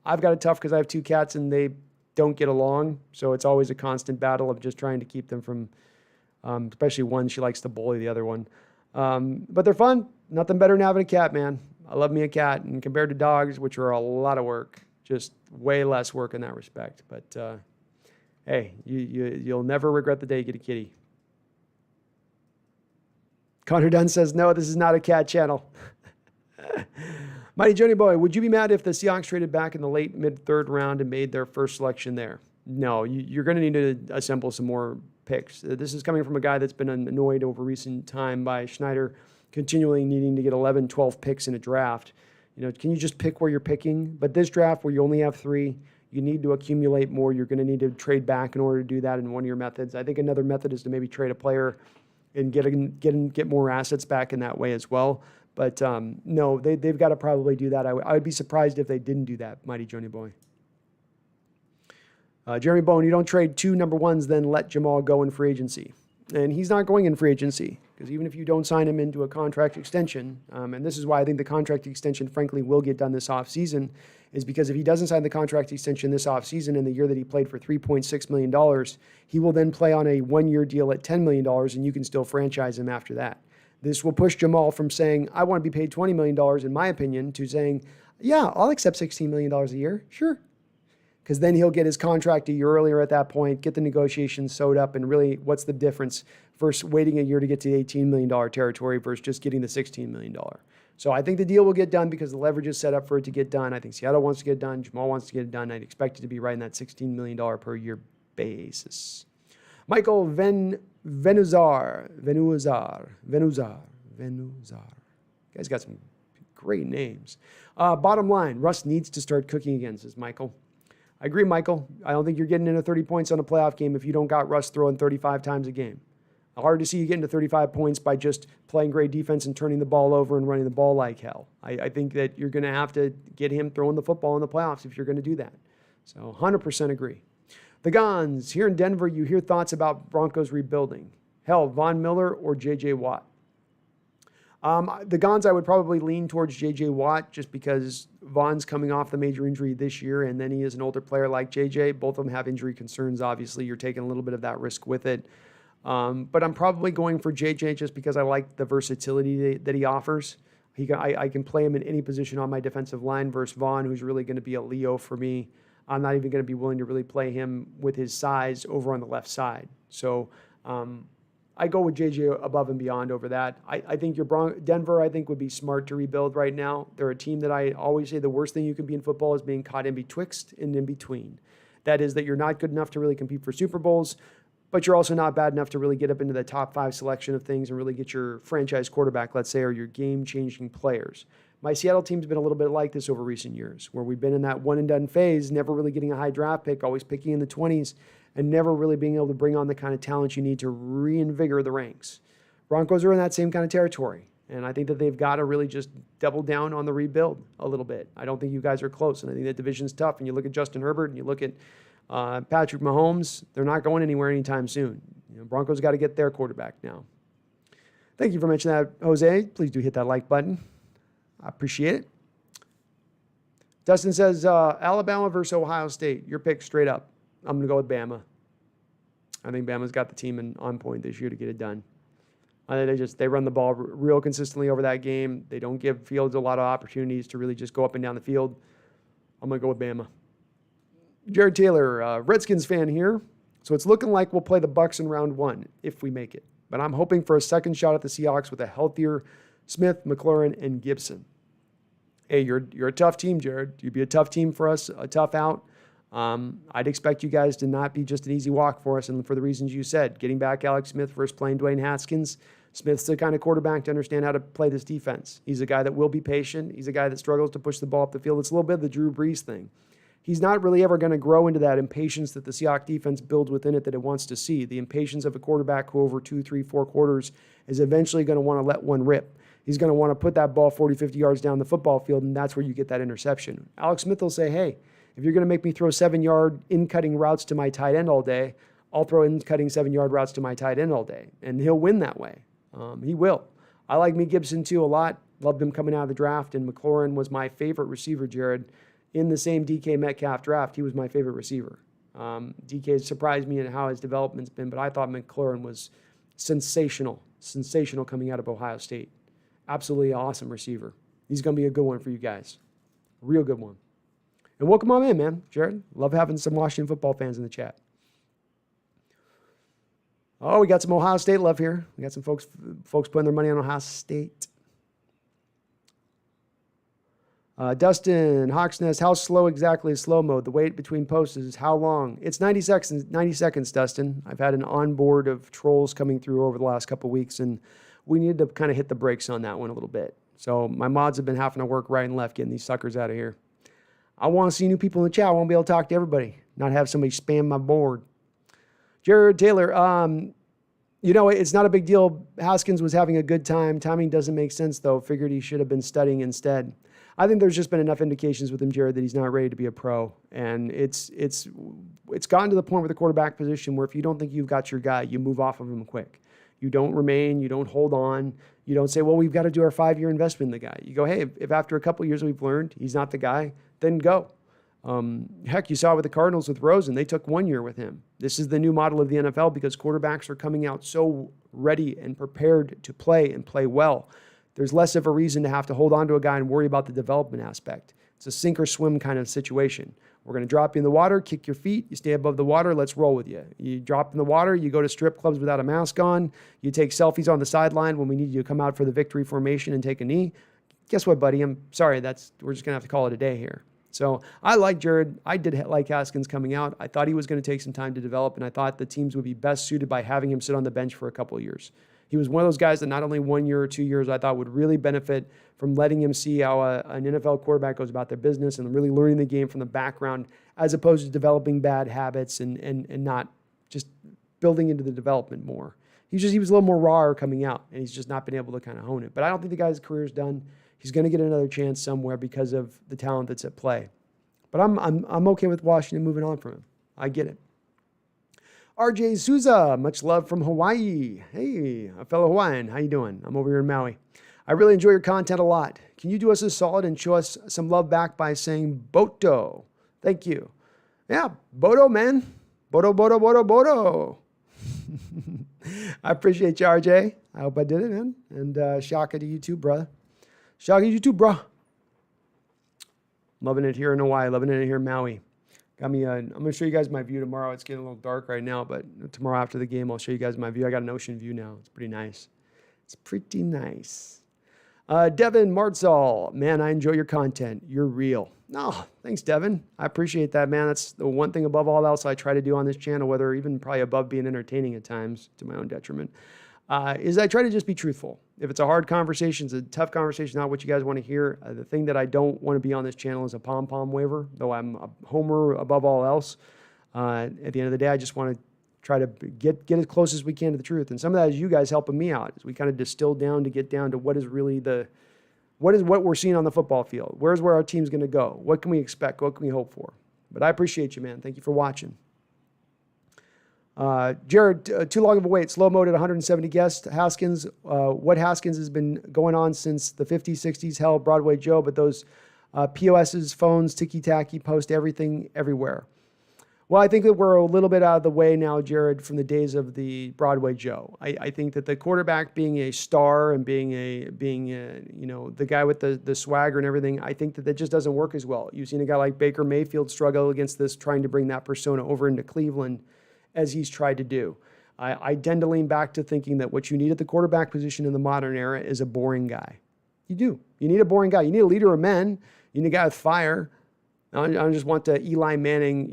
I've got it tough because I have two cats and they don't get along. So it's always a constant battle of just trying to keep them from, especially one, she likes to bully the other one. But they're fun. Nothing better than having a cat, man. I love me a cat. And compared to dogs, which are a lot of work, just way less work in that respect. But hey, you'll never regret the day you get a kitty. Connor Dunn says, no, this is not a cat channel. Mighty Johnny Boy, would you be mad if the Seahawks traded back in the late mid-third round and made their first selection there? No, you're going to need to assemble some more picks. This is coming from a guy that's been annoyed over recent time by Schneider continually needing to get 11, 12 picks in a draft. You know, can you just pick where you're picking? But this draft where you only have 3, you need to accumulate more. You're going to need to trade back in order to do that in one of your methods. I think another method is to maybe trade a player and get more assets back in that way as well. But no, they've got to probably do that. I would be surprised if they didn't do that, Mighty Johnny Boy. Jeremy Bone, you don't trade 2 number 1s, then let Jamal go in free agency. And he's not going in free agency, because even if you don't sign him into a contract extension, and this is why I think the contract extension, frankly, will get done this offseason, is because if he doesn't sign the contract extension this offseason in the year that he played for $3.6 million, he will then play on a 1-year deal at $10 million, and you can still franchise him after that. This will push Jamal from saying, I want to be paid $20 million, in my opinion, to saying, yeah, I'll accept $16 million a year. Sure. Because then he'll get his contract a year earlier at that point, get the negotiations sewed up, and really, what's the difference versus waiting a year to get to the $18 million territory versus just getting the $16 million? So I think the deal will get done because the leverage is set up for it to get done. I think Seattle wants to get it done. Jamal wants to get it done. I'd expect it to be right in that $16 million per year basis. Michael Venuzar. You guys got some great names. Bottom line, Russ needs to start cooking again, says Michael. I agree, Michael. I don't think you're getting into 30 points on a playoff game if you don't got Russ throwing 35 times a game. Hard to see you getting to 35 points by just playing great defense and turning the ball over and running the ball like hell. I think that you're going to have to get him throwing the football in the playoffs if you're going to do that. So 100% agree. The Gons, here in Denver, you hear thoughts about Broncos rebuilding. Hell, Von Miller or J.J. Watt? The Gons, I would probably lean towards J.J. Watt just because Von's coming off the major injury this year, and then he is an older player like J.J. Both of them have injury concerns, obviously. You're taking a little bit of that risk with it. But I'm probably going for JJ just because I like the versatility that he offers. I can play him in any position on my defensive line versus Vaughn, who's really going to be a Leo for me. I'm not even going to be willing to really play him with his size over on the left side. So I go with JJ above and beyond over that. I think Denver, I think, would be smart to rebuild right now. They're a team that I always say the worst thing you can be in football is being caught in betwixt and in between. That is that you're not good enough to really compete for Super Bowls, but you're also not bad enough to really get up into the top 5 selection of things and really get your franchise quarterback, let's say, or your game-changing players. My Seattle team's been a little bit like this over recent years, where we've been in that one-and-done phase, never really getting a high draft pick, always picking in the 20s, and never really being able to bring on the kind of talent you need to reinvigorate the ranks. Broncos are in that same kind of territory, and I think that they've got to really just double down on the rebuild a little bit. I don't think you guys are close, and I think that division's tough. And you look at Justin Herbert, and you look at Patrick Mahomes, they're not going anywhere anytime soon. Broncos got to get their quarterback now. Thank you for mentioning that, Jose. Please do hit that like button. I appreciate it. Dustin says, Alabama versus Ohio State. Your pick straight up. I'm going to go with Bama. I think Bama's got the team on point this year to get it done. They run the ball real consistently over that game. They don't give Fields a lot of opportunities to really just go up and down the field. I'm going to go with Bama. Jared Taylor, Redskins fan here. So it's looking like we'll play the Bucs in round 1 if we make it. But I'm hoping for a second shot at the Seahawks with a healthier Smith, McLaurin, and Gibson. Hey, you're a tough team, Jared. You'd be a tough team for us, a tough out. I'd expect you guys to not be just an easy walk for us, and for the reasons you said. Getting back Alex Smith versus playing Dwayne Haskins. Smith's the kind of quarterback to understand how to play this defense. He's a guy that will be patient. He's a guy that struggles to push the ball up the field. It's a little bit of the Drew Brees thing. He's not really ever going to grow into that impatience that the Seahawks defense builds within it that it wants to see. The impatience of a quarterback who over 2, 3, 4 quarters is eventually going to want to let one rip. He's going to want to put that ball 40, 50 yards down the football field, and that's where you get that interception. Alex Smith will say, hey, if you're going to make me throw 7-yard in-cutting routes to my tight end all day, I'll throw in-cutting 7-yard routes to my tight end all day. And he'll win that way. He will. I like me Gibson, too, a lot. Loved him coming out of the draft, and McLaurin was my favorite receiver, Jared. In the same DK Metcalf draft, he was my favorite receiver. DK surprised me in how his development's been, but I thought McLaurin was sensational coming out of Ohio State. Absolutely awesome receiver. He's going to be a good one for you guys. A real good one. And welcome on in, man, Jared. Love having some Washington football fans in the chat. Oh, we got some Ohio State love here. We got some folks putting their money on Ohio State. Dustin, HawksNest, how slow exactly is slow mode? The wait between posts is how long? It's 90 seconds, Dustin. I've had an onboard of trolls coming through over the last couple of weeks, and we need to kind of hit the brakes on that one a little bit. So my mods have been having to work right and left getting these suckers out of here. I want to see new people in the chat. I want to be able to talk to everybody, not have somebody spam my board. Jared Taylor, it's not a big deal. Haskins was having a good time. Timing doesn't make sense, though. Figured he should have been studying instead. I think there's just been enough indications with him, Jared, that he's not ready to be a pro. And it's gotten to the point with the quarterback position where if you don't think you've got your guy, you move off of him quick. You don't remain. You don't hold on. You don't say, well, we've got to do our 5-year investment in the guy. You go, hey, if after a couple of years we've learned he's not the guy, then go. Heck, you saw it with the Cardinals with Rosen. They took 1 year with him. This is the new model of the NFL because quarterbacks are coming out so ready and prepared to play and play well. There's less of a reason to have to hold on to a guy and worry about the development aspect. It's a sink or swim kind of situation. We're going to drop you in the water, kick your feet, you stay above the water, let's roll with you. You drop in the water, you go to strip clubs without a mask on, you take selfies on the sideline when we need you to come out for the victory formation and take a knee. guess what, buddy? I'm sorry. We're just going to have to call it a day here. So I like Jared. I did like Haskins coming out. I thought he was going to take some time to develop, and I thought the teams would be best suited by having him sit on the bench for a couple of years. He was one of those guys that not only 1 year or 2 years I thought would really benefit from letting him see how an NFL quarterback goes about their business and really learning the game from the background as opposed to developing bad habits and not just building into the development more. He was a little more raw coming out, and he's just not been able to kind of hone it. But I don't think the guy's career is done. He's going to get another chance somewhere because of the talent that's at play. But I'm okay with Washington moving on from him. I get it. RJ Souza, much love from Hawaii. Hey, a fellow Hawaiian, how you doing? I'm over here in Maui. I really enjoy your content a lot. Can you do us a solid and show us some love back by saying Boto? Thank you. Yeah, Boto, man. Boto, Boto, Boto, Boto. I appreciate you, RJ. I hope I did it, man. And Shaka to you too, brother. Shaka to you too, bro. Loving it here in Hawaii. Loving it here in Maui. I'm going to show you guys my view tomorrow. It's getting a little dark right now, but tomorrow after the game, I'll show you guys my view. I got an ocean view now. It's pretty nice. It's pretty nice. Devin Martzall, man, I enjoy your content. You're real. No, thanks, Devin. I appreciate that, man. That's the one thing above all else I try to do on this channel, whether even probably above being entertaining at times to my own detriment, is I try to just be truthful. If it's a hard conversation, it's a tough conversation, not what you guys want to hear. The thing that I don't want to be on this channel is a pom-pom waver, though I'm a homer above all else. At the end of the day, I just want to try to get as close as we can to the truth. And some of that is you guys helping me out as we kind of distill down to get down to what is really what we're seeing on the football field. Where's where our team's going to go? What can we expect? What can we hope for? But I appreciate you, man. Thank you for watching. Jared, too long of a wait. Slow mode at 170 guests. Haskins, what Haskins has been going on since the 50s, 60s, hell, Broadway Joe, but those POSs, phones, ticky-tacky, post everything everywhere. Well, I think that we're a little bit out of the way now, Jared, from the days of the Broadway Joe. I think that the quarterback being a star and being the guy with the swagger and everything, I think that just doesn't work as well. You've seen a guy like Baker Mayfield struggle against this, trying to bring that persona over into Cleveland as he's tried to do. I tend to lean back to thinking that what you need at the quarterback position in the modern era is a boring guy. You do. You need a boring guy. You need a leader of men. You need a guy with fire. I don't just want the Eli Manning,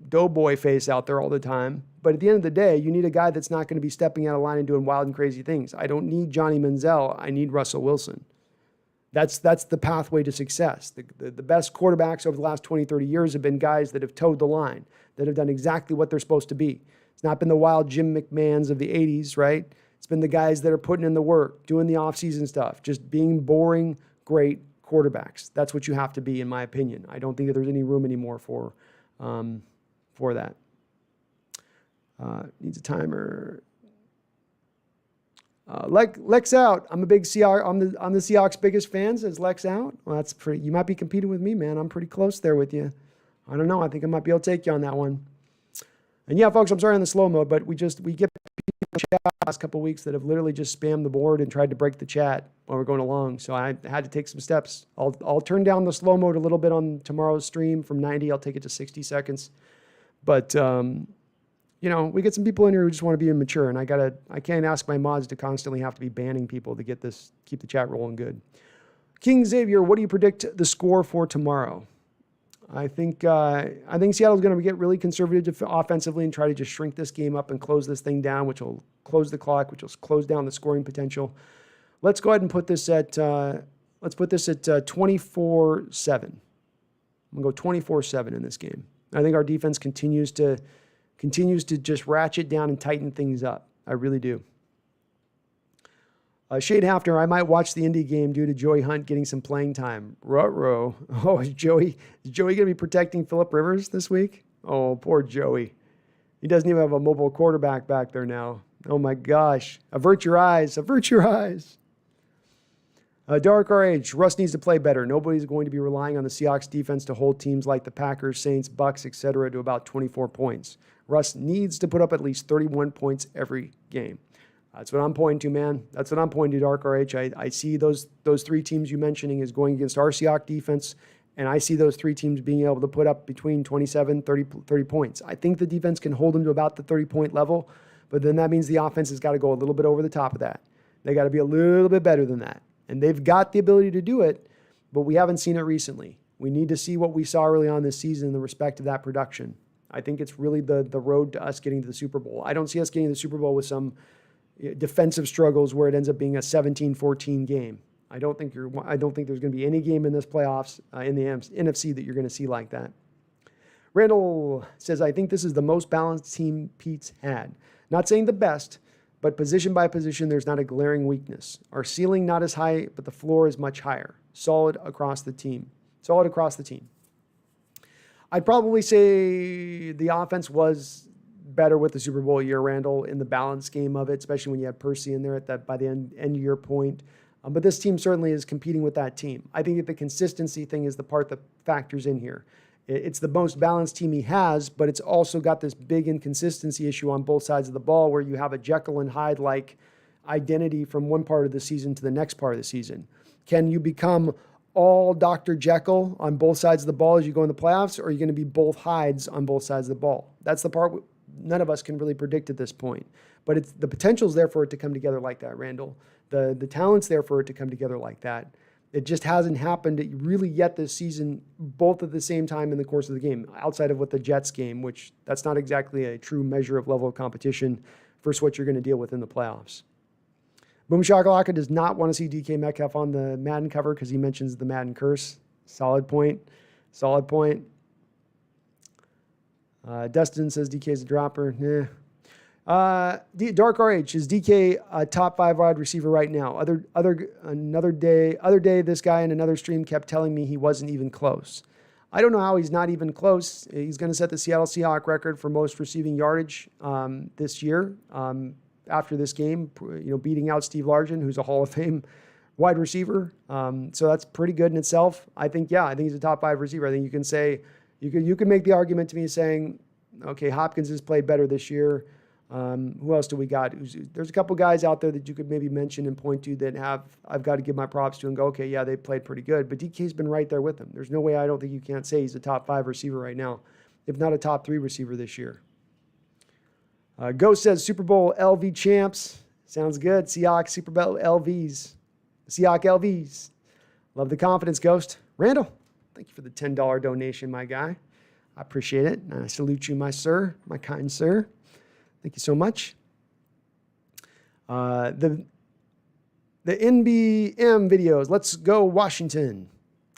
doughboy face out there all the time. But at the end of the day, you need a guy that's not going to be stepping out of line and doing wild and crazy things. I don't need Johnny Manziel. I need Russell Wilson. That's the pathway to success. The best quarterbacks over the last 20, 30 years have been guys that have towed the line, that have done exactly what they're supposed to be. It's not been the wild Jim McMahons of the 80s, right? It's been the guys that are putting in the work, doing the offseason stuff, just being boring, great quarterbacks. That's what you have to be, in my opinion. I don't think that there's any room anymore for that. Needs a timer. Lex out. I'm a big Seahawks. I'm the Seahawks' biggest fan. Says Lex out. Well, that's pretty. You might be competing with me, man. I'm pretty close there with you. I don't know. I think I might be able to take you on that one. And yeah, folks, I'm sorry on the slow mode, but we get people in the chat the last couple of weeks that have literally just spammed the board and tried to break the chat while we're going along. So I had to take some steps. I'll turn down the slow mode a little bit on tomorrow's stream from 90. I'll take it to 60 seconds. But we get some people in here who just want to be immature, and I can't ask my mods to constantly have to be banning people to keep the chat rolling good. King Xavier, what do you predict the score for tomorrow? I think Seattle's going to get really conservative offensively and try to just shrink this game up and close this thing down, which will close the clock, which will close down the scoring potential. Let's go ahead and put this at 24-7. I'm going to go 24-7 in this game. I think our defense continues to just ratchet down and tighten things up. I really do. Shade Hafner, I might watch the Indy game due to Joey Hunt getting some playing time. Ruh-roh. Oh, is Joey going to be protecting Phillip Rivers this week? Oh, poor Joey. He doesn't even have a mobile quarterback back there now. Oh, my gosh. Avert your eyes. Avert your eyes. Dark RH, Russ needs to play better. Nobody's going to be relying on the Seahawks defense to hold teams like the Packers, Saints, Bucks, etc. to about 24 points. Russ needs to put up at least 31 points every game. That's what I'm pointing to, man. That's what I'm pointing to, Dark RH. I see those three teams you mentioning is going against our Seahawks defense, and I see those three teams being able to put up between 27, 30 points. I think the defense can hold them to about the 30-point level, but then that means the offense has got to go a little bit over the top of that. They got to be a little bit better than that. And they've got the ability to do it, but we haven't seen it recently. We need to see what we saw early on this season in the respect of that production. I think it's really the road to us getting to the Super Bowl. I don't see us getting to the Super Bowl with some defensive struggles where it ends up being a 17-14 game. I don't think there's going to be any game in this playoffs in the NFC that you're going to see like that. Randall says, I think this is the most balanced team Pete's had. Not saying the best, but position by position, there's not a glaring weakness. Our ceiling not as high, but the floor is much higher. Solid across the team. Solid across the team. I'd probably say the offense was better with the Super Bowl year, Randall, in the balance game of it, especially when you had Percy in there by the end year point. But this team certainly is competing with that team. I think that the consistency thing is the part that factors in here. It's the most balanced team he has, but it's also got this big inconsistency issue on both sides of the ball where you have a Jekyll and Hyde-like identity from one part of the season to the next part of the season. Can you become all Dr. Jekyll on both sides of the ball as you go in the playoffs, or are you going to be both Hydes on both sides of the ball? That's the part none of us can really predict at this point. But the potential's there for it to come together like that, Randall. The talent's there for it to come together like that. It just hasn't happened really yet this season, both at the same time in the course of the game, outside of with the Jets game, which that's not exactly a true measure of level of competition versus what you're going to deal with in the playoffs. Boom Shakalaka does not want to see DK Metcalf on the Madden cover because he mentions the Madden curse. Solid point. Solid point. Dustin says DK is a dropper. Nah. Dark RH, is DK a top 5 wide receiver right now? Other day, this guy in another stream kept telling me he wasn't even close. I don't know how he's not even close. He's going to set the Seattle Seahawks record for most receiving yardage this year after this game, beating out Steve Largent, who's a Hall of Fame wide receiver. So that's pretty good in itself. I think he's a top 5 receiver. I think you can say, you can make the argument to me saying, okay, Hopkins has played better this year. Who else do we got? There's a couple guys out there that you could maybe mention and point to that I've got to give my props to and go, okay, yeah, they played pretty good. But DK's been right there with them. There's no way I don't think you can't say he's a top 5 receiver right now, if not a top 3 receiver this year. Ghost says Super Bowl LV champs. Sounds good. Seahawks Super Bowl LVs. Seahawks LVs. Love the confidence, Ghost. Randall, thank you for the $10 donation, my guy. I appreciate it. And I salute you, my sir, my kind sir. Thank you so much. The NBM videos. Let's go Washington.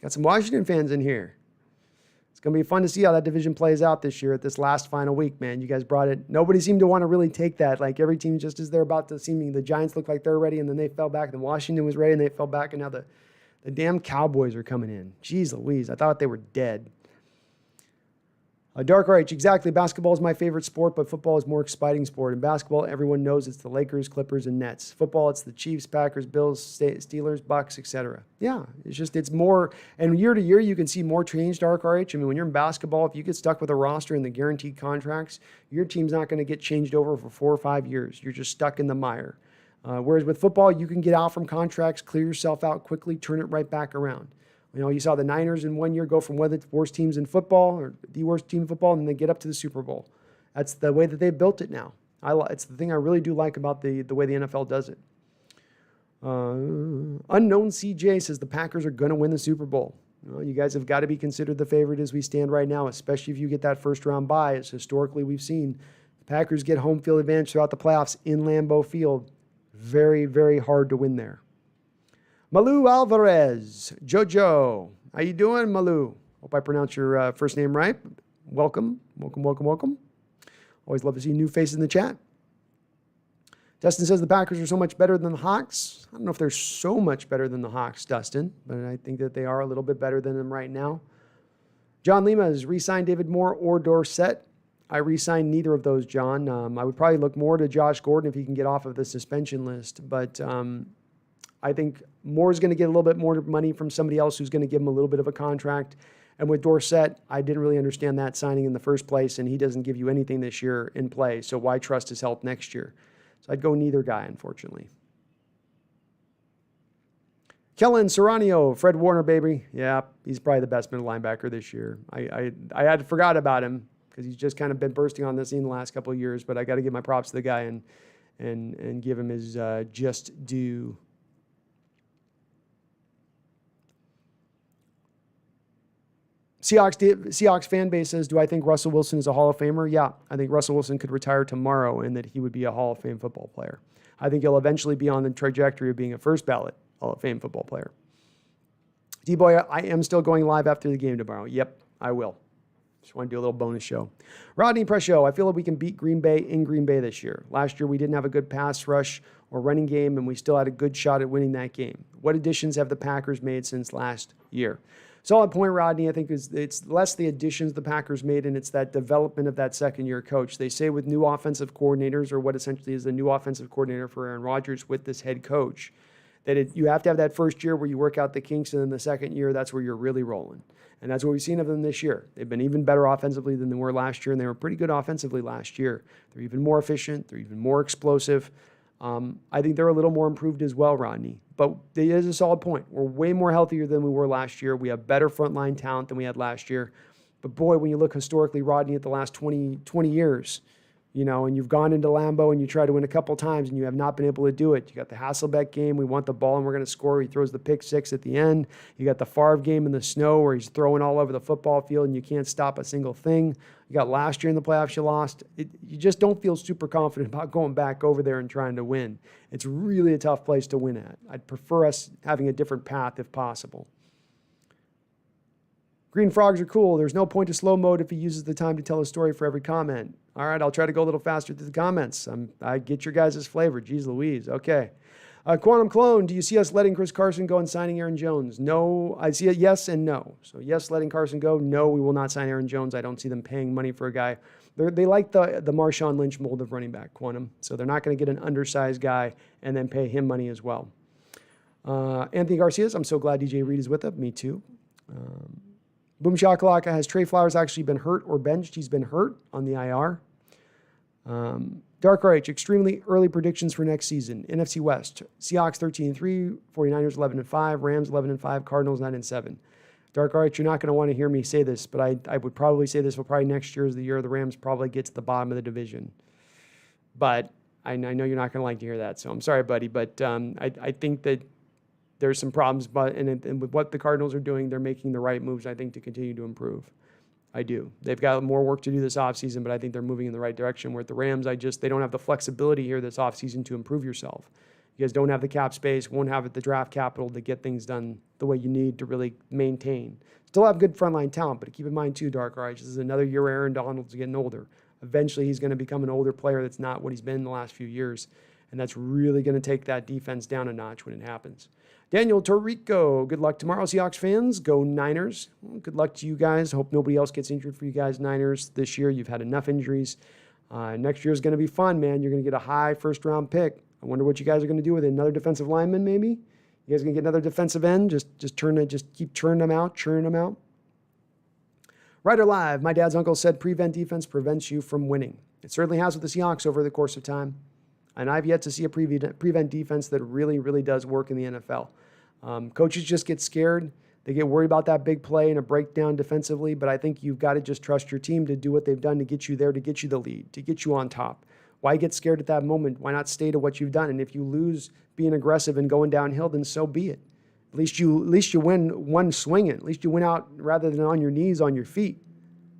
Got some Washington fans in here. It's going to be fun to see how that division plays out this year at this last final week, man. You guys brought it. Nobody seemed to want to really take that. Like every team just as they're about to the Giants look like they're ready and then they fell back. And Washington was ready and they fell back. And now the damn Cowboys are coming in. Jeez Louise. I thought they were dead. Dark Reich, exactly. Basketball is my favorite sport, but football is more exciting sport. In basketball, everyone knows it's the Lakers, Clippers, and Nets. Football, it's the Chiefs, Packers, Bills, Steelers, Bucks, etc. Yeah, it's more. And year to year, you can see more change, Dark Reich. I mean, when you're in basketball, if you get stuck with a roster and the guaranteed contracts, your team's not going to get changed over for 4 or 5 years. You're just stuck in the mire. Whereas with football, you can get out from contracts, clear yourself out quickly, turn it right back around. You saw the Niners in 1 year go from one of the worst teams in football or the worst team in football, and then they get up to the Super Bowl. That's the way that they've built it now. It's the thing I really do like about the way the NFL does it. Unknown CJ says the Packers are going to win the Super Bowl. You guys have got to be considered the favorite as we stand right now, especially if you get that first round bye. As historically we've seen, the Packers get home field advantage throughout the playoffs in Lambeau Field. Very, very hard to win there. Malu Alvarez, Jojo. How you doing, Malu? Hope I pronounced your first name right. Welcome. Always love to see new faces in the chat. Dustin says the Packers are so much better than the Hawks. I don't know if they're so much better than the Hawks, Dustin, but I think that they are a little bit better than them right now. John Lima has re-signed David Moore or Dorsett. I re-signed neither of those, John. I would probably look more to Josh Gordon if he can get off of the suspension list, but I think Moore's going to get a little bit more money from somebody else who's going to give him a little bit of a contract. And with Dorsett, I didn't really understand that signing in the first place, and he doesn't give you anything this year in play, so why trust his help next year? So I'd go neither guy, unfortunately. Kellen Serrano, Fred Warner, baby. Yeah, he's probably the best middle linebacker this year. I had forgot about him because he's just kind of been bursting on the scene the last couple of years, but I got to give my props to the guy and give him his just due. Seahawks fan base says, do I think Russell Wilson is a Hall of Famer? Yeah, I think Russell Wilson could retire tomorrow and that he would be a Hall of Fame football player. I think he'll eventually be on the trajectory of being a first ballot Hall of Fame football player. D-Boy, I am still going live after the game tomorrow. Yep, I will. Just want to do a little bonus show. Rodney Prescio, I feel like we can beat Green Bay in Green Bay this year. Last year, we didn't have a good pass rush or running game, and we still had a good shot at winning that game. What additions have the Packers made since last year? Solid point, Rodney. I think it's less the additions the Packers made, and it's that development of that second-year coach. They say with new offensive coordinators, or what essentially is the new offensive coordinator for Aaron Rodgers with this head coach, that you have to have that first year where you work out the kinks, and then the second year, that's where you're really rolling. And that's what we've seen of them this year. They've been even better offensively than they were last year, and they were pretty good offensively last year. They're even more efficient. They're even more explosive. I think they're a little more improved as well, Rodney. But it is a solid point. We're way more healthier than we were last year. We have better frontline talent than we had last year. But boy, when you look historically, Rodney, at the last 20 years, and you've gone into Lambeau and you try to win a couple times and you have not been able to do it. You got the Hasselbeck game. We want the ball and we're going to score. He throws the pick six at the end. You got the Favre game in the snow where he's throwing all over the football field and you can't stop a single thing. You got last year in the playoffs you lost. You just don't feel super confident about going back over there and trying to win. It's really a tough place to win at. I'd prefer us having a different path if possible. Green frogs are cool. There's no point to slow mode if he uses the time to tell a story for every comment. All right, I'll try to go a little faster through the comments. I get your guys' flavor. Jeez Louise. Okay. Quantum Clone, do you see us letting Chris Carson go and signing Aaron Jones? No, I see a yes and no. So yes, letting Carson go. No, we will not sign Aaron Jones. I don't see them paying money for a guy. They like the Marshawn Lynch mold of running back, Quantum. So they're not going to get an undersized guy and then pay him money as well. Anthony Garcia's, I'm so glad DJ Reid is with us. Me too. Boom Shakalaka, has Trey Flowers actually been hurt or benched? He's been hurt on the IR. Dark RH, extremely early predictions for next season. NFC West, Seahawks 13-3, 49ers 11-5, Rams 11-5, Cardinals 9-7. Dark RH, you're not going to want to hear me say this, but I would probably say this will probably next year is the year the Rams probably get to the bottom of the division. But I know you're not going to like to hear that, so I'm sorry, buddy. But I think that there's some problems, and with what the Cardinals are doing, they're making the right moves, I think, to continue to improve. I do. They've got more work to do this offseason, but I think they're moving in the right direction. Where at the Rams, they don't have the flexibility here this offseason to improve yourself. You guys don't have the cap space, won't have the draft capital to get things done the way you need to really maintain. Still have good frontline talent, but keep in mind too, Dark Arch, this is another year Aaron Donald's getting older. Eventually, he's going to become an older player that's not what he's been in the last few years, and that's really going to take that defense down a notch when it happens. Daniel Torrico, good luck tomorrow, Seahawks fans. Go Niners. Well, good luck to you guys. Hope nobody else gets injured for you guys, Niners. This year, you've had enough injuries. Next year is going to be fun, man. You're going to get a high first-round pick. I wonder what you guys are going to do with it. Another defensive lineman, maybe? You guys going to get another defensive end? Just keep churning them out. Writer Live, my dad's uncle said prevent defense prevents you from winning. It certainly has with the Seahawks over the course of time. And I've yet to see a prevent defense that really, really does work in the NFL. Coaches just get scared. They get worried about that big play and a breakdown defensively, but I think you've got to just trust your team to do what they've done to get you there, to get you the lead, to get you on top. Why get scared at that moment? Why not stay to what you've done? And if you lose being aggressive and going downhill, then so be it. At least you win one swinging. At least you win out rather than on your knees, on your feet,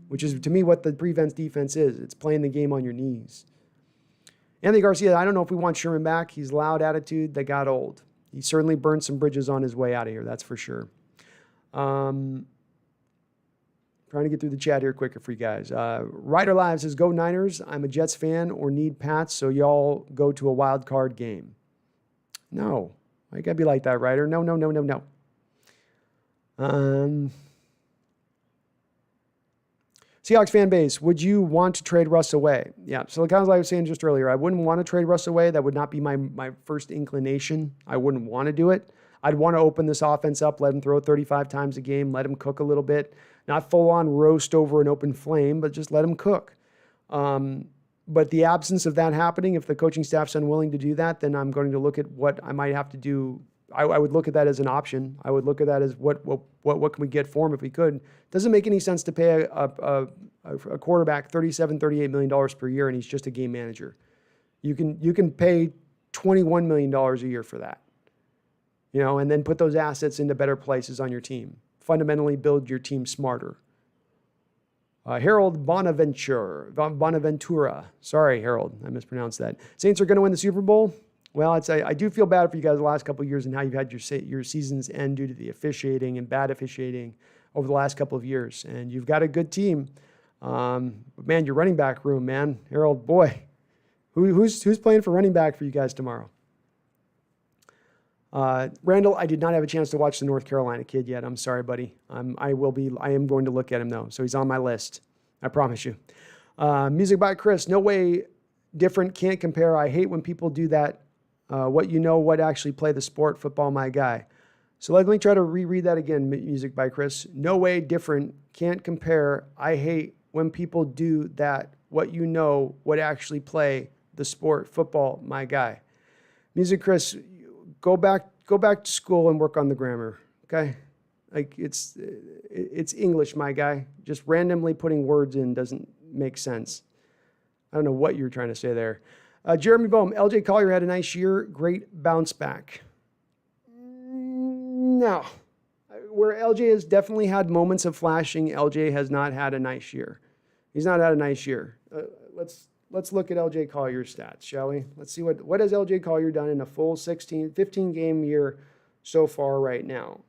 which is, to me, what the prevent defense is. It's playing the game on your knees. Anthony Garcia, I don't know if we want Sherman back. He's loud attitude that got old. He certainly burned some bridges on his way out of here, that's for sure. Trying to get through the chat here quicker for you guys. Ryder Live says, go Niners. I'm a Jets fan or need Pats, so y'all go to a wild card game. No. I got to be like that, Ryder. No. Seahawks fan base, would you want to trade Russ away? Yeah, so kind of like I was saying just earlier, I wouldn't want to trade Russ away. That would not be my first inclination. I wouldn't want to do it. I'd want to open this offense up, let him throw 35 times a game, let him cook a little bit. Not full-on roast over an open flame, but just let him cook. But the absence of that happening, if the coaching staff's unwilling to do that, then I'm going to look at what I might have to do. I would look at that as an option. I would look at that as what can we get for him if we could. Doesn't make any sense to pay a quarterback $37, $38 million per year, and he's just a game manager. You can pay $21 million a year for that, and then put those assets into better places on your team. Fundamentally build your team smarter. Harold Bonaventura. Sorry, Harold, I mispronounced that. Saints are going to win the Super Bowl. Well, I do feel bad for you guys the last couple of years and how you've had your seasons end due to the officiating and bad officiating over the last couple of years. And you've got a good team. But man, your running back room, man. Harold, boy, who's playing for running back for you guys tomorrow? Randall, I did not have a chance to watch the North Carolina kid yet. I'm sorry, buddy. I am going to look at him though. So he's on my list. I promise you. Music by Chris. No way different. Can't compare. I hate when people do that. What actually play the sport. Football, my guy. So let me try to reread that again. Music by Chris. No way different. Can't compare. I hate when people do that. What actually play the sport. Football, my guy. Music, Chris. Go back to school and work on the grammar, okay? Like it's English, my guy. Just randomly putting words in doesn't make sense. I don't know what you're trying to say there. Jeremy Bohm, LJ Collier had a nice year, great bounce back. No. Where LJ has definitely had moments of flashing, LJ has not had a nice year. He's not had a nice year. Let's look at LJ Collier's stats, shall we? Let's see what has LJ Collier done in a full 15 game year so far right now.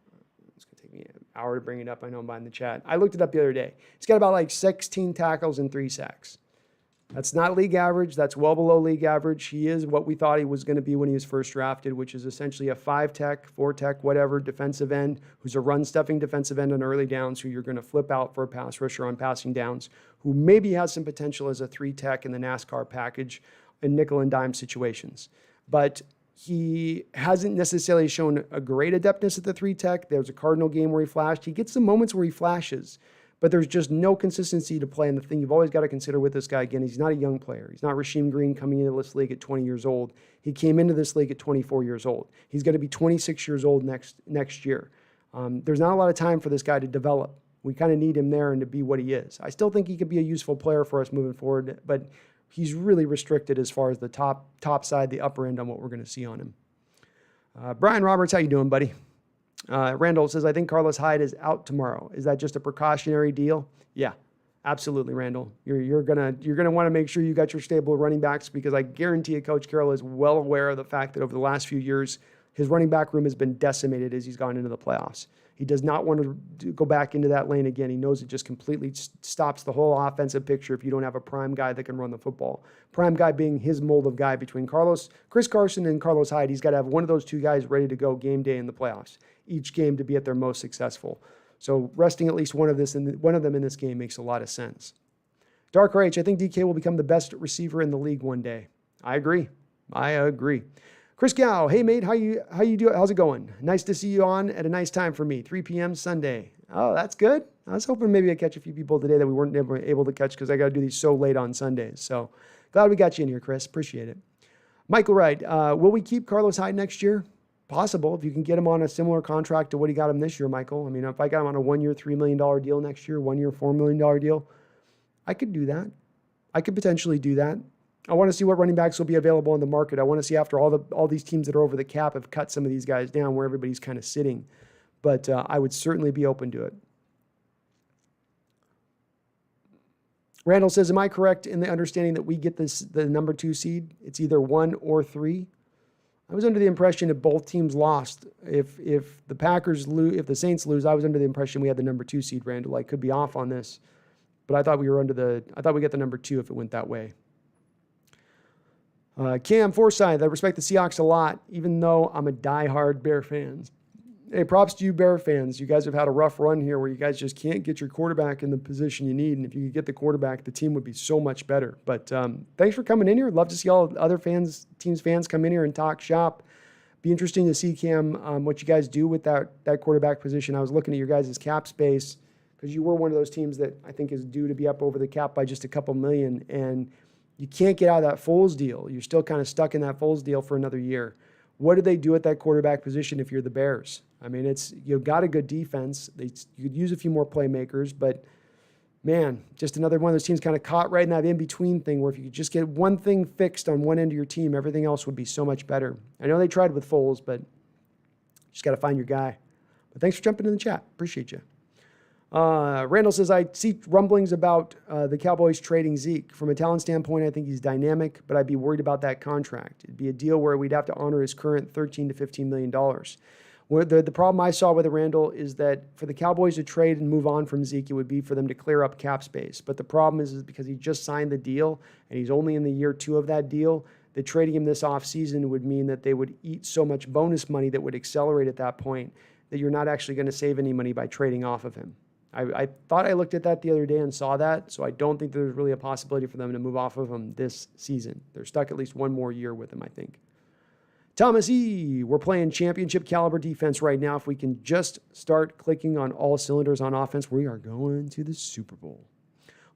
It's going to take me an hour to bring it up. I know I'm behind the chat. I looked it up the other day. He's got about like 16 tackles and 3 sacks. That's not league average. That's well below league average. He is what we thought he was going to be when he was first drafted, which is essentially a 5-tech, 4-tech, whatever, defensive end, who's a run-stuffing defensive end on early downs, who you're going to flip out for a pass rusher on passing downs, who maybe has some potential as a 3-tech in the NASCAR package in nickel and dime situations. But he hasn't necessarily shown a great adeptness at the 3-tech. There's a Cardinal game where he flashed. He gets some moments where he flashes, but there's just no consistency to play. And the thing you've always got to consider with this guy, again, he's not a young player. He's not Rasheem Green coming into this league at 20 years old. He came into this league at 24 years old. He's going to be 26 years old next year. There's not a lot of time for this guy to develop. We kind of need him there and to be what he is. I still think he could be a useful player for us moving forward, but he's really restricted as far as the top side, the upper end on what we're going to see on him. Brian Roberts, how you doing, buddy? Randall says, I think Carlos Hyde is out tomorrow. Is that just a precautionary deal? Yeah, absolutely, Randall. You're gonna want to make sure you got your stable of running backs, because I guarantee you Coach Carroll is well aware of the fact that over the last few years, his running back room has been decimated as he's gone into the playoffs. He does not want to go back into that lane again. He knows it just completely stops the whole offensive picture if you don't have a prime guy that can run the football. Prime guy being his mold of guy between Chris Carson and Carlos Hyde. He's got to have one of those two guys ready to go game day in the playoffs, each game to be at their most successful. So resting at least one of them in this game makes a lot of sense. Dark RH, I think DK will become the best receiver in the league one day. I agree. Chris Gow, hey mate, how you doing? How's it going? Nice to see you on at a nice time for me, 3 p.m. Sunday. Oh, that's good. I was hoping maybe I'd catch a few people today that we weren't able to catch because I got to do these so late on Sundays. So glad we got you in here, Chris. Appreciate it. Michael Wright, will we keep Carlos Hyde next year? Possible, if you can get him on a similar contract to what he got him this year, Michael. I mean, if I got him on a 1-year, $3 million deal next year, 1-year, $4 million deal, I could do that. I could potentially do that. I want to see what running backs will be available on the market. I want to see after all these teams that are over the cap have cut some of these guys down where everybody's kind of sitting. But I would certainly be open to it. Randall says, am I correct in the understanding that we get the number 2 seed? It's either 1 or 3. I was under the impression if both teams lost, if the Packers lose, if the Saints lose, I was under the impression we had the number 2 seed, Randall. I could be off on this, but I thought we get the number 2 if it went that way. Cam Forsyth, I respect the Seahawks a lot, even though I'm a diehard Bear fan. Hey, props to you Bear fans. You guys have had a rough run here where you guys just can't get your quarterback in the position you need. And if you could get the quarterback, the team would be so much better. But thanks for coming in here. I'd love to see all other teams' fans come in here and talk shop. Be interesting to see, Cam, what you guys do with that quarterback position. I was looking at your guys' cap space because you were one of those teams that I think is due to be up over the cap by just a couple million. And you can't get out of that Foles deal. You're still kind of stuck in that Foles deal for another year. What do they do at that quarterback position if you're the Bears? I mean, you've got a good defense. You could use a few more playmakers, but man, just another one of those teams kind of caught right in that in-between thing where if you could just get one thing fixed on one end of your team, everything else would be so much better. I know they tried with Foles, but you just got to find your guy. But thanks for jumping in the chat. Appreciate you. Randall says, I see rumblings about the Cowboys trading Zeke. From a talent standpoint, I think he's dynamic, but I'd be worried about that contract. It'd be a deal where we'd have to honor his current $13 to $15 million. The problem I saw with Randall is that for the Cowboys to trade and move on from Zeke, it would be for them to clear up cap space. But the problem is because he just signed the deal and he's only in the year 2 of that deal, that trading him this offseason would mean that they would eat so much bonus money that would accelerate at that point that you're not actually going to save any money by trading off of him. I thought I looked at that the other day and saw that, so I don't think there's really a possibility for them to move off of him this season. They're stuck at least one more year with him, I think. Thomas E., we're playing championship caliber defense right now. If we can just start clicking on all cylinders on offense, we are going to the Super Bowl.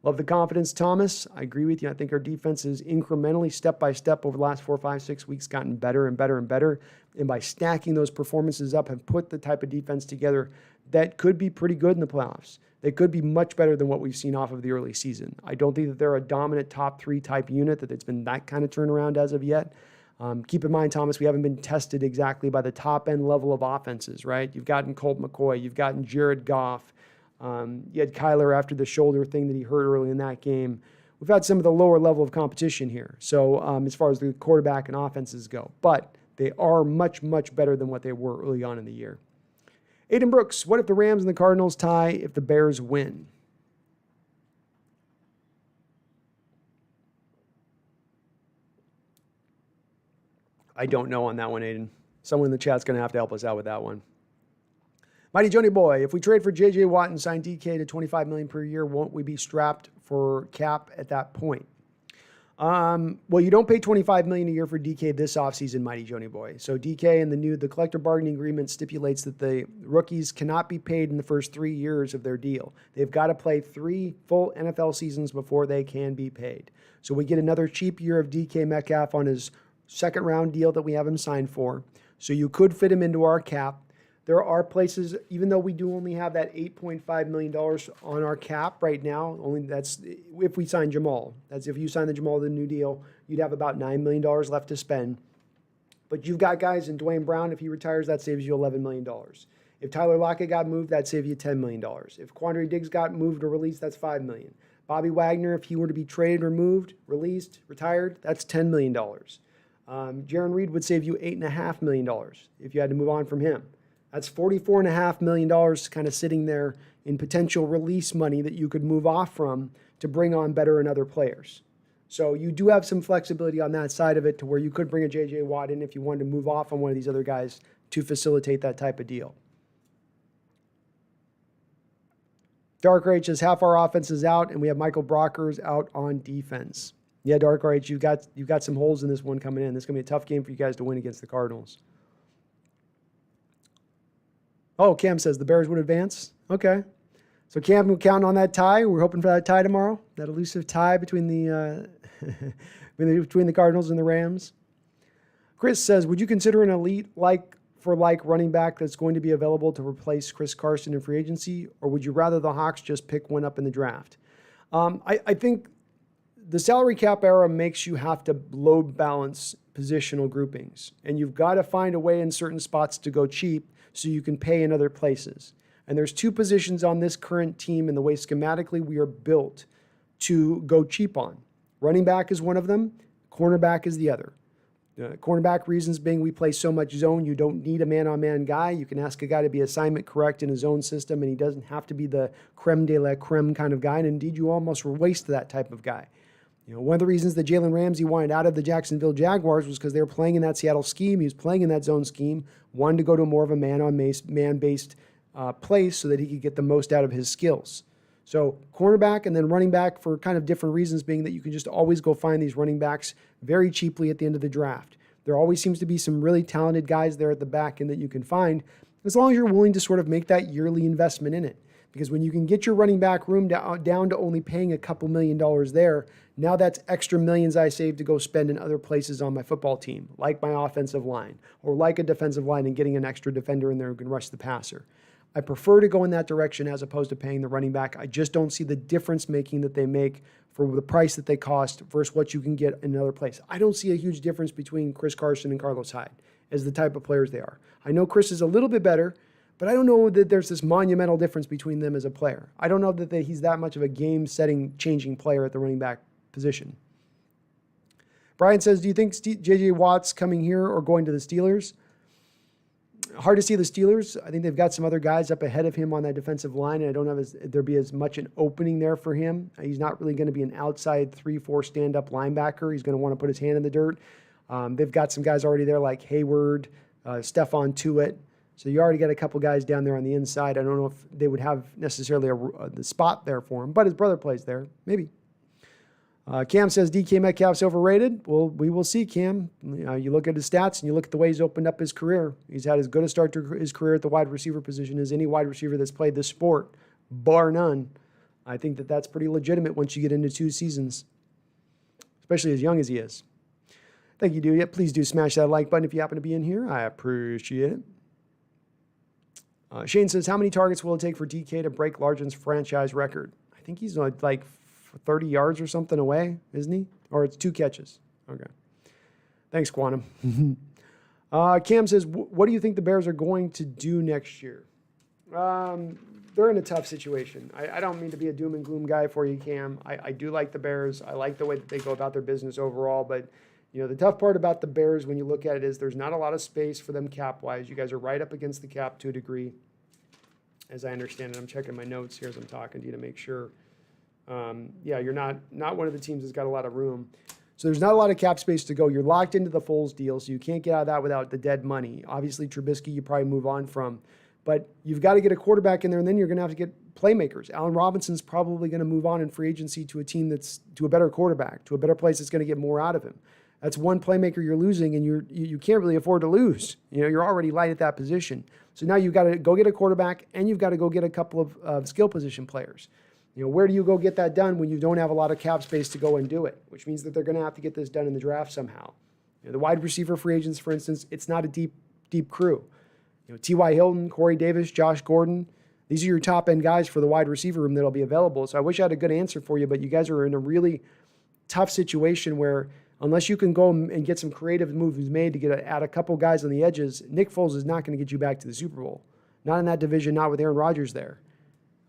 Love the confidence, Thomas. I agree with you. I think our defense is incrementally, step by step, over the last 4, 5, 6 weeks, gotten better and better and better. And by stacking those performances up, have put the type of defense together that could be pretty good in the playoffs. They could be much better than what we've seen off of the early season. I don't think that they're a dominant top 3 type unit, that it's been that kind of turnaround as of yet. Keep in mind, Thomas, we haven't been tested exactly by the top-end level of offenses, right? You've gotten Colt McCoy. You've gotten Jared Goff. You had Kyler after the shoulder thing that he hurt early in that game. We've had some of the lower level of competition here. So as far as the quarterback and offenses go. But they are much, much better than what they were early on in the year. Aiden Brooks, what if the Rams and the Cardinals tie if the Bears win? I don't know on that one, Aiden. Someone in the chat's going to have to help us out with that one. Mighty Joni Boy, if we trade for J.J. Watt and sign DK to $25 million per year, won't we be strapped for cap at that point? Well, you don't pay $25 million a year for DK this offseason, Mighty Joni Boy. So DK and the collective bargaining agreement stipulates that the rookies cannot be paid in the first 3 years of their deal. They've got to play 3 full NFL seasons before they can be paid. So we get another cheap year of DK Metcalf on his second round deal that we have him signed for. So you could fit him into our cap. There are places, even though we do only have that $8.5 million on our cap right now, only that's if we sign Jamal. That's if you sign the Jamal, the new deal, you'd have about $9 million left to spend. But you've got guys in Dwayne Brown, if he retires, that saves you $11 million. If Tyler Lockett got moved, that saves you $10 million. If Quandary Diggs got moved or released, that's $5 million. Bobby Wagner, if he were to be traded or moved, released, retired, that's $10 million. Jaron Reed would save you $8.5 million if you had to move on from him. That's $44.5 million kind of sitting there in potential release money that you could move off from to bring on better and other players. So you do have some flexibility on that side of it to where you could bring a J.J. Watt in if you wanted to move off on one of these other guys to facilitate that type of deal. Dark Rage says half our offense is out and we have Michael Brockers out on defense. Yeah, Dark Rage, you've got some holes in this one coming in. This is going to be a tough game for you guys to win against the Cardinals. Oh, Cam says the Bears would advance. Okay. So Cam, we're counting on that tie. We're hoping for that tie tomorrow, that elusive tie between the between the Cardinals and the Rams. Chris says, would you consider an elite like running back that's going to be available to replace Chris Carson in free agency, or would you rather the Hawks just pick one up in the draft? I think the salary cap era makes you have to load balance positional groupings, and you've got to find a way in certain spots to go cheap so you can pay in other places. And there's 2 positions on this current team in the way schematically we are built to go cheap on. Running back is one of them. Cornerback is the other. Cornerback reasons being we play so much zone, you don't need a man-on-man guy. You can ask a guy to be assignment correct in his own system, and he doesn't have to be the creme de la creme kind of guy. And indeed, you almost waste that type of guy. You know, one of the reasons that Jalen Ramsey wanted out of the Jacksonville Jaguars was because they were playing in that Seattle scheme. He was playing in that zone scheme, wanted to go to more of a man-based place so that he could get the most out of his skills. So cornerback and then running back for kind of different reasons, being that you can just always go find these running backs very cheaply at the end of the draft. There always seems to be some really talented guys there at the back end that you can find, as long as you're willing to sort of make that yearly investment in it. Because when you can get your running back room down to only paying a couple $1 million there, now that's extra millions I save to go spend in other places on my football team, like my offensive line, or like a defensive line and getting an extra defender in there who can rush the passer. I prefer to go in that direction as opposed to paying the running back. I just don't see the difference making that they make for the price that they cost versus what you can get in another place. I don't see a huge difference between Chris Carson and Carlos Hyde as the type of players they are. I know Chris is a little bit better, But I don't know that there's this monumental difference between them as a player. I don't know that he's that much of a game-setting, changing player at the running back position. Brian says, do you think J.J. Watt's coming here or going to the Steelers? Hard to see the Steelers. I think they've got some other guys up ahead of him on that defensive line, and I don't have there be as much an opening there for him. He's not really going to be an outside 3-4 stand-up linebacker. He's going to want to put his hand in the dirt. They've got some guys already there like Hayward, Stephon Tuitt. So you already got a couple guys down there on the inside. I don't know if they would have necessarily the spot there for him, but his brother plays there. Maybe. Cam says DK Metcalf's overrated. Well, we will see, Cam. You look at his stats and you look at the way he's opened up his career. He's had as good a start to his career at the wide receiver position as any wide receiver that's played this sport, bar none. I think that that's pretty legitimate once you get into 2 seasons, especially as young as he is. Thank you, dude. Yeah, please do smash that like button if you happen to be in here. I appreciate it. Shane says, how many targets will it take for DK to break Largen's franchise record? I think he's like 30 yards or something away, isn't he? Or it's 2 catches. Okay. Thanks, Quantum. Cam says, what do you think the Bears are going to do next year? They're in a tough situation. I don't mean to be a doom and gloom guy for you, Cam. I do like the Bears. I like the way that they go about their business overall, but the tough part about the Bears when you look at it is there's not a lot of space for them cap-wise. You guys are right up against the cap to a degree, as I understand it. I'm checking my notes here as I'm talking to you to make sure. You're not one of the teams that's got a lot of room. So there's not a lot of cap space to go. You're locked into the Foles deal, so you can't get out of that without the dead money. Obviously, Trubisky you probably move on from. But you've got to get a quarterback in there, and then you're going to have to get playmakers. Allen Robinson's probably going to move on in free agency to a team that's to a better quarterback, to a better place that's going to get more out of him. That's one playmaker you're losing, and you can't really afford to lose. You're already light at that position. So now you've got to go get a quarterback, and you've got to go get a couple of skill position players. Where do you go get that done when you don't have a lot of cap space to go and do it? Which means that they're going to have to get this done in the draft somehow. The wide receiver free agents, for instance, it's not a deep crew. T.Y. Hilton, Corey Davis, Josh Gordon, these are your top-end guys for the wide receiver room that'll be available. So I wish I had a good answer for you, but you guys are in a really tough situation where unless you can go and get some creative moves made to add a couple guys on the edges, Nick Foles is not going to get you back to the Super Bowl. Not in that division, not with Aaron Rodgers there.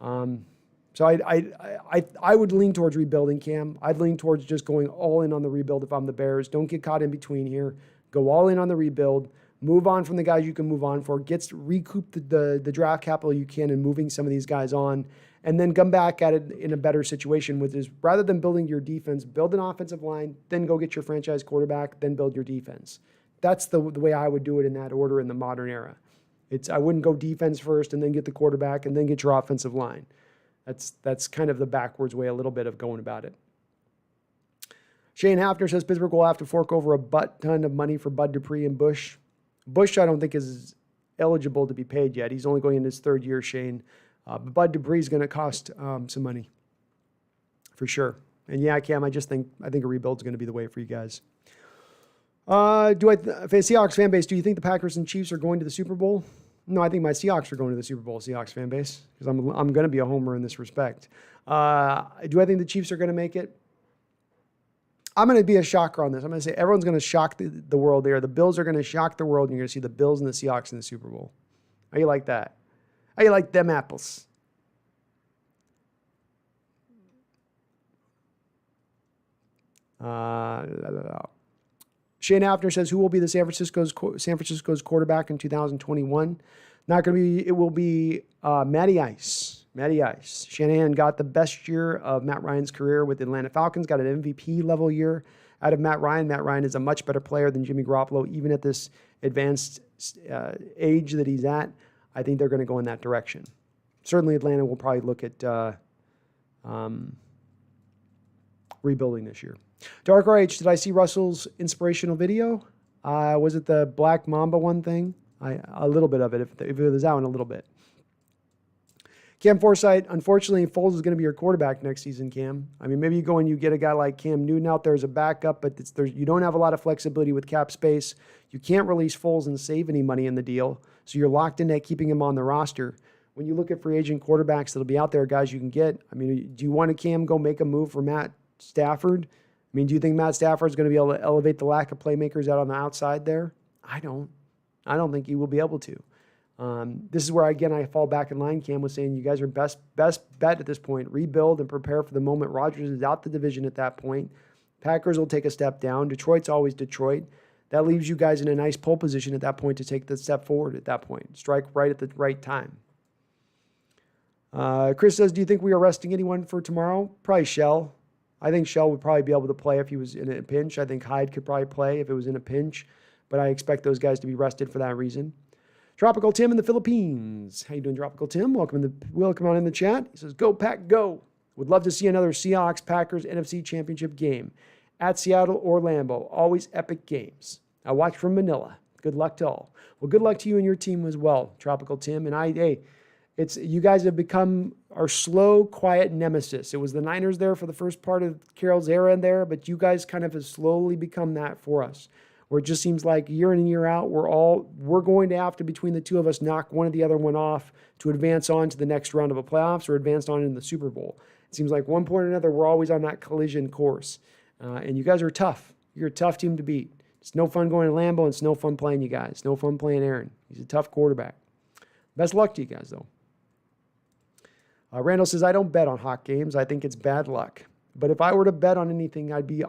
So I would lean towards rebuilding, Cam. I'd lean towards just going all in on the rebuild if I'm the Bears. Don't get caught in between here. Go all in on the rebuild. Move on from the guys you can move on for. Recoup the draft capital you can in moving some of these guys on. And then come back at it in a better situation with this. Rather than building your defense, build an offensive line, then go get your franchise quarterback, then build your defense. That's the way I would do it in that order in the modern era. I wouldn't go defense first and then get the quarterback and then get your offensive line. That's kind of the backwards way a little bit of going about it. Shane Hafner says Pittsburgh will have to fork over a butt ton of money for Bud Dupree and Bush. Bush, I don't think, is eligible to be paid yet. He's only going in his 3rd year, Shane. But Bud Dupree is going to cost some money for sure. And yeah, Cam, I think a rebuild is going to be the way for you guys. For the Seahawks fan base, do you think the Packers and Chiefs are going to the Super Bowl? No, I think my Seahawks are going to the Super Bowl, Seahawks fan base, because I'm going to be a homer in this respect. Do I think the Chiefs are going to make it? I'm going to be a shocker on this. I'm going to say everyone's going to shock the world there. The Bills are going to shock the world, and you're going to see the Bills and the Seahawks in the Super Bowl. How you like that? How you like them apples? Shane Hafner says, who will be the San Francisco's quarterback in 2021? Not going to be, it will be Matty Ice. Matty Ice. Shanahan got the best year of Matt Ryan's career with the Atlanta Falcons, got an MVP level year out of Matt Ryan. Matt Ryan is a much better player than Jimmy Garoppolo, even at this advanced age that he's at. I think they're going to go in that direction. Certainly Atlanta will probably look at rebuilding this year. Dark RH, did I see Russell's inspirational video? Was it the Black Mamba one thing? A little bit of it, if it was that one, a little bit. Cam Forsythe, unfortunately, Foles is going to be your quarterback next season, Cam. I mean, maybe you go and you get a guy like Cam Newton out there as a backup, but you don't have a lot of flexibility with cap space. You can't release Foles and save any money in the deal, so you're locked into keeping him on the roster. When you look at free agent quarterbacks that'll be out there, guys you can get, I mean, do you want to, Cam, go make a move for Matt Stafford? I mean, do you think Matt Stafford's going to be able to elevate the lack of playmakers out on the outside there? I don't think he will be able to. This is where, again, I fall back in line. Cam was saying you guys are best bet at this point. Rebuild and prepare for the moment. Rodgers is out the division at that point. Packers will take a step down. Detroit's always Detroit. That leaves you guys in a nice pole position at that point to take the step forward at that point. Strike right at the right time. Chris says, do you think we are resting anyone for tomorrow? Probably Shell. I think Shell would probably be able to play if he was in a pinch. I think Hyde could probably play if it was in a pinch. But I expect those guys to be rested for that reason. Tropical Tim in the Philippines. How you doing, Tropical Tim? Welcome on in the chat. He says, go Pack, go. Would love to see another Seahawks-Packers NFC Championship game at Seattle or Lambeau. Always epic games. I watch from Manila. Good luck to all. Well, good luck to you and your team as well, Tropical Tim. And you guys have become our slow, quiet nemesis. It was the Niners there for the first part of Carroll's era in there, but you guys kind of have slowly become that for us. Where it just seems like year in and year out, we're going to have to, between the two of us, knock one or the other one off to advance on to the next round of a playoffs or advance on in the Super Bowl. It seems like one point or another, we're always on that collision course. And you guys are tough. You're a tough team to beat. It's no fun going to Lambeau, and it's no fun playing you guys. No fun playing Aaron. He's a tough quarterback. Best luck to you guys, though. Randall says, I don't bet on Hawk games. I think it's bad luck. But if I were to bet on anything, I'd be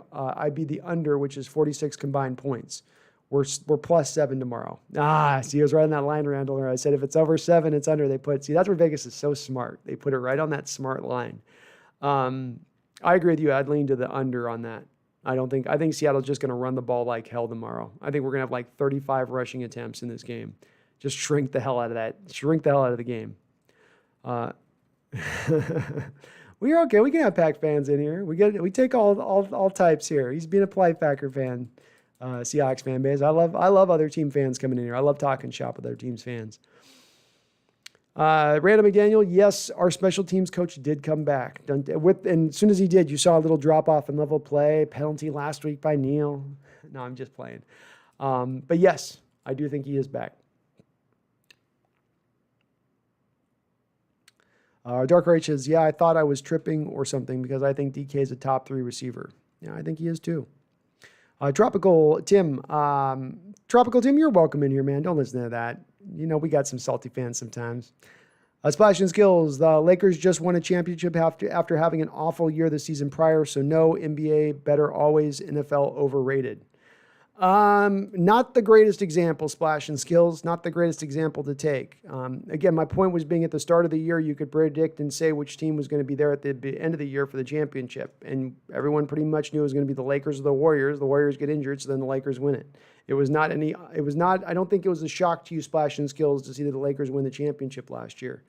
the under, which is 46 combined points. We're +7 tomorrow. See, I was right on that line, Randall. I said if it's over 7, it's under. See, that's where Vegas is so smart. They put it right on that smart line. I agree with you. I'd lean to the under on that. I think Seattle's just going to run the ball like hell tomorrow. I think we're going to have like 35 rushing attempts in this game. Just shrink the hell out of that. Shrink the hell out of the game. We're okay. We can have Pack fans in here. We take all types here. He's being a polite Packer fan, Seahawks fan base. I love other team fans coming in here. I love talking shop with other teams' fans. Randall McDaniel, yes, our special teams coach did come back. And as soon as he did, you saw a little drop off in level play, penalty last week by Neal. No, I'm just playing. But yes, I do think he is back. Dark Rage says, yeah, I thought I was tripping or something because I think DK is a top 3 receiver. Yeah, I think he is too. Tropical Tim, you're welcome in here, man. Don't listen to that. You know, we got some salty fans sometimes. Splash and Skills, the Lakers just won a championship after having an awful year the season prior, so no, NBA better always, NFL overrated. Not the greatest example, Splash and Skills, not the greatest example to take. Again, my point was being at the start of the year, you could predict and say which team was going to be there at the end of the year for the championship. And everyone pretty much knew it was going to be the Lakers or the Warriors. The Warriors get injured, so then the Lakers win it. I don't think it was a shock to you, Splash and Skills, to see that the Lakers win the championship last year.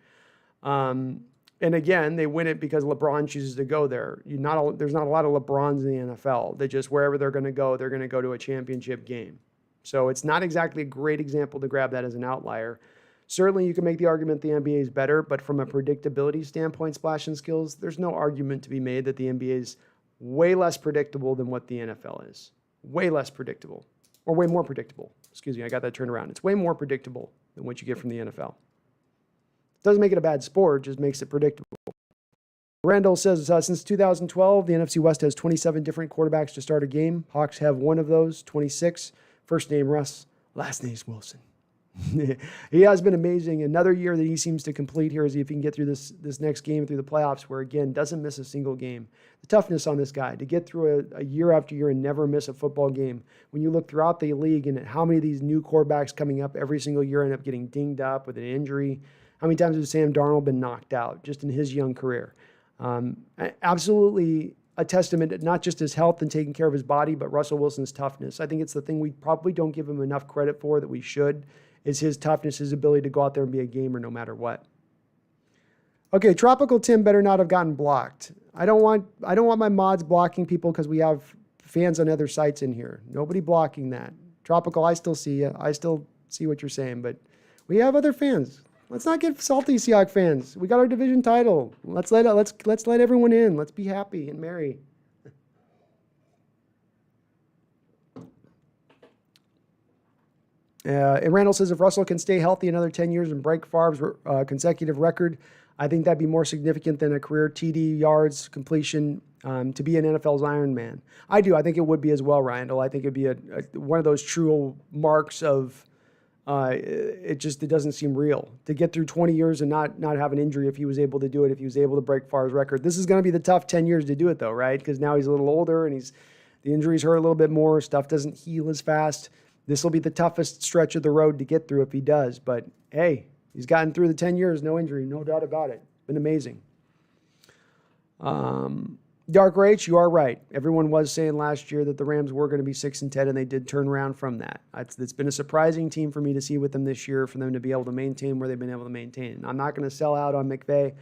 And again, they win it because LeBron chooses to go there. There's not a lot of LeBrons in the NFL. They just, wherever they're going to go to a championship game. So it's not exactly a great example to grab that as an outlier. Certainly, you can make the argument the NBA is better, but from a predictability standpoint, Splash and Skills, there's no argument to be made that the NBA is way less predictable than what the NFL is. Way less predictable. Or way more predictable. Excuse me, I got that turned around. It's way more predictable than what you get from the NFL. Doesn't make it a bad sport, just makes it predictable. Randall says, since 2012, the NFC West has 27 different quarterbacks to start a game. Hawks have one of those, 26. First name Russ, last name's Wilson. He has been amazing. Another year that he seems to complete here is if he can get through this next game, through the playoffs, where, again, doesn't miss a single game. The toughness on this guy, to get through a year after year and never miss a football game. When you look throughout the league and at how many of these new quarterbacks coming up every single year end up getting dinged up with an injury. How many times has Sam Darnold been knocked out just in his young career? Absolutely a testament to not just his health and taking care of his body, but Russell Wilson's toughness. I think it's the thing we probably don't give him enough credit for that we should, is his toughness, his ability to go out there and be a gamer no matter what. Okay, Tropical Tim better not have gotten blocked. I don't want my mods blocking people because we have fans on other sites in here. Nobody blocking that. Tropical, I still see you. I still see what you're saying, but we have other fans. Let's not get salty, Seahawks fans. We got our division title. Let's let everyone in. Let's be happy and merry. And Randall says, if Russell can stay healthy another 10 years and break Favre's consecutive record, I think that'd be more significant than a career TD yards completion to be an NFL's Iron Man. I do. I think it would be as well, Randall. I think it'd be one of those true marks of It doesn't seem real. To get through 20 years and not have an injury if he was able to do it, if he was able to break Favre's record. This is going to be the tough 10 years to do it, though, right? Because now he's a little older and the injuries hurt a little bit more. Stuff doesn't heal as fast. This will be the toughest stretch of the road to get through if he does. But, hey, he's gotten through the 10 years, no injury, no doubt about it. Been amazing. Darker H, you are right. Everyone was saying last year that the Rams were going to be 6-10, and they did turn around from that. It's been a surprising team for me to see with them this year, for them to be able to maintain where they've been able to maintain. I'm not going to sell out on McVay.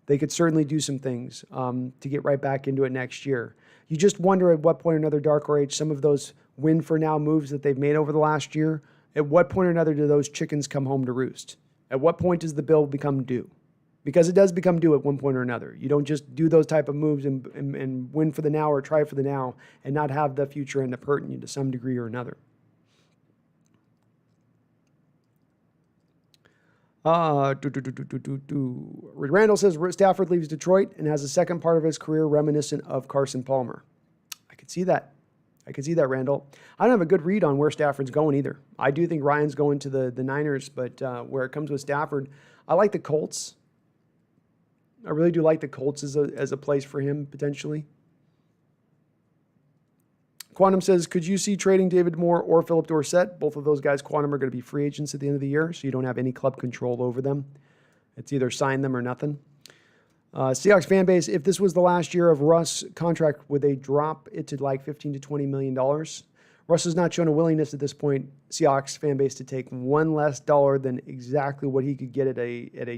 They could certainly do some things to get right back into it next year. You just wonder at what point or another, Darker H, some of those win-for-now moves that they've made over the last year, at what point or another do those chickens come home to roost? At what point does the bill become due? Because it does become due at one point or another. You don't just do those type of moves and win for the now or try for the now and not have the future end up hurting you to some degree or another. Randall says Stafford leaves Detroit and has a second part of his career reminiscent of Carson Palmer. I could see that. Randall. I don't have a good read on where Stafford's going either. I do think Ryan's going to the Niners, but where it comes with Stafford, I like the Colts. I really do like the Colts as a place for him, potentially. Quantum says, could you see trading David Moore or Philip Dorsett? Both of those guys, Quantum, are going to be free agents at the end of the year, so you don't have any club control over them. It's either sign them or nothing. Seahawks fan base, if this was the last year of Russ' contract, would they drop it to like $15 to $20 million? Russ has not shown a willingness at this point, Seahawks fan base, to take one less dollar than exactly what he could get at a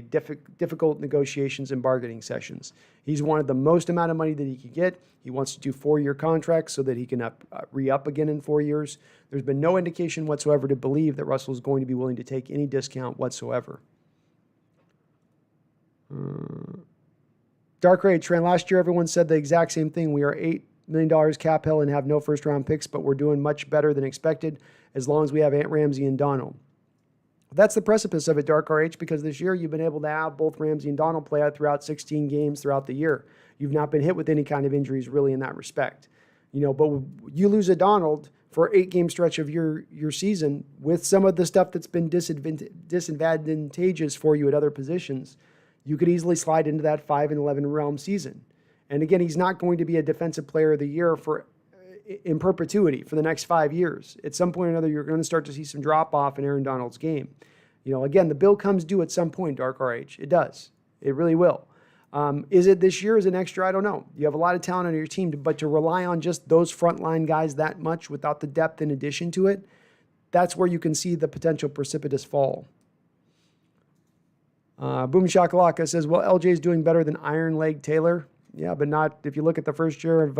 difficult negotiations and bargaining sessions. He's wanted the most amount of money that he could get. He wants to do 4-year contracts so that he can re-up again in 4 years. There's been no indication whatsoever to believe that Russell is going to be willing to take any discount whatsoever. Dark Ray, Trent, last year everyone said the exact same thing. We are $8 million cap hell and have no first-round picks, but we're doing much better than expected as long as we have Aunt Ramsey and Donald. That's the precipice of it, Dark RH, because this year you've been able to have both Ramsey and Donald play out throughout 16 games throughout the year. You've not been hit with any kind of injuries really in that respect. But you lose a Donald for an 8-game stretch of your season with some of the stuff that's been disadvantageous for you at other positions, you could easily slide into that 5-11 realm season. And again, he's not going to be a defensive player of the year in perpetuity for the next 5 years. At some point or another, you're going to start to see some drop-off in Aaron Donald's game. Again, the bill comes due at some point, Dark RH. It does. It really will. Is it this year? Is it next year? I don't know. You have a lot of talent on your team, but to rely on just those frontline guys that much without the depth in addition to it, that's where you can see the potential precipitous fall. Boom Shakalaka says, well, LJ is doing better than Iron Leg Taylor. Yeah, but not if you look at the first year of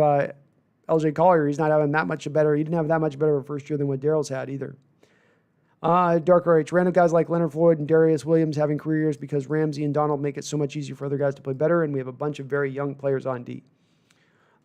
LJ Collier, he's not having that much better. He didn't have that much better of a first year than what Daryl's had either. Darker H, random guys like Leonard Floyd and Darius Williams having career years because Ramsey and Donald make it so much easier for other guys to play better, and we have a bunch of very young players on D.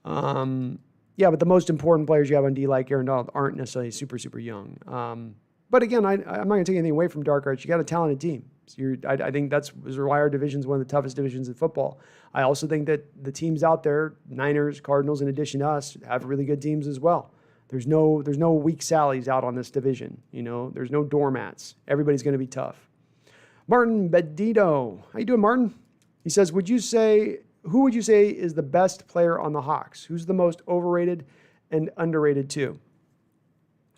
Yeah, but the most important players you have on D, like Aaron Donald, aren't necessarily super, super young. But again, I'm not going to take anything away from Dark Arch. You got a talented team. So I think that's why our division is one of the toughest divisions in football. I also think that the teams out there, Niners, Cardinals, in addition to us, have really good teams as well. There's no weak Sallies out on this division. There's no doormats. Everybody's going to be tough. Martin Bedito, how you doing, Martin? He says, who would you say is the best player on the Hawks? Who's the most overrated and underrated too?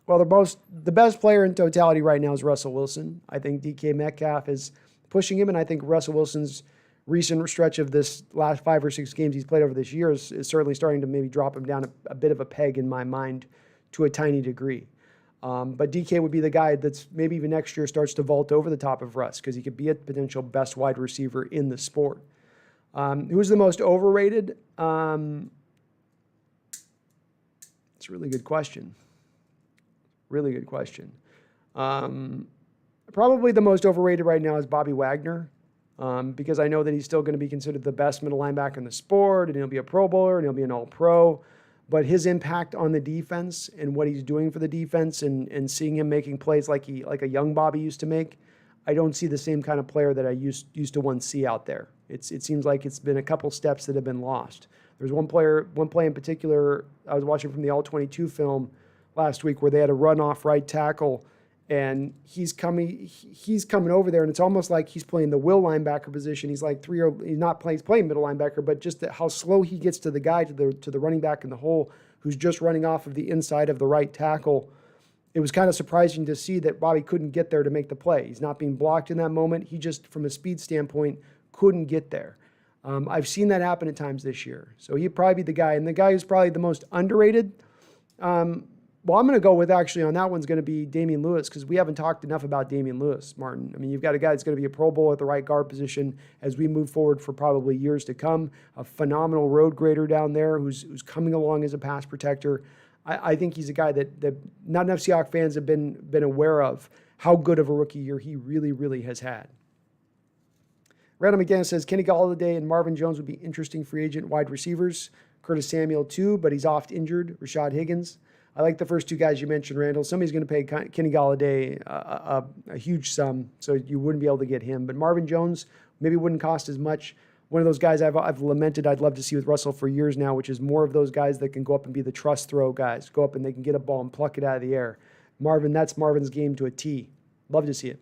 Well, the best player in totality right now is Russell Wilson. I think DK Metcalf is pushing him, and I think Russell Wilson's recent stretch of this last 5 or 6 games he's played over this year is certainly starting to maybe drop him down a bit of a peg in my mind to a tiny degree. But DK would be the guy that's maybe even next year starts to vault over the top of Russ because he could be a potential best wide receiver in the sport. Who's the most overrated? It's a really good question. Really good question. Probably the most overrated right now is Bobby Wagner because I know that he's still going to be considered the best middle linebacker in the sport, and he'll be a Pro Bowler, and he'll be an All-Pro. But his impact on the defense and what he's doing for the defense and seeing him making plays like a young Bobby used to make, I don't see the same kind of player that I used to once see out there. It seems like it's been a couple steps that have been lost. There's one play in particular I was watching from the All-22 film last week where they had a run off right tackle, And he's coming over there, and it's almost like he's playing the will linebacker position. He's like he's playing middle linebacker, but just how slow he gets to the guy, to the running back in the hole, who's just running off of the inside of the right tackle. It was kind of surprising to see that Bobby couldn't get there to make the play. He's not being blocked in that moment. He just, from a speed standpoint, couldn't get there. I've seen that happen at times this year. So he'd probably be the guy. And the guy who's probably the most underrated, well, I'm going to go with, actually, on that one's going to be Damian Lewis, because we haven't talked enough about Damian Lewis, Martin. I mean, you've got a guy that's going to be a Pro Bowl at the right guard position as we move forward for probably years to come, a phenomenal road grader down there who's coming along as a pass protector. I think he's a guy that not enough Seahawks fans have been aware of how good of a rookie year he really, really has had. Randall McDaniel says, Kenny Golladay and Marvin Jones would be interesting free agent wide receivers. Curtis Samuel, too, but he's oft injured. Rashad Higgins. I like the first two guys you mentioned, Randall. Somebody's going to pay Kenny Golladay a huge sum, so you wouldn't be able to get him. But Marvin Jones maybe wouldn't cost as much. One of those guys I've lamented I'd love to see with Russell for years now, which is more of those guys that can go up and be the trust throw guys. Go up and they can get a ball and pluck it out of the air. That's Marvin's game to a T. Love to see it.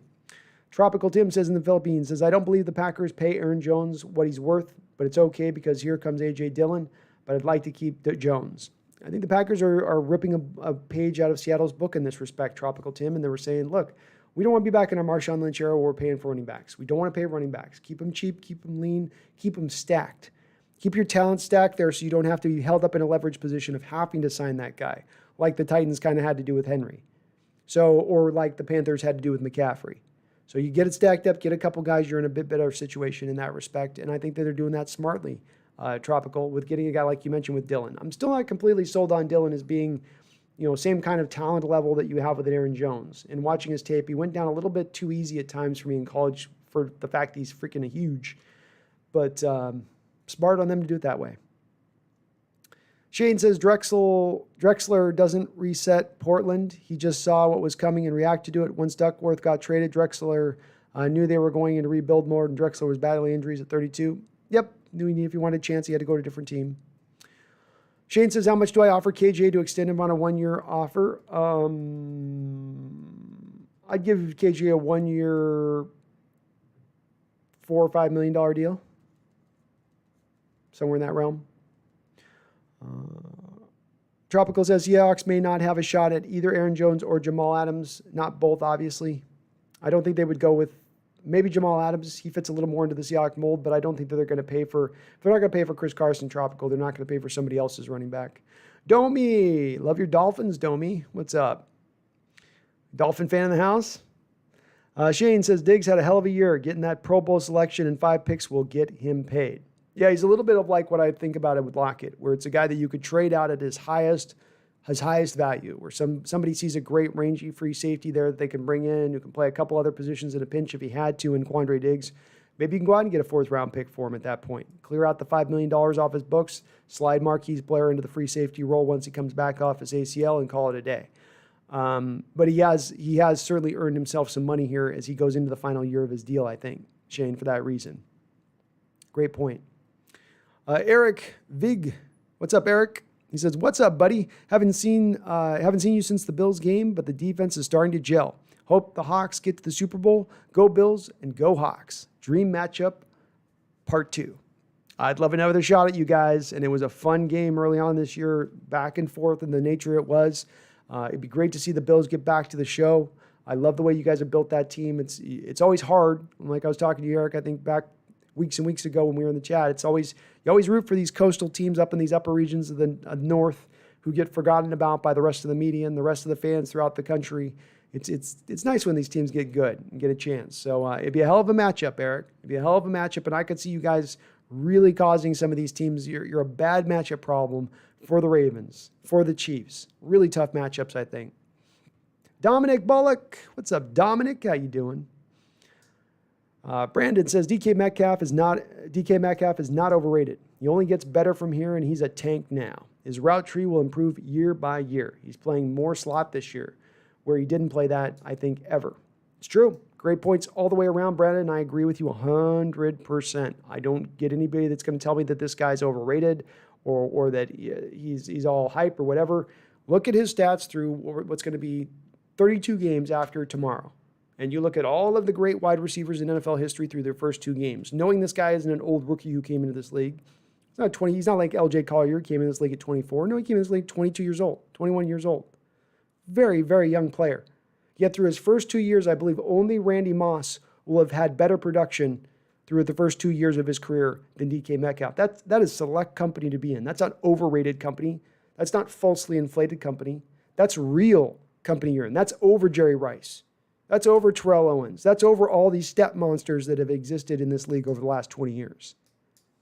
Tropical Tim says in the Philippines, says, I don't believe the Packers pay Aaron Jones what he's worth, but it's okay because here comes A.J. Dillon, but I'd like to keep Jones. I think the Packers are ripping a page out of Seattle's book in this respect, Tropical Tim, and they were saying, look, we don't want to be back in our Marshawn Lynch era where we're paying for running backs. We don't want to pay running backs. Keep them cheap, keep them lean, keep them stacked. Keep your talent stacked there so you don't have to be held up in a leverage position of having to sign that guy, like the Titans kind of had to do with Henry. Or like the Panthers had to do with McCaffrey. So you get it stacked up, get a couple guys, you're in a bit better situation in that respect, and I think that they're doing that smartly, Tropical, with getting a guy like you mentioned with Dillon. I'm still not completely sold on Dillon as being, same kind of talent level that you have with Aaron Jones. And watching his tape, he went down a little bit too easy at times for me in college for the fact that he's freaking huge. But smart on them to do it that way. Shane says Drexler doesn't reset Portland. He just saw what was coming and reacted to it. Once Duckworth got traded, Drexler knew they were going into rebuild mode, and Drexler was battling injuries at 32. Yep, knew if he wanted a chance, he had to go to a different team. Shane says, how much do I offer KJ to extend him on a one-year offer? I'd give KJ a 1 year, $4 or $5 million deal. Somewhere in that realm. Tropical says Seahawks may not have a shot at either Aaron Jones or Jamal Adams. Not both, obviously. I don't think they would go with maybe Jamal Adams. He fits a little more into the Seahawks mold, but I don't think that they're going to pay for, if they're not going to pay for Chris Carson, Tropical, they're not going to pay for somebody else's running back. Domi, love your Dolphins, Domi. What's up? Dolphin fan in the house? Shane says Diggs had a hell of a year. Getting that Pro Bowl selection and 5 picks will get him paid. Yeah, he's a little bit of like what I think about it with Lockett, where it's a guy that you could trade out at his highest value, where somebody sees a great rangy free safety there that they can bring in, who can play a couple other positions in a pinch if he had to in Quandary Diggs. Maybe you can go out and get a 4th-round pick for him at that point. Clear out the $5 million off his books, slide Marquise Blair into the free safety role once he comes back off his ACL, and call it a day. But he has certainly earned himself some money here as he goes into the final year of his deal, I think, Shane, for that reason. Great point. Eric Vig. What's up, Eric? He says, what's up, buddy? Haven't seen you since the Bills game, but the defense is starting to gel. Hope the Hawks get to the Super Bowl. Go Bills and go Hawks. Dream matchup, part 2. I'd love another shot at you guys, and it was a fun game early on this year, back and forth in the nature it was. It'd be great to see the Bills get back to the show. I love the way you guys have built that team. It's always hard. Like I was talking to you, Eric, I think back weeks and weeks ago when we were in the chat, you always root for these coastal teams up in these upper regions of the north who get forgotten about by the rest of the media and the rest of the fans throughout the country. It's nice when these teams get good and get a chance. So it'd be a hell of a matchup, Eric. It'd be a hell of a matchup, and I could see you guys really causing some of these teams. You're a bad matchup problem for the Ravens, for the Chiefs. Really tough matchups, I think. Dominic Bullock. What's up, Dominic? How you doing? Brandon says DK Metcalf is not overrated. He only gets better from here, and he's a tank now. His route tree will improve year by year. He's playing more slot this year, where he didn't play that, I think, ever. It's true. Great points all the way around, Brandon. I agree with you 100%. I don't get anybody that's going to tell me that this guy's overrated or that he's all hype or whatever. Look at his stats through what's going to be 32 games after tomorrow, and you look at all of the great wide receivers in NFL history through their first 2 games, knowing this guy isn't an old rookie who came into this league. He's not 20. He's not like LJ Collier, came in this league at 24. No, he came in this league 22 years old, 21 years old. Very, very young player. Yet through his first 2 years, I believe only Randy Moss will have had better production through the first 2 years of his career than DK Metcalf. That is select company to be in. That's not overrated company. That's not falsely inflated company. That's real company you're in. That's over Jerry Rice. That's over Terrell Owens. That's over all these step monsters that have existed in this league over the last 20 years.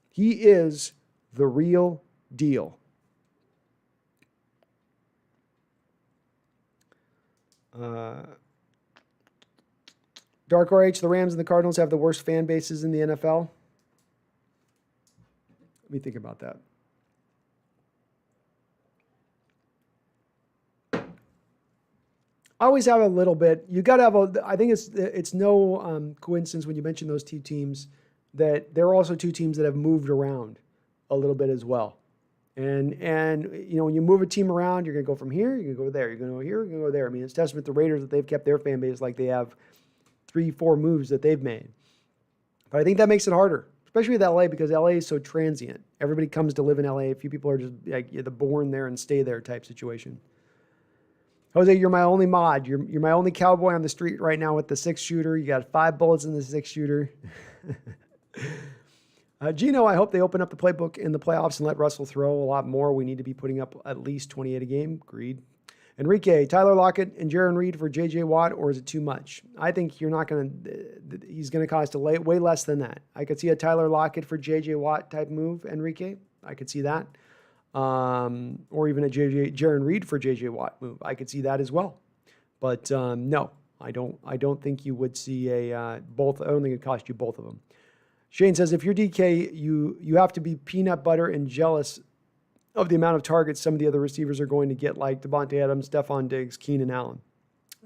He is the real deal. Dark RH, the Rams and the Cardinals have the worst fan bases in the NFL. Let me think about that. I always have a little bit. You got to have I think it's no coincidence when you mention those 2 teams that there are also 2 teams that have moved around a little bit as well. And you know, when you move a team around, you're going to go from here, you're going to go there, you're going to go here, you're going to go there. I mean, it's testament to the Raiders that they've kept their fan base like they have 3-4 moves that they've made. But I think that makes it harder, especially with LA, because LA is so transient. Everybody comes to live in LA. A few people are just like you're born there and stay there type situation. Jose, you're my only mod. You're my only cowboy on the street right now with the 6-shooter. You got 5 bullets in the 6-shooter. Gino, I hope they open up the playbook in the playoffs and let Russell throw a lot more. We need to be putting up at least 28 a game. Agreed. Enrique, Tyler Lockett and Jaron Reed for J.J. Watt, or is it too much? I think you're not going to – he's going to cost way less than that. I could see a Tyler Lockett for J.J. Watt type move, Enrique. I could see that. Or even a Jaron Reed for J.J. Watt move. I could see that as well. But no, I don't think you would see both. I don't think it'd cost you both of them. Shane says, if you're DK, you have to be peanut butter and jealous of the amount of targets some of the other receivers are going to get, like Devontae Adams, Stephon Diggs, Keenan Allen.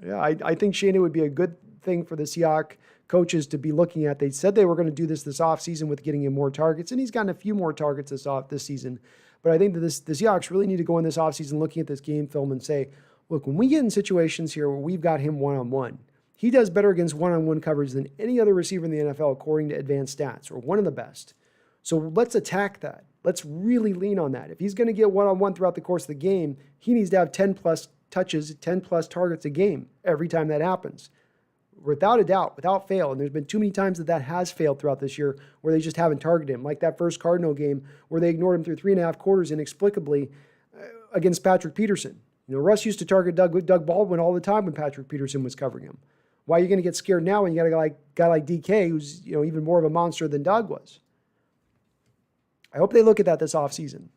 Yeah, I think, Shane, it would be a good thing for the Seahawks coaches to be looking at. They said they were going to do this offseason with getting him more targets, and he's gotten a few more targets this season. But I think that the Seahawks really need to go in this offseason looking at this game film and say, look, when we get in situations here where we've got him one-on-one, he does better against one-on-one coverage than any other receiver in the NFL, according to advanced stats, or one of the best. So let's attack that. Let's really lean on that. If he's going to get one-on-one throughout the course of the game, he needs to have 10-plus touches, 10-plus targets a game every time that happens. Without a doubt, without fail. And there's been too many times that has failed throughout this year where they just haven't targeted him, like that first Cardinal game where they ignored him through 3.5 quarters inexplicably against Patrick Peterson. You know, Russ used to target Doug Baldwin all the time when Patrick Peterson was covering him. Why are you going to get scared now when you got a guy like DK who's, you know, even more of a monster than Doug was? I hope they look at that this offseason.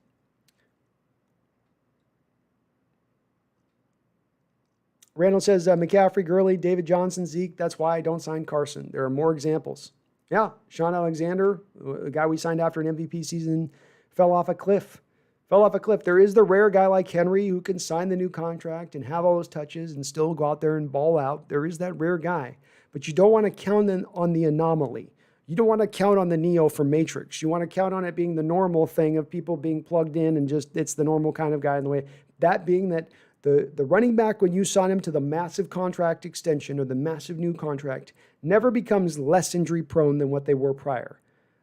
Randall says, McCaffrey, Gurley, David Johnson, Zeke, that's why I don't sign Carson. There are more examples. Yeah, Sean Alexander, a guy we signed after an MVP season, fell off a cliff. There is the rare guy like Henry who can sign the new contract and have all those touches and still go out there and ball out. There is that rare guy. But you don't want to count on the anomaly. You don't want to count on the Neo from Matrix. You want to count on it being the normal thing of people being plugged in and just it's the normal kind of guy in the way. That being that the running back, when you sign him to the massive contract extension or the massive new contract, never becomes less injury prone than what they were prior.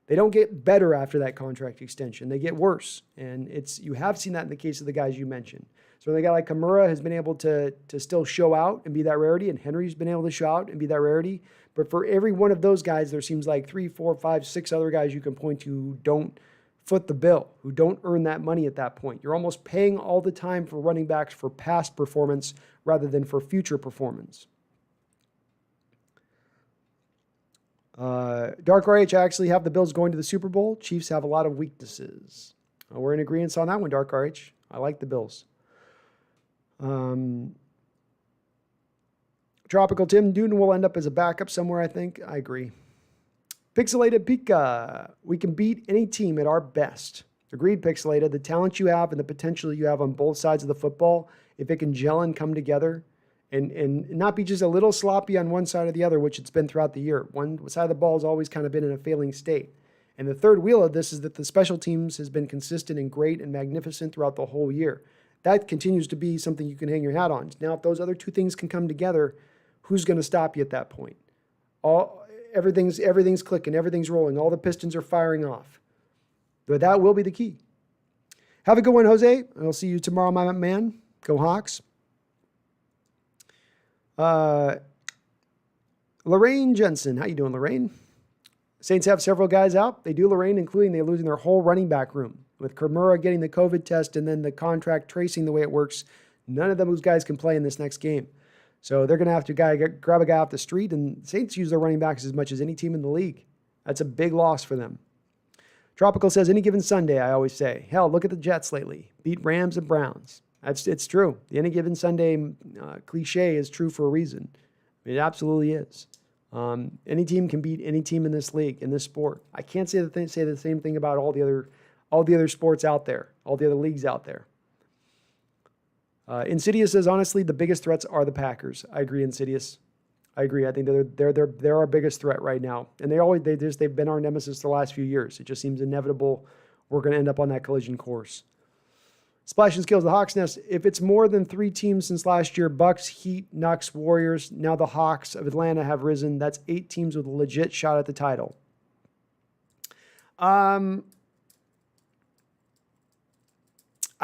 They don't get better after that contract extension. They get worse. And you have seen that in the case of the guys you mentioned. So the guy like Kamara has been able to still show out and be that rarity, and Henry's been able to show out and be that rarity. But for every one of those guys, there seems like 3, 4, 5, 6 other guys you can point to who don't foot the bill, who don't earn that money at that point. You're almost paying all the time for running backs for past performance rather than for future performance. Dark RH, I actually have the Bills going to the Super Bowl. Chiefs have a lot of weaknesses. We're in agreement on that one, Dark RH. I like the Bills. Tropical Tim Newton will end up as a backup somewhere, I think. I agree. Pixelated Pika. We can beat any team at our best. Agreed, Pixelated. The talent you have and the potential you have on both sides of the football, if it can gel and come together and not be just a little sloppy on one side or the other, which it's been throughout the year. One side of the ball has always kind of been in a failing state. And the third wheel of this is that the special teams has been consistent and great and magnificent throughout the whole year. that continues to be something you can hang your hat on. Now, if those other two things can come together, who's going to stop you at that point? Everything's clicking, everything's rolling, all the pistons are firing off. But that will be the key. Have a good one, Jose. I'll see you tomorrow, my man. Go Hawks. Lorraine Jensen. How you doing, Lorraine? Saints have several guys out. They do, Lorraine, including they're losing their whole running back room. With Kimura getting the COVID test and then the contract tracing the way it works, none of those guys can play in this next game. So they're going to have to grab a guy off the street, and Saints use their running backs as much as any team in the league. That's a big loss for them. Tropical says, any given Sunday, I always say. Hell, look at the Jets lately. Beat Rams and Browns. It's true. The any given Sunday cliche is true for a reason. It absolutely is. Any team can beat any team in this league, in this sport. I can't say the same thing about all the other sports out there, all the other leagues out there. Insidious says, honestly, the biggest threats are the Packers. I agree, Insidious. I agree. I think they're our biggest threat right now, and they've been our nemesis the last few years. It just seems inevitable we're going to end up on that collision course. Splash and Skills, the Hawks Nest. If it's more than 3 teams since last year, Bucks, Heat, Knicks, Warriors, now the Hawks of Atlanta have risen. That's 8 teams with a legit shot at the title. I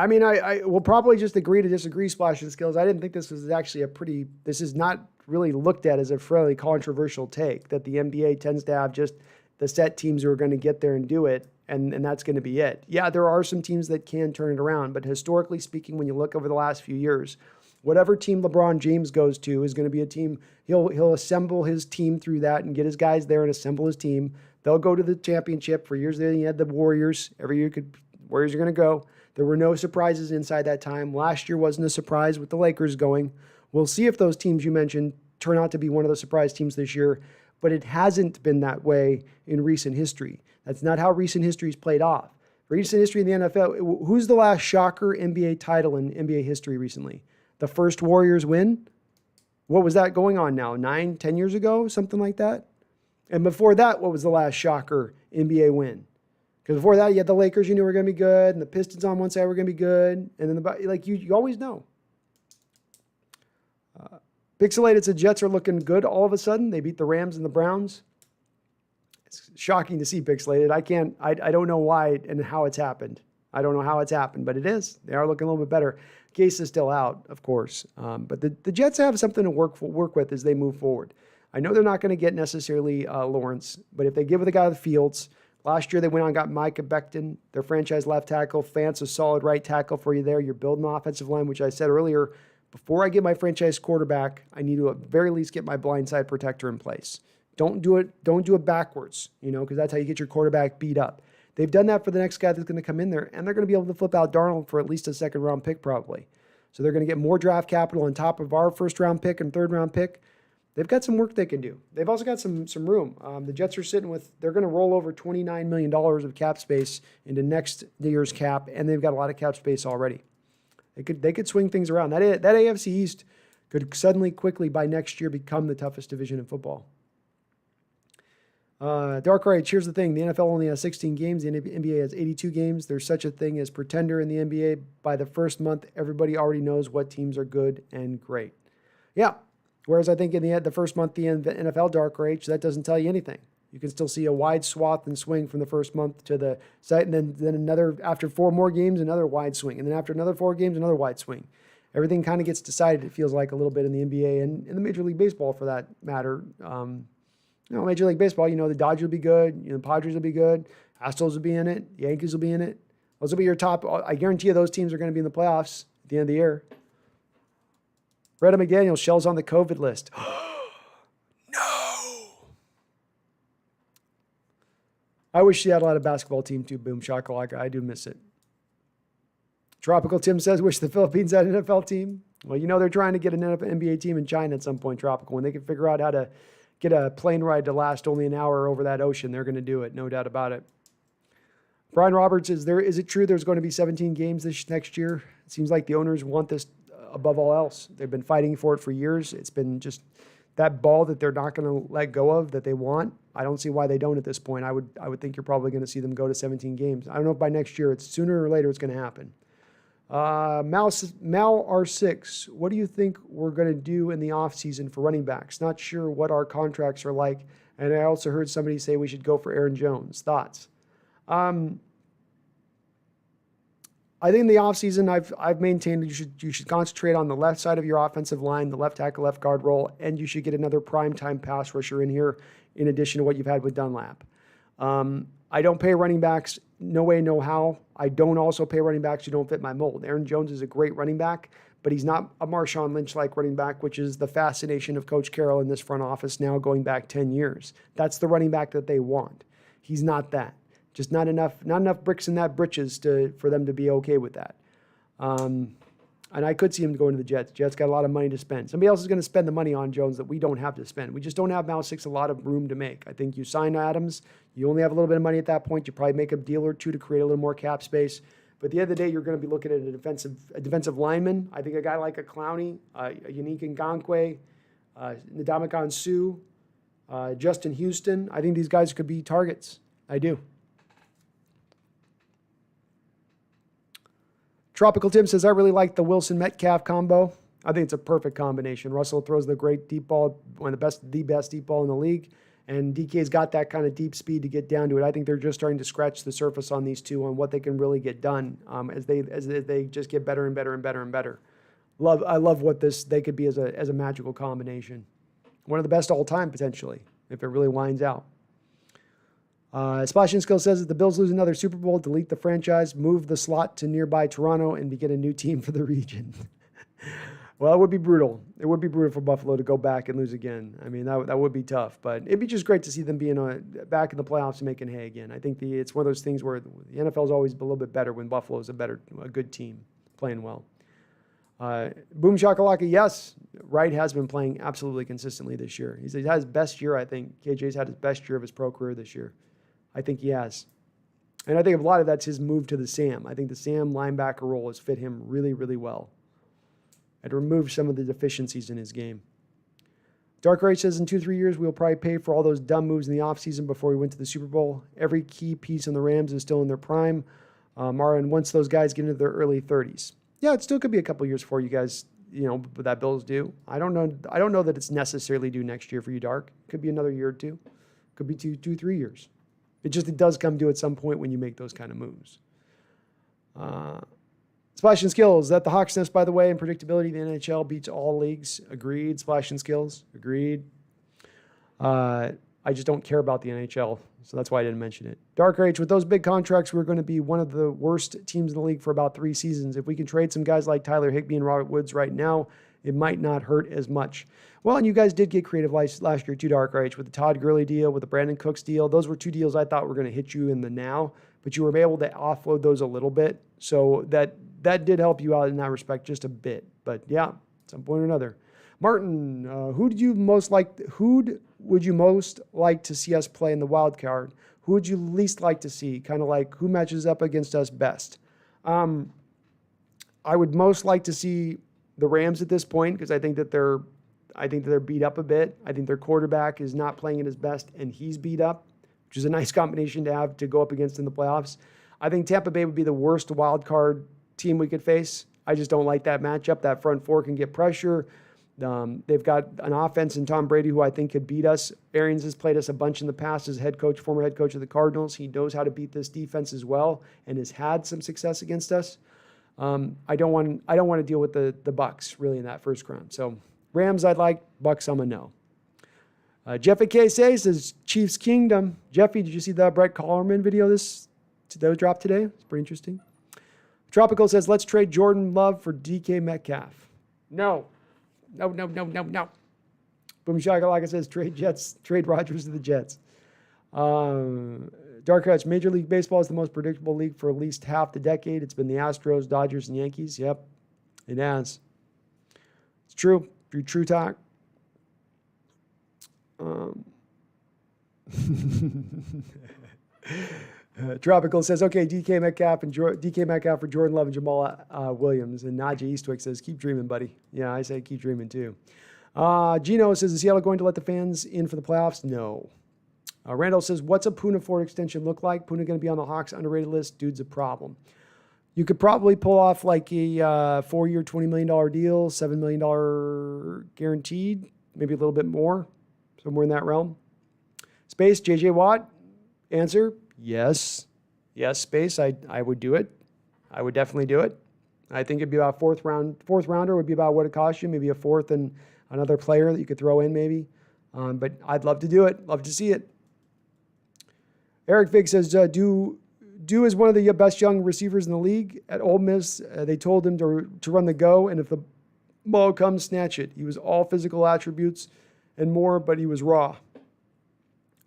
mean, I will probably just agree to disagree, Splash and Skills. I didn't think this was actually this is not really looked at as a fairly controversial take, that the NBA tends to have just the set teams who are going to get there and do it, and that's going to be it. Yeah, there are some teams that can turn it around, but historically speaking, when you look over the last few years, whatever team LeBron James goes to is going to be a team, he'll assemble his team through that and get his guys there and assemble his team. They'll go to the championship. For years, they had the Warriors. Every year, Warriors are going to go. There were no surprises inside that time. Last year wasn't a surprise with the Lakers going. We'll see if those teams you mentioned turn out to be one of the surprise teams this year, but it hasn't been that way in recent history. That's not how recent history's played off. Recent history in the NFL, who's the last shocker NBA title in NBA history recently? The first Warriors win? What was that going on now? 9, 10 years ago? Something like that? And before that, what was the last shocker NBA win? Because before that, you had the Lakers, you knew were going to be good, and the Pistons on one side were going to be good, and then you always know. Pixelated said Jets are looking good all of a sudden. They beat the Rams and the Browns. It's shocking to see, Pixelated. I don't know why and how it's happened. I don't know how it's happened, but it is. They are looking a little bit better. Case is still out, of course. But the Jets have something to work with as they move forward. I know they're not going to get necessarily Lawrence, but if they give the guy the Fields. Last year, they went on and got Micah Becton, their franchise left tackle. Fance, a solid right tackle for you there. You're building an offensive line, which I said earlier. Before I get my franchise quarterback, I need to at the very least get my blindside protector in place. Don't do it backwards, because that's how you get your quarterback beat up. They've done that for the next guy that's going to come in there, and they're going to be able to flip out Darnold for at least a second-round pick probably. So they're going to get more draft capital on top of our first-round pick and third-round pick. They've got some work they can do. They've also got some room. The Jets are they're going to roll over $29 million of cap space into next year's cap, and they've got a lot of cap space already. They could swing things around. That AFC East could suddenly, quickly, by next year, become the toughest division in football. Dark Rage, here's the thing. The NFL only has 16 games. The NBA has 82 games. There's such a thing as pretender in the NBA. By the first month, everybody already knows what teams are good and great. Yeah. Whereas I think in the first month, the NFL Dark Rage, that doesn't tell you anything. You can still see a wide swath and swing from the first month to the site, and then another, after 4 more games, another wide swing. And then after another 4 games, another wide swing. Everything kind of gets decided, it feels like, a little bit in the NBA and in the Major League Baseball for that matter. Major League Baseball, the Dodgers will be good, the Padres will be good, Astros will be in it, Yankees will be in it. Those will be your top. I guarantee you those teams are going to be in the playoffs at the end of the year. Retta McDaniel, Shell's on the COVID list. No. I wish Seattle had a basketball team too, boom shakalaka. I do miss it. Tropical Tim says, wish the Philippines had an NFL team. Well, they're trying to get an NBA team in China at some point, Tropical. When they can figure out how to get a plane ride to last only an hour over that ocean, they're going to do it, no doubt about it. Brian Roberts, is it true there's going to be 17 games this next year? It seems like the owners want this above all else. They've been fighting for it for years. It's been just that ball that they're not going to let go of that they want. I don't see why they don't at this point. I would think you're probably going to see them go to 17 games. I don't know if by next year, it's sooner or later it's going to happen. Mal R6, what do you think we're going to do in the offseason for running backs? Not sure what our contracts are like. And I also heard somebody say we should go for Aaron Jones. Thoughts? I think in the offseason, I've maintained you should concentrate on the left side of your offensive line, the left tackle, left guard role, and you should get another primetime pass rusher in here in addition to what you've had with Dunlap. I don't pay running backs, no way, no how. I don't also pay running backs who don't fit my mold. Aaron Jones is a great running back, but he's not a Marshawn Lynch-like running back, which is the fascination of Coach Carroll in this front office now going back 10 years. That's the running back that they want. He's not that. Just not enough bricks in that britches for them to be okay with that. And I could see him going to the Jets. Jets got a lot of money to spend. Somebody else is going to spend the money on Jones that we don't have to spend. We just don't have Mal 6 a lot of room to make. I think you sign Adams. You only have a little bit of money at that point. You probably make a deal or two to create a little more cap space. But at the end of the day, you're going to be looking at a defensive lineman. I think a guy like a Clowney, a Unique Ngakoue, Ndamukong Suh, Justin Houston. I think these guys could be targets. I do. Tropical Tim says, I really like the Wilson-Metcalf combo. I think it's a perfect combination. Russell throws the great deep ball, one of the best deep ball in the league. And DK's got that kind of deep speed to get down to it. I think they're just starting to scratch the surface on these two on what they can really get done as they just get better and better and better and better. I love what they could be as a magical combination. One of the best all time, potentially, if it really winds out. Splash and Skill says that the Bills lose another Super Bowl, delete the franchise, move the slot to nearby Toronto, and begin a new team for the region. Well, it would be brutal. It would be brutal for Buffalo to go back and lose again. I mean, that would be tough. But it'd be just great to see them being back in the playoffs and making hay again. I think it's one of those things where the NFL is always a little bit better when Buffalo is a good team playing well. Boom Shakalaka, yes, Wright has been playing absolutely consistently this year. He's had his best year, I think. KJ's had his best year of his pro career this year. I think he has. And I think a lot of that's his move to the Sam. I think the Sam linebacker role has fit him really, really well. And removed some of the deficiencies in his game. Dark Ray says in 2-3 years, we'll probably pay for all those dumb moves in the offseason before we went to the Super Bowl. Every key piece on the Rams is still in their prime. Mara, and once those guys get into their early 30s. Yeah, it still could be a couple years before you guys, that Bills do. I don't know that it's necessarily due next year for you, Dark. Could be another year or two. Could be 2-3 years. It does come due at some point when you make those kind of moves. Splash and Skills. That the Hawks Nest, by the way, and predictability, the NHL beats all leagues. Agreed. Splash and Skills. Agreed. I just don't care about the NHL, so that's why I didn't mention it. Dark Rage, with those big contracts, we're going to be one of the worst teams in the league for about 3 seasons. If we can trade some guys like Tyler Higbee and Robert Woods right now, it might not hurt as much. Well, and you guys did get creative last year too, Dark Rage, with the Todd Gurley deal, with the Brandon Cooks deal. Those were 2 deals I thought were going to hit you in the now, but you were able to offload those a little bit. So that did help you out in that respect just a bit. But yeah, at some point or another. Martin, who would you most like to see us play in the wild card? Who would you least like to see? Kind of like who matches up against us best? I would most like to see the Rams at this point because I think that they're beat up a bit. I think their quarterback is not playing at his best and he's beat up, which is a nice combination to have to go up against in the playoffs. I think Tampa Bay would be the worst wild card team we could face. I just don't like that matchup. That front four can get pressure. They've got an offense in Tom Brady who I think could beat us. Arians has played us a bunch in the past as former head coach of the Cardinals. He knows how to beat this defense as well and has had some success against us. I don't want to deal with the Bucs really in that first round. So Rams I'd like, Bucs I'm a no. Jeffy K says Chiefs Kingdom. Jeffy, did you see the Brett Collerman video that was dropped today? It's pretty interesting. Tropical says, let's trade Jordan Love for DK Metcalf. No. Boom Shakalaka says, trade Rodgers to the Jets. Dark Hutch, Major League Baseball is the most predictable league for at least half the decade. It's been the Astros, Dodgers, and Yankees. Yep, it has. It's true. True talk. Tropical says, okay, DK Metcalf for Jordan Love and Jamal Williams. And Najee Eastwick says, keep dreaming, buddy. Yeah, I say keep dreaming too. Gino says, is Seattle going to let the fans in for the playoffs? No. Randall says, what's a Puna Ford extension look like? Puna going to be on the Hawks underrated list? Dude's a problem. You could probably pull off like a 4-year, $20 million deal, $7 million guaranteed, maybe a little bit more, somewhere in that realm. Space, J.J. Watt, answer, yes. Yes, Space, I would do it. I would definitely do it. I think it'd be about fourth rounder would be about what it cost you, maybe a fourth and another player that you could throw in maybe. But I'd love to do it, love to see it. Eric Vick says, do is one of the best young receivers in the league. At Ole Miss, they told him to run the go, and if the ball comes, snatch it. He was all physical attributes and more, but he was raw.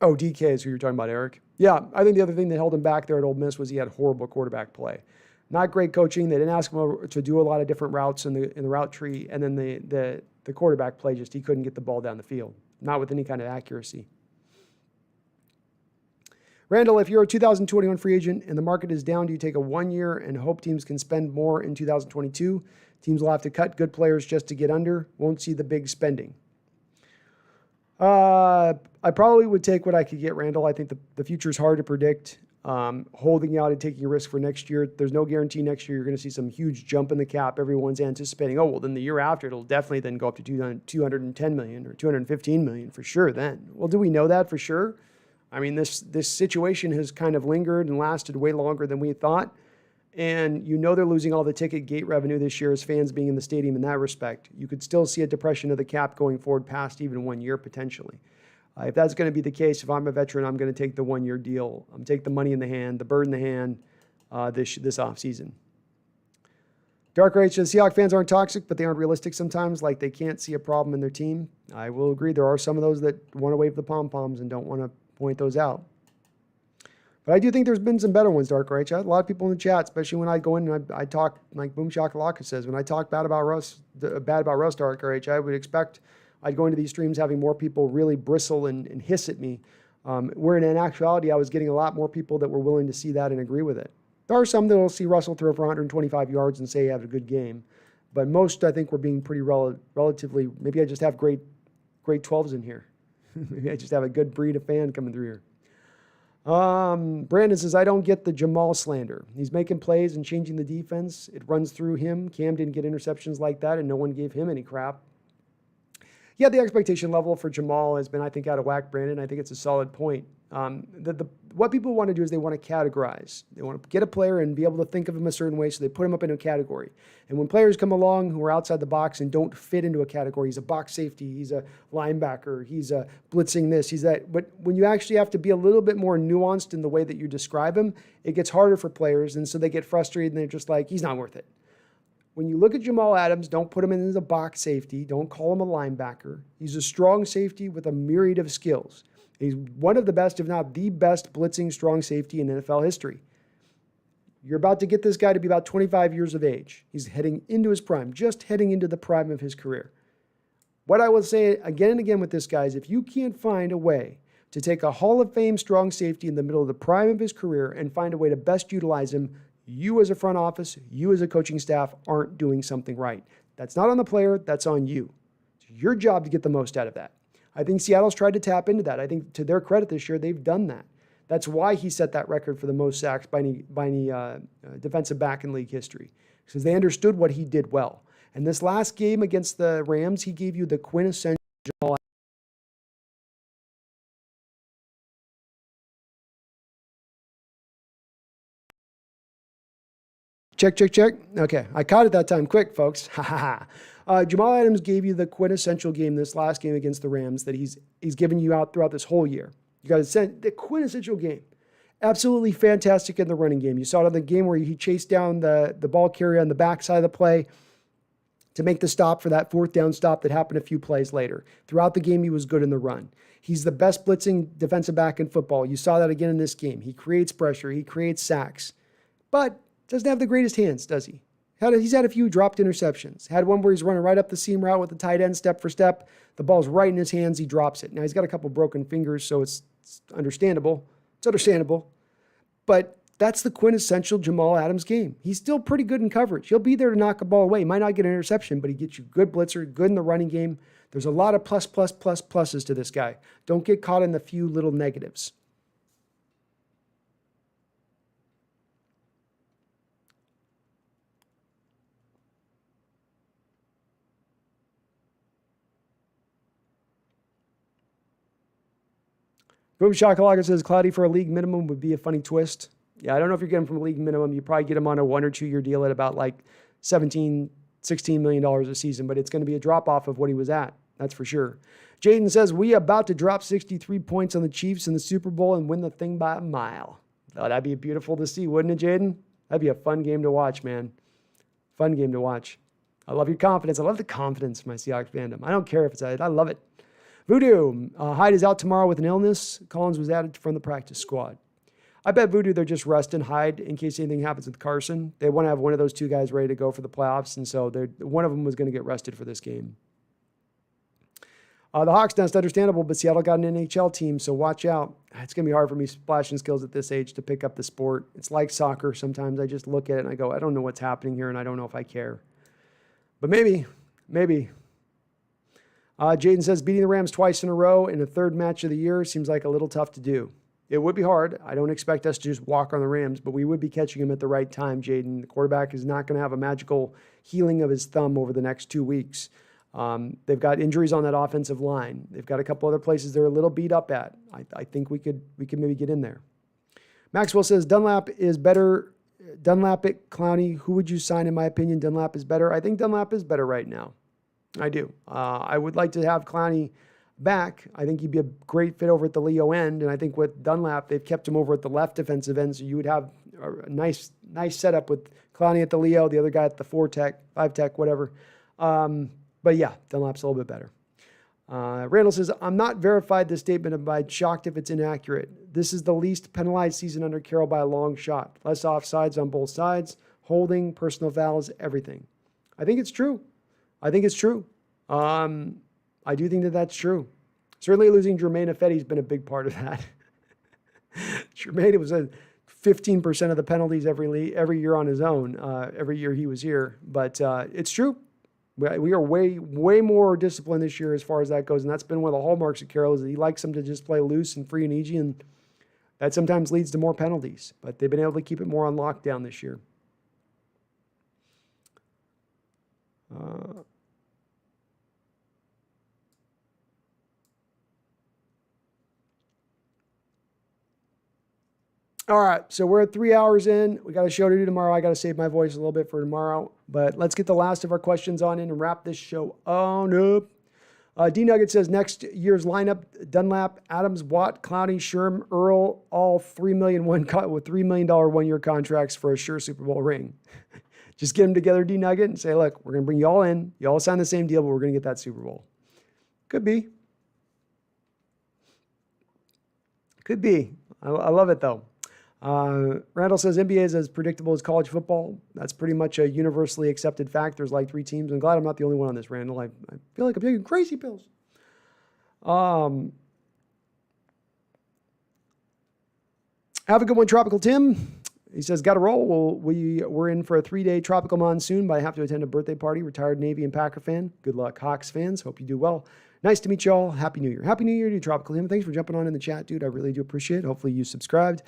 Oh, DK is who you're talking about, Eric. Yeah, I think the other thing that held him back there at Ole Miss was he had horrible quarterback play. Not great coaching. They didn't ask him to do a lot of different routes in the route tree, and then the quarterback play he couldn't get the ball down the field, not with any kind of accuracy. Randall, if you're a 2021 free agent and the market is down, do you take a 1 year and hope teams can spend more in 2022? Teams will have to cut good players just to get under. Won't see the big spending. I probably would take what I could get, Randall. I think the future is hard to predict. Holding out and taking a risk for next year, there's no guarantee next year you're going to see some huge jump in the cap. Everyone's anticipating, oh, well, then the year after, it'll definitely then go up to $210 million or $215 million for sure then. Well, do we know that for sure? I mean, this situation has kind of lingered and lasted way longer than we thought. And you know they're losing all the ticket gate revenue this year as fans being in the stadium in that respect. You could still see a depression of the cap going forward past even 1 year potentially. If that's going to be the case, if I'm a veteran, I'm going to take the 1 year deal. I'm take the money in the hand, the bird in the hand this offseason. Dark Rage says Seahawks fans aren't toxic, but they aren't realistic sometimes. Like they can't see a problem in their team. I will agree. There are some of those that want to wave the pom-poms and don't want to point those out. But I do think there's been some better ones, Dark Rage. A lot of people in the chat, especially when I go in and I talk, like Boom Shakalaka says, when I talk bad about Russ, Dark Rage, I would expect I'd go into these streams having more people really bristle and hiss at me. Where in actuality, I was getting a lot more people that were willing to see that and agree with it. There are some that will see Russell throw for 125 yards and say he had a good game. But most, I think, we're being pretty relatively, maybe I just have great 12s in here. Maybe I just have a good breed of fan coming through here. Brandon says, I don't get the Jamal slander. He's making plays and changing the defense. It runs through him. Cam didn't get interceptions like that, and no one gave him any crap. Yeah, the expectation level for Jamal has been, I think, out of whack, Brandon. I think it's a solid point. What people want to do is they want to categorize. They want to get a player and be able to think of him a certain way, so they put him up in a category. And when players come along who are outside the box and don't fit into a category, he's a box safety, he's a linebacker, he's a blitzing this, he's that. But when you actually have to be a little bit more nuanced in the way that you describe him, it gets harder for players, and so they get frustrated and they're just like, he's not worth it. When you look at Jamal Adams, don't put him in as a box safety. Don't call him a linebacker. He's a strong safety with a myriad of skills. He's one of the best, if not the best, blitzing strong safety in NFL history. You're about to get this guy to be about 25 years of age. He's heading into his prime, just heading into the prime of his career. What I will say again and again with this guy is if you can't find a way to take a Hall of Fame strong safety in the middle of the prime of his career and find a way to best utilize him, you as a front office, you as a coaching staff aren't doing something right. That's not on the player, that's on you. It's your job to get the most out of that. I think Seattle's tried to tap into that. I think to their credit this year, they've done that. That's why he set that record for the most sacks by any defensive back in league history, because they understood what he did well. And this last game against the Rams, he gave you the quintessential Jamal. Check. Okay, I caught it that time. Quick, folks. Jamal Adams gave you the quintessential game, this last game against the Rams, that he's given you out throughout this whole year. You guys sent the quintessential game. Absolutely fantastic in the running game. You saw it in the game where he chased down the ball carrier on the backside of the play to make the stop for that fourth down stop that happened a few plays later. Throughout the game, he was good in the run. He's the best blitzing defensive back in football. You saw that again in this game. He creates pressure. He creates sacks. But doesn't have the greatest hands, does he? He's had a few dropped interceptions. Had one where he's running right up the seam route with the tight end step for step. The ball's right in his hands. He drops it. Now, he's got a couple broken fingers, so it's understandable. It's understandable. But that's the quintessential Jamal Adams game. He's still pretty good in coverage. He'll be there to knock a ball away. He might not get an interception, but he gets you good blitzer, good in the running game. There's a lot of pluses to this guy. Don't get caught in the few little negatives. Boom Shakalaka says, Cloudy for a league minimum would be a funny twist. Yeah, I don't know if you're getting from a league minimum. You probably get him on a 1 or 2 year deal at about like $17, $16 million a season, but it's going to be a drop off of what he was at. That's for sure. Jaden says, we about to drop 63 points on the Chiefs in the Super Bowl and win the thing by a mile. Oh, that'd be beautiful to see, wouldn't it, Jaden? That'd be a fun game to watch, man. Fun game to watch. I love your confidence. I love the confidence of my Seahawks fandom. I don't care if it's I love it. Voodoo. Hyde is out tomorrow with an illness. Collins was added from the practice squad. I bet Voodoo, they're just resting Hyde in case anything happens with Carson. They want to have one of those two guys ready to go for the playoffs, and so one of them was going to get rested for this game. The Hawks Nest, understandable, but Seattle got an NHL team, so watch out. It's going to be hard for me splashing skills at this age to pick up the sport. It's like soccer. Sometimes I just look at it and I go, I don't know what's happening here, and I don't know if I care. But maybe. Jaden says, beating the Rams twice in a row in the third match of the year seems like a little tough to do. It would be hard. I don't expect us to just walk on the Rams, but we would be catching him at the right time, Jaden. The quarterback is not going to have a magical healing of his thumb over the next 2 weeks. They've got injuries on that offensive line. They've got a couple other places they're a little beat up at. I think we could maybe get in there. Maxwell says, Dunlap is better. Dunlap at Clowney. Who would you sign? In my opinion, Dunlap is better. I think Dunlap is better right now. I do. I would like to have Clowney back. I think he'd be a great fit over at the Leo end. And I think with Dunlap, they've kept him over at the left defensive end. So you would have a nice setup with Clowney at the Leo, the other guy at the 4-tech, 5-tech, whatever. But yeah, Dunlap's a little bit better. Randall says, I'm not verified this statement, but I'm shocked if it's inaccurate. This is the least penalized season under Carroll by a long shot. Less offsides on both sides, holding, personal fouls, everything. I think it's true. I do think that that's true. Certainly losing Jermaine Ifedi has been a big part of that. Jermaine was a 15% of the penalties every year on his own, every year he was here. But it's true. We are way more disciplined this year as far as that goes, and that's been one of the hallmarks of Carroll is that he likes them to just play loose and free and easy, and that sometimes leads to more penalties. But they've been able to keep it more on lockdown this year. All right, so we're at 3 hours in. We got a show to do tomorrow. I got to save my voice a little bit for tomorrow. But let's get the last of our questions on in and wrap this show on up. D-Nugget says, next year's lineup, Dunlap, Adams, Watt, Clowney, Sherm, Earl, all $3 million with $3 million 1 year contracts for a sure Super Bowl ring. Just get them together, D-Nugget, and say, look, we're going to bring you all in. You all sign the same deal, but we're going to get that Super Bowl. Could be. I love it, though. Randall says NBA is as predictable as college football. That's pretty much a universally accepted fact. There's like 3 teams. I'm glad I'm not the only one on this, Randall. I feel like I'm taking crazy pills. Have a good one, Tropical Tim. He says, got to roll. Well, we're in for a 3-day tropical monsoon, but I have to attend a birthday party. Retired Navy and Packer fan. Good luck, Hawks fans. Hope you do well. Nice to meet you all. Happy New Year. Happy New Year to you, Tropical Tim. Thanks for jumping on in the chat, dude. I really do appreciate it. Hopefully you subscribed.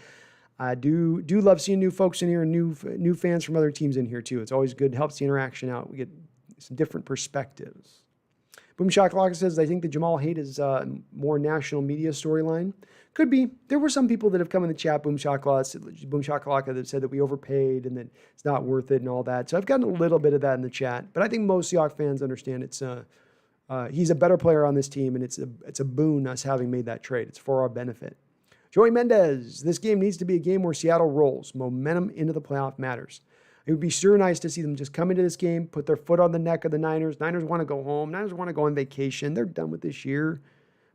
I do love seeing new folks in here and new fans from other teams in here too. It's always good. Helps the interaction out. We get some different perspectives. Boom Shakalaka says, I think the Jamal hate is more national media storyline. Could be. There were some people that have come in the chat, Boom Shakalaka, that said that we overpaid and that it's not worth it and all that. So I've gotten a little bit of that in the chat. But I think most Seahawks fans understand it's he's a better player on this team, and it's a boon us having made that trade. It's for our benefit. Joey Mendez, this game needs to be a game where Seattle rolls. Momentum into the playoff matters. It would be sure nice to see them just come into this game, put their foot on the neck of the Niners. Niners want to go home. Niners want to go on vacation. They're done with this year.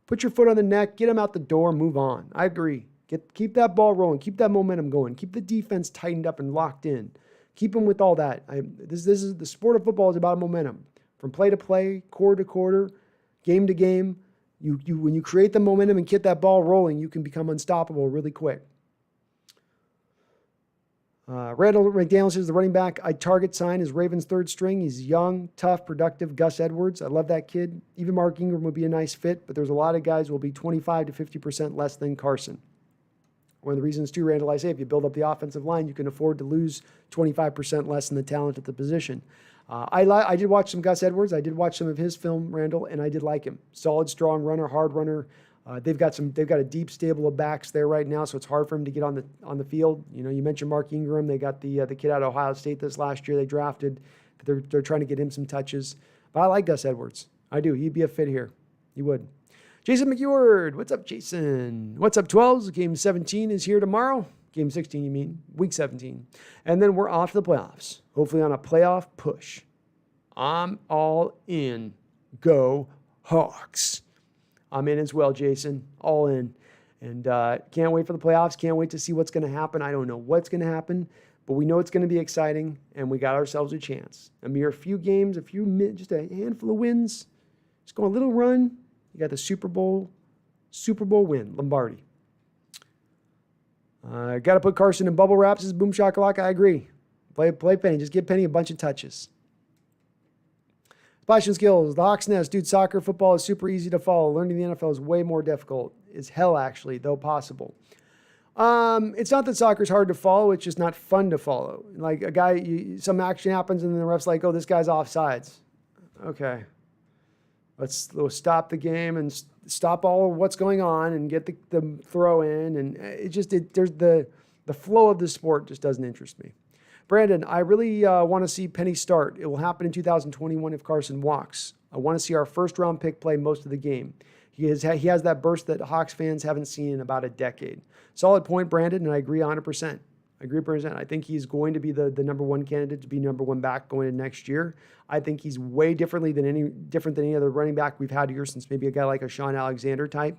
Put your foot on the neck, get them out the door, move on. I agree. Keep that ball rolling. Keep that momentum going. Keep the defense tightened up and locked in. Keep them with all that. This is the sport of football is about momentum. From play to play, quarter to quarter, game to game. When you create the momentum and get that ball rolling, you can become unstoppable really quick. Randall McDaniel says the running back I target sign is Ravens' third string. He's young, tough, productive. Gus Edwards. I love that kid. Even Mark Ingram would be a nice fit, but there's a lot of guys who will be 25 to 50% less than Carson. One of the reasons too, Randall, I say if you build up the offensive line, you can afford to lose 25% less in the talent at the position. I did watch some Gus Edwards. I did watch some of his film, Randall, and I did like him. Solid, strong runner, hard runner. They've got a deep stable of backs there right now, so it's hard for him to get on the field. You know, you mentioned Mark Ingram. They got the kid out of Ohio State this last year they drafted. They're trying to get him some touches. But I like Gus Edwards. I do. He'd be a fit here. He would. Jason McEward. What's up, Jason? What's up, 12s? Game 17 is here tomorrow. Game 16, you mean? Week 17. And then we're off to the playoffs. Hopefully on a playoff push. I'm all in. Go Hawks. I'm in as well, Jason. All in. And can't wait for the playoffs. Can't wait to see what's going to happen. I don't know what's going to happen, but we know it's going to be exciting, and we got ourselves a chance. A mere few games, just a handful of wins. Just go a little run. You got the Super Bowl win, Lombardi. Got to put Carson in bubble wraps. This is Boom Shakalaka. I agree. Play Penny. Just give Penny a bunch of touches. Splashing skills. The Hawks Nest. Dude, soccer, football is super easy to follow. Learning the NFL is way more difficult. It's hell, actually, though possible. It's not that soccer's hard to follow. It's just not fun to follow. Like some action happens and then the ref's like, oh, this guy's offsides. Okay. Let's stop the game and stop all of what's going on and get the throw in. And there's the flow of the sport just doesn't interest me. Brandon, I really want to see Penny start. It will happen in 2021 if Carson walks. I want to see our first-round pick play most of the game. He has that burst that Hawks fans haven't seen in about a decade. Solid point, Brandon, and I agree 100%. I think he's going to be the number one candidate to be number one back going into next year. I think he's way different than any other running back we've had here since maybe a guy like a Sean Alexander type.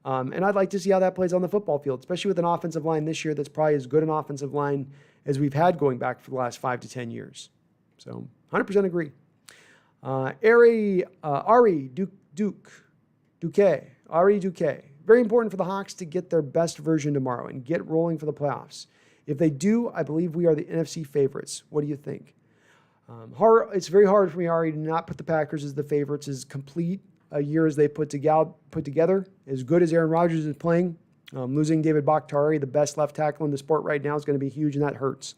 And I'd like to see how that plays on the football field, especially with an offensive line this year that's probably as good an offensive line as we've had going back for the last 5 to 10 years. So 100% agree. Ari Duque. Very important for the Hawks to get their best version tomorrow and get rolling for the playoffs. If they do, I believe we are the NFC favorites. What do you think? It's very hard for me, Ari, to not put the Packers as the favorites as complete a year as they put together. As good as Aaron Rodgers is playing, losing David Bakhtiari, the best left tackle in the sport right now, is going to be huge, and that hurts.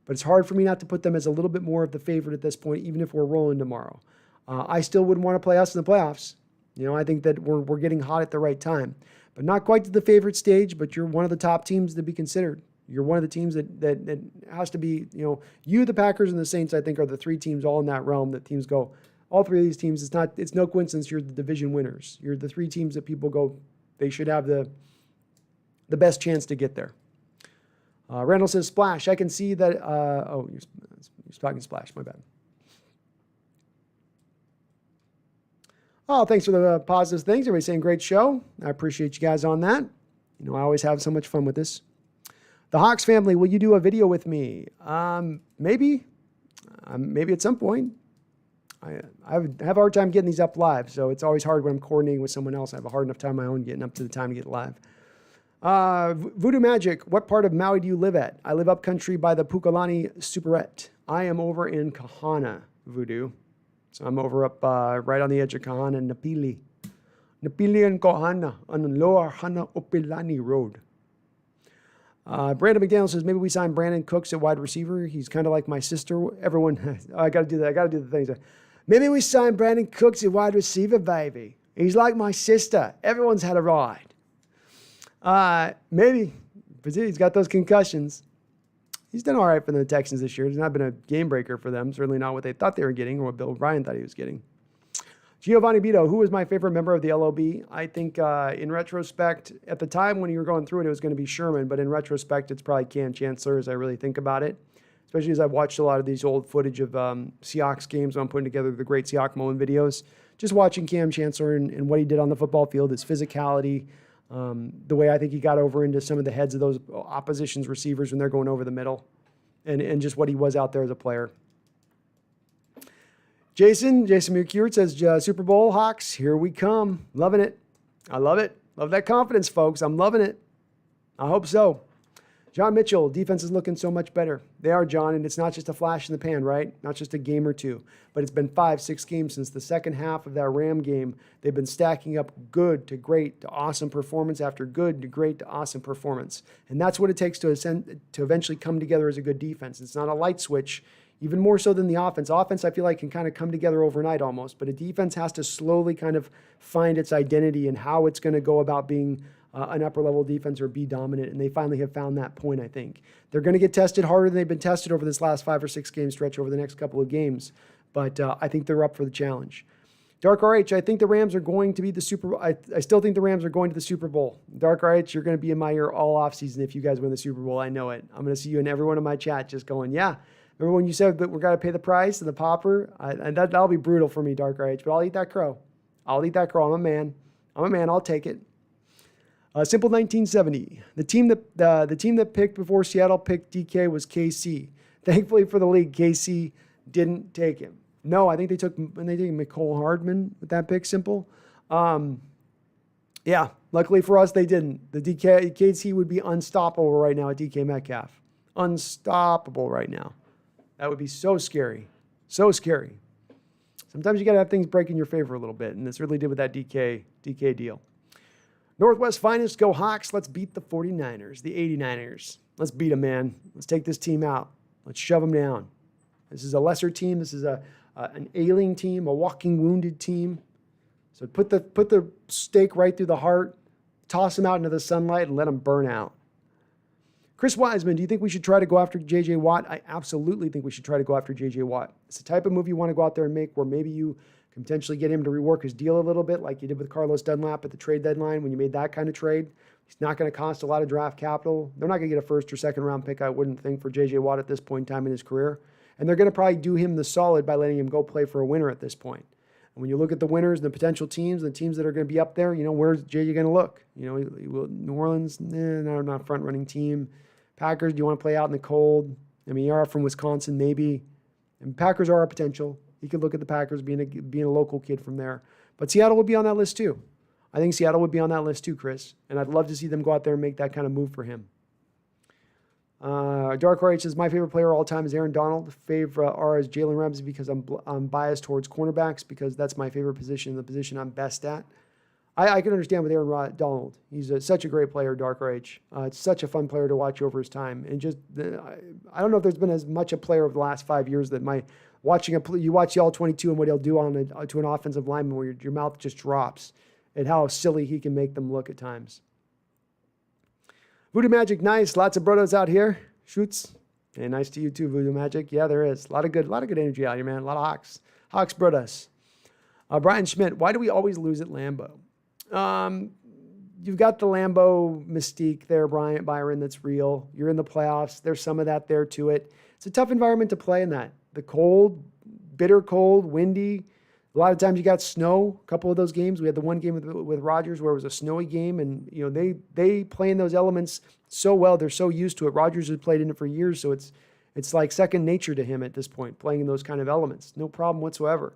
But it's hard for me not to put them as a little bit more of the favorite at this point, even if we're rolling tomorrow. I still wouldn't want to play us in the playoffs. You know, I think that we're getting hot at the right time. But not quite to the favorite stage, but you're one of the top teams to be considered. You're one of the teams that has to be, you, the Packers, and the Saints, I think, are the three teams all in that realm that teams go, all three of these teams, it's no coincidence you're the division winners. You're the three teams that people go, they should have the best chance to get there. Randall says, Splash. I can see that, you're talking Splash, my bad. Oh, thanks for the positive things. Everybody's saying great show. I appreciate you guys on that. I always have so much fun with this. The Hawks family, will you do a video with me? Maybe at some point. I have a hard time getting these up live, so it's always hard when I'm coordinating with someone else. I have a hard enough time on my own getting up to the time to get live. Voodoo Magic, what part of Maui do you live at? I live up country by the Pukalani Superette. I am over in Kahana, Voodoo. So I'm over up right on the edge of Kahana and Napili. Napili and Kahana on Lower Hana Opilani Road. Brandon McDaniel says, maybe we sign Brandon Cooks at wide receiver. He's kind of like my sister. Everyone, I got to do that. I got to do the things. Maybe we sign Brandon Cooks at wide receiver, baby. He's like my sister. Everyone's had a ride. Maybe. But he's got those concussions. He's done all right for the Texans this year. He's not been a game breaker for them. Certainly not what they thought they were getting or what Bill O'Brien thought he was getting. Giovanni Bito, who was my favorite member of the LOB? I think in retrospect, at the time when you were going through it, it was going to be Sherman. But in retrospect, it's probably Cam Chancellor as I really think about it. Especially as I've watched a lot of these old footage of Seahawks games when I'm putting together the great Seahawks moment videos. Just watching Cam Chancellor and what he did on the football field, his physicality, the way I think he got over into some of the heads of those opposition's receivers when they're going over the middle, and just what he was out there as a player. Jason McCure says, Super Bowl Hawks, here we come. Loving it. I love it. Love that confidence, folks. I'm loving it. I hope so. John Mitchell, defense is looking so much better. They are, John, and it's not just a flash in the pan, right? Not just a game or two. But it's been 5-6 games since the second half of that Ram game. They've been stacking up good to great to awesome performance after good to great to awesome performance. And that's what it takes to eventually come together as a good defense. It's not a light switch. even more so than the offense. Offense, I feel like, can kind of come together overnight almost, but a defense has to slowly kind of find its identity and how it's going to go about being an upper-level defense or be dominant, and they finally have found that point, I think. They're going to get tested harder than they've been tested over this last 5 or 6 game stretch over the next couple of games, but I think they're up for the challenge. Dark RH, I think the Rams are going to be the Super Bowl. I still think the Rams are going to the Super Bowl. Dark RH, you're going to be in my ear all offseason if you guys win the Super Bowl. I know it. I'm going to see you in every one of my chat just going, yeah. Remember when you said that we're going to pay the price and the popper? And that'll be brutal for me, Dark RH, but I'll eat that crow. I'll eat that crow. I'm a man. I'll take it. Simple 1970. The team that picked before Seattle picked DK was KC. Thankfully for the league, KC didn't take him. No, I think they took Mecole Hardman with that pick. Simple. Yeah, luckily for us, they didn't. The KC would be unstoppable right now at DK Metcalf. Unstoppable right now. That would be so scary. So scary. Sometimes you got to have things break in your favor a little bit, and this really did with that DK deal. Northwest Finest, go Hawks. Let's beat the 49ers, the 89ers. Let's beat them, man. Let's take this team out. Let's shove them down. This is a lesser team. This is an ailing team, a walking wounded team. So put the stake right through the heart, toss them out into the sunlight, and let them burn out. Chris Wiseman, do you think we should try to go after J.J. Watt? I absolutely think we should try to go after J.J. Watt. It's the type of move you want to go out there and make where maybe you can potentially get him to rework his deal a little bit like you did with Carlos Dunlap at the trade deadline when you made that kind of trade. He's not going to cost a lot of draft capital. They're not going to get a first or second round pick, I wouldn't think, for J.J. Watt at this point in time in his career. And they're going to probably do him the solid by letting him go play for a winner at this point. And when you look at the winners and the potential teams, the teams that are going to be up there, where's JJ going to look? New Orleans, not a front-running team. Packers, do you want to play out in the cold? You are from Wisconsin, maybe. And Packers are a potential. You could look at the Packers being a local kid from there. But Seattle would be on that list too. I think Seattle would be on that list too, Chris. And I'd love to see them go out there and make that kind of move for him. Dark RH says, my favorite player of all time is Aaron Donald. Favorite R is Jalen Ramsey because I'm biased towards cornerbacks because that's my favorite position, the position I'm best at. I can understand with Aaron Donald. He's such a great player, Dark RH. It's such a fun player to watch over his time. And I don't know if there's been as much a player over the last 5 years that you watch the All-22 and what he'll do to an offensive lineman where your mouth just drops and how silly he can make them look at times. Voodoo Magic, nice. Lots of brothers out here. Shoots. Hey, nice to you too, Voodoo Magic. Yeah, there is. A lot of good energy out here, man. A lot of Hawks. Hawks brothers. Brian Schmidt, why do we always lose at Lambeau? You've got the Lambeau mystique there, Byron, that's real. You're in the playoffs. There's some of that there to it. It's a tough environment to play in that. The cold, bitter cold, windy. A lot of times you got snow. A couple of those games. We had the one game with Rodgers where it was a snowy game, and they play in those elements so well. They're so used to it. Rodgers has played in it for years, so it's like second nature to him at this point, playing in those kind of elements. No problem whatsoever.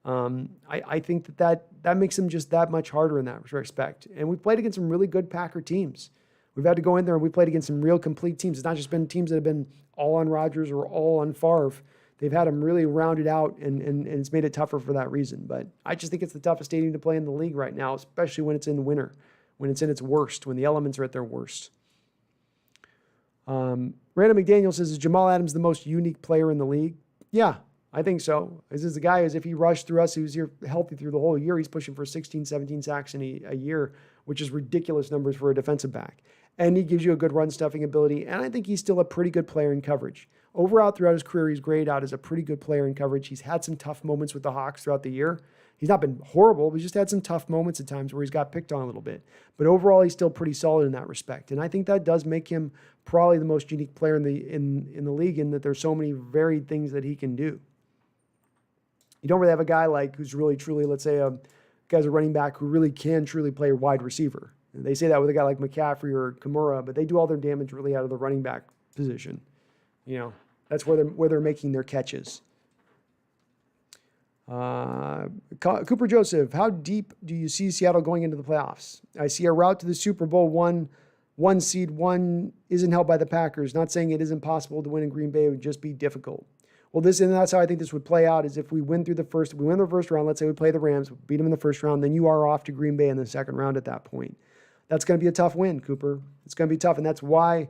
I think that makes him just that much harder in that respect. And we've played against some really good Packer teams. We've had to go in there and we played against some real complete teams. It's not just been teams that have been all on Rodgers or all on Favre. They've had them really rounded out, and it's made it tougher for that reason. But I just think it's the toughest stadium to play in the league right now, especially when it's in winter, when it's in its worst, when the elements are at their worst. Random McDaniel says, is Jamal Adams the most unique player in the league? Yeah, I think so. This is the guy, as if he rushed through us, he was here healthy through the whole year. He's pushing for 16, 17 sacks in a year, which is ridiculous numbers for a defensive back. And he gives you a good run-stuffing ability, and I think he's still a pretty good player in coverage. Overall, throughout his career, he's grayed out as a pretty good player in coverage. He's had some tough moments with the Hawks throughout the year. He's not been horrible, but he's just had some tough moments at times where he's got picked on a little bit. But overall, he's still pretty solid in that respect. And I think that does make him probably the most unique player in the league, in that there's so many varied things that he can do. You don't really have a guy like who's really, truly, let's say, a guy's a running back who really can truly play a wide receiver. And they say that with a guy like McCaffrey or Kimura, but they do all their damage really out of the running back position. That's where they're making their catches. Cooper Joseph, how deep do you see Seattle going into the playoffs? I see a route to the Super Bowl. One seed, one isn't held by the Packers. Not saying it isn't possible to win in Green Bay. It would just be difficult. Well, that's how I think this would play out, is if we win the first round, let's say we play the Rams, beat them in the first round, then you are off to Green Bay in the second round at that point. That's going to be a tough win, Cooper. It's going to be tough, and that's why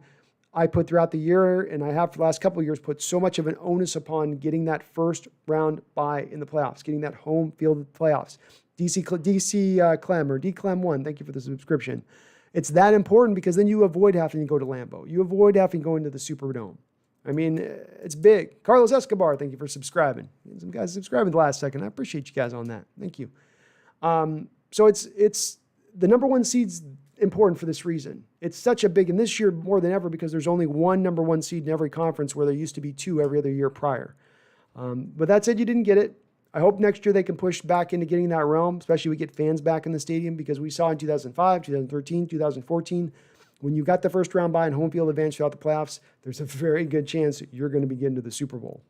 I put throughout the year, and I have for the last couple of years, put so much of an onus upon getting that first round bye in the playoffs, getting that home field playoffs. DC Clem or DClem1, thank you for the subscription. It's that important because then you avoid having to go to Lambeau. You avoid having to go into the Superdome. I mean, it's big. Carlos Escobar, thank you for subscribing. Some guys subscribing the last second. I appreciate you guys on that. Thank you. So it's the number one seed's important for this reason. It's such a big, and this year more than ever because there's only one number one seed in every conference where there used to be two every other year prior. But that said, you didn't get it. I hope next year they can push back into getting that realm, especially we get fans back in the stadium because we saw in 2005, 2013, 2014, when you got the first round bye and home field advance throughout the playoffs, there's a very good chance you're going to be getting to the Super Bowl.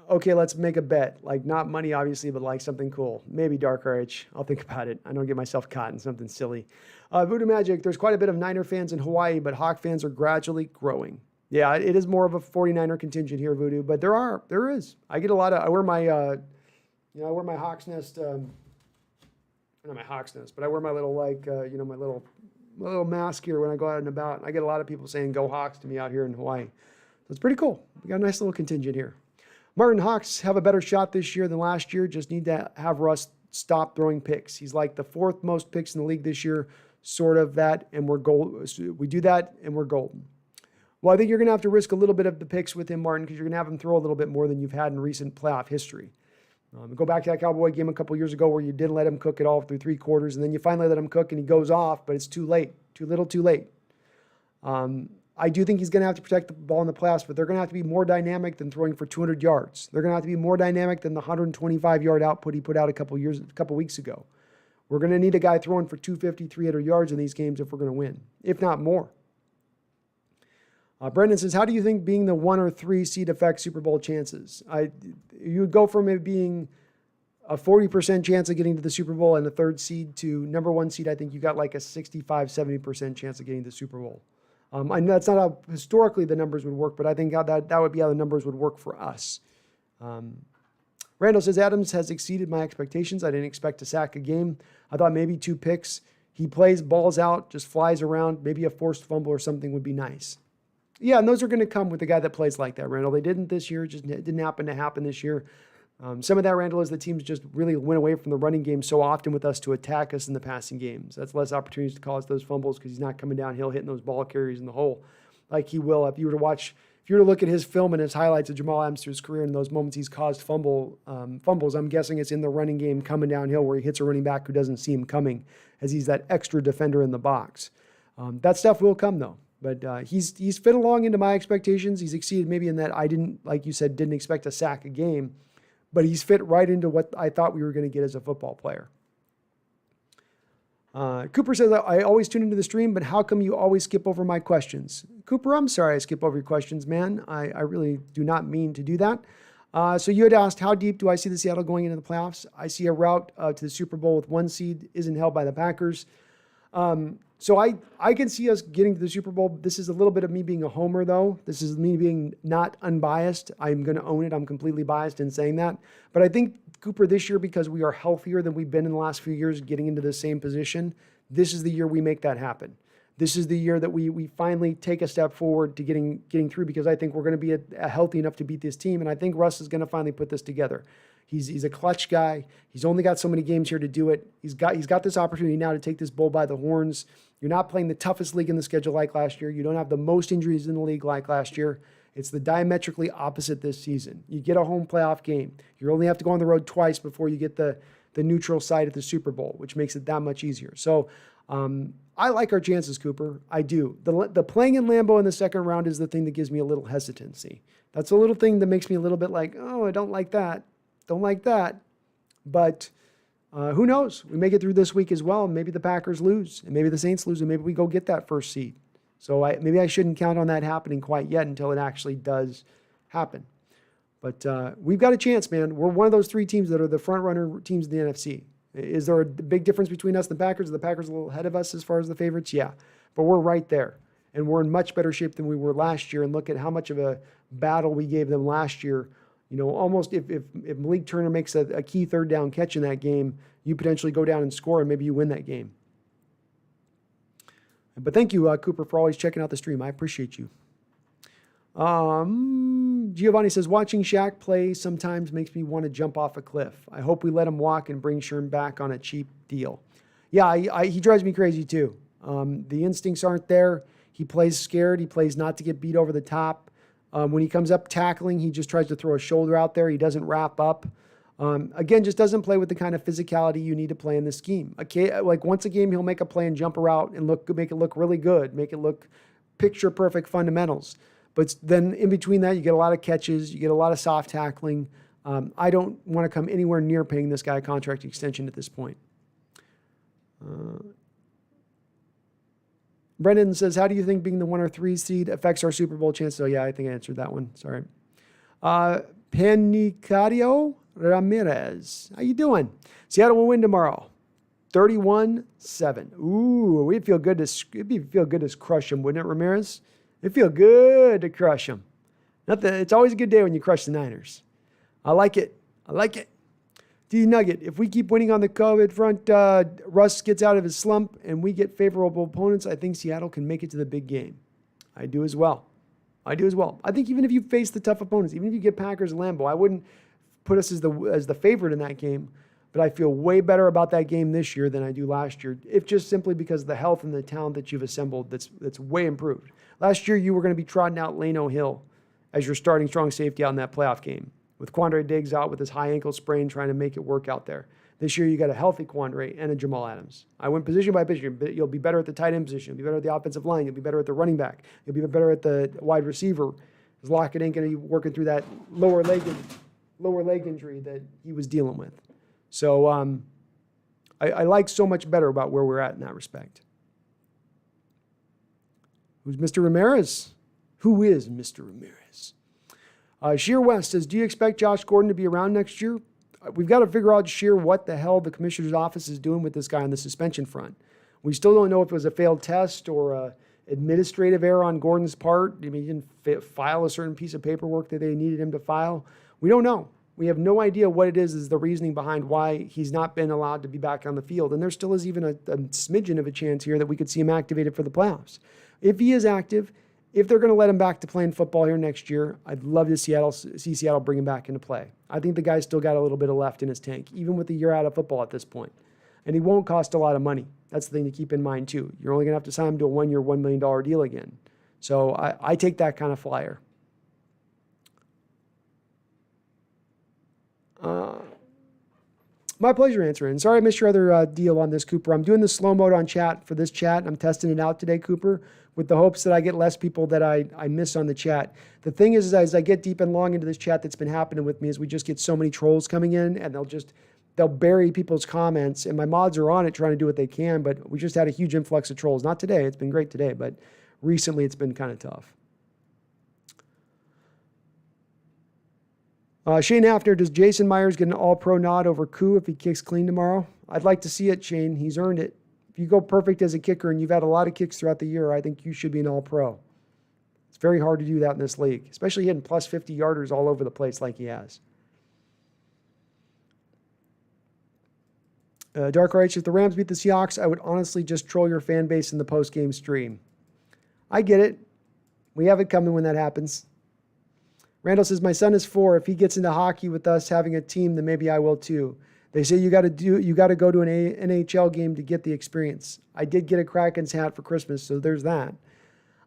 Okay, let's make a bet. Like not money, obviously, but like something cool. Maybe Dark RH. I'll think about it. I don't get myself caught in something silly. Voodoo Magic, there's quite a bit of Niner fans in Hawaii, but Hawk fans are gradually growing. Yeah, it is more of a 49er contingent here, Voodoo, but there is. I get a lot of, I wear my, I wear my Hawks Nest, not my Hawks Nest, but I wear my little, my little mask here when I go out and about. I get a lot of people saying, go Hawks to me out here in Hawaii. So it's pretty cool. We got a nice little contingent here. Martin, Hawks have a better shot this year than last year. Just need to have Russ stop throwing picks. He's like the fourth most picks in the league this year, sort of that, and we're gold. We do that, and we're golden. Well, I think you're going to have to risk a little bit of the picks with him, Martin, because you're going to have him throw a little bit more than you've had in recent playoff history. Go back to that Cowboy game a couple years ago where you didn't let him cook it all through three quarters, and then you finally let him cook, and he goes off, but it's too late. Too little, too late. I do think he's going to have to protect the ball in the playoffs, but they're going to have to be more dynamic than throwing for 200 yards. They're going to have to be more dynamic than the 125-yard output he put out a couple weeks ago. We're going to need a guy throwing for 250, 300 yards in these games if we're going to win, if not more. Brendan says, how do you think being the 1 or 3 seed affects Super Bowl chances? You would go from it being a 40% chance of getting to the Super Bowl and the third seed to number 1 seed. I think you got like a 65, 70% chance of getting to the Super Bowl. I know that's not how historically the numbers would work, but I think that would be how the numbers would work for us. Randall says, Adams has exceeded my expectations. I didn't expect to sack a game. I thought maybe 2 picks. He plays balls out, just flies around. Maybe a forced fumble or something would be nice. Yeah, and those are going to come with a guy that plays like that, Randall. They didn't this year. It just didn't happen to happen this year. Some of that, Randall, is the teams just really went away from the running game so often with us to attack us in the passing games. That's less opportunities to cause those fumbles because he's not coming downhill hitting those ball carriers in the hole like he will. If you were to look at his film and his highlights of Jamal Adams through his career and those moments he's caused fumbles, I'm guessing it's in the running game coming downhill where he hits a running back who doesn't see him coming as he's that extra defender in the box. That stuff will come, though. But he's fit along into my expectations. He's exceeded maybe in that I didn't, like you said, didn't expect to sack a game. But he's fit right into what I thought we were going to get as a football player. Cooper says, I always tune into the stream, but how come you always skip over my questions? Cooper, I'm sorry I skip over your questions, man. I really do not mean to do that. So you had asked, how deep do I see the Seattle going into the playoffs? I see a route to the Super Bowl with 1 seed isn't held by the Packers. So I can see us getting to the Super Bowl. This is a little bit of me being a homer, though. This is me being not unbiased. I'm going to own it. I'm completely biased in saying that. But I think, Cooper, this year, because we are healthier than we've been in the last few years getting into the same position, this is the year we make that happen. This is the year that we finally take a step forward to getting through because I think we're going to be healthy enough to beat this team. And I think Russ is going to finally put this together. He's a clutch guy. He's only got so many games here to do it. He's got this opportunity now to take this bull by the horns. You're not playing the toughest league in the schedule like last year. You don't have the most injuries in the league like last year. It's the diametrically opposite this season. You get a home playoff game. You only have to go on the road twice before you get the neutral site at the Super Bowl, which makes it that much easier. So I like our chances, Cooper. I do. The playing in Lambeau in the second round is the thing that gives me a little hesitancy. That's a little thing that makes me a little bit like, oh, I don't like that. Don't like that. But who knows? We make it through this week as well. Maybe the Packers lose, and maybe the Saints lose, and maybe we go get that first seed. So maybe I shouldn't count on that happening quite yet until it actually does happen. But we've got a chance, man. We're one of those 3 teams that are the front-runner teams in the NFC. Is there a big difference between us and the Packers? Are the Packers a little ahead of us as far as the favorites? Yeah. But we're right there. And we're in much better shape than we were last year. And look at how much of a battle we gave them last year Almost if Malik Turner makes a key third down catch in that game, you potentially go down and score, and maybe you win that game. But thank you, Cooper, for always checking out the stream. I appreciate you. Giovanni says, watching Shaq play sometimes makes me want to jump off a cliff. I hope we let him walk and bring Sherm back on a cheap deal. Yeah, he drives me crazy too. The instincts aren't there. He plays scared. He plays not to get beat over the top. When he comes up tackling, he just tries to throw a shoulder out there. He doesn't wrap up. Again, just doesn't play with the kind of physicality you need to play in this scheme. Okay, like once a game, he'll make a play and jump a route and make it look really good, make it look picture perfect fundamentals. But then in between that, you get a lot of catches, you get a lot of soft tackling. I don't want to come anywhere near paying this guy a contract extension at this point. Brendan says, how do you think being the 1 or 3 seed affects our Super Bowl chances? Oh, yeah, I think I answered that one. Sorry. Panicario Ramirez. How you doing? Seattle will win tomorrow. 31-7. Ooh, it'd feel good to crush them, wouldn't it, Ramirez? It'd feel good to crush them. It's always a good day when you crush the Niners. I like it. D Nugget, if we keep winning on the COVID front, Russ gets out of his slump and we get favorable opponents, I think Seattle can make it to the big game. I do as well. I think even if you face the tough opponents, even if you get Packers and Lambeau, I wouldn't put us as the favorite in that game, but I feel way better about that game this year than I do last year, if just simply because of the health and the talent that you've assembled that's way improved. Last year, you were going to be trotting out Lano Hill as your starting strong safety out in that playoff game, with Quandary Diggs out with his high ankle sprain trying to make it work out there. This year, you got a healthy Quandary and a Jamal Adams. I went position by position, but you'll be better at the tight end position. You'll be better at the offensive line. You'll be better at the running back. You'll be better at the wide receiver. Because Lockett ain't going to be working through that lower leg injury that he was dealing with. So I like so much better about where we're at in that respect. Who's Mr. Ramirez? Who is Mr. Ramirez? Sheer West says, do you expect Josh Gordon to be around next year? We've got to figure out, Sheer, what the hell the commissioner's office is doing with this guy on the suspension front. We still don't know if it was a failed test or an administrative error on Gordon's part. I mean, he didn't file a certain piece of paperwork that they needed him to file. We don't know. We have no idea what it is the reasoning behind why he's not been allowed to be back on the field. And there still is even a smidgen of a chance here that we could see him activated for the playoffs. If he is active, if they're going to let him back to playing football here next year, I'd love to see Seattle bring him back into play. I think the guy's still got a little bit of left in his tank, even with a year out of football at this point. And he won't cost a lot of money. That's the thing to keep in mind, too. You're only going to have to sign him to a 1-year, $1 million deal again. So I take that kind of flyer. My pleasure answering. Sorry I missed your other deal on this, Cooper. I'm doing the slow mode on chat for this chat. I'm testing it out today, Cooper, with the hopes that I get less people that I miss on the chat. The thing is, as I get deep and long into this chat that's been happening with me, is we just get so many trolls coming in, and they'll bury people's comments, and my mods are on it trying to do what they can, but we just had a huge influx of trolls. Not today. It's been great today, but recently it's been kind of tough. Shane Hafner, does Jason Myers get an all-pro nod over Koo if he kicks clean tomorrow? I'd like to see it, Shane. He's earned it. If you go perfect as a kicker and you've had a lot of kicks throughout the year, I think you should be an all-pro. It's very hard to do that in this league, especially hitting plus 50 yarders all over the place like he has. Dark Reich, if the Rams beat the Seahawks, I would honestly just troll your fan base in the post-game stream. I get it. We have it coming when that happens. Randall says, my son is 4. If he gets into hockey with us having a team, then maybe I will too. They say you got to go to an NHL game to get the experience. I did get a Kraken's hat for Christmas, so there's that.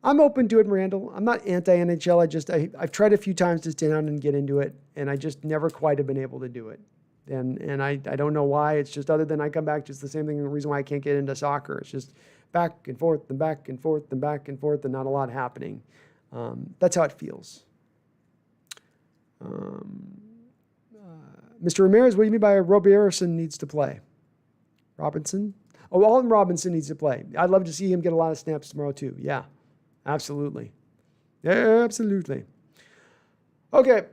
I'm open to it, Randall. I'm not anti-NHL. I've tried a few times to stay down and get into it, and I just never quite have been able to do it. And I don't know why. It's just other than I come back, just the same thing, the reason why I can't get into soccer. It's just back and forth and back and forth and back and forth and not a lot happening. That's how it feels. Mr. Ramirez, what do you mean by Robertson needs to play? Robinson? Oh, Alton Robinson needs to play. I'd love to see him get a lot of snaps tomorrow too. Yeah, absolutely. Yeah, absolutely. Okay,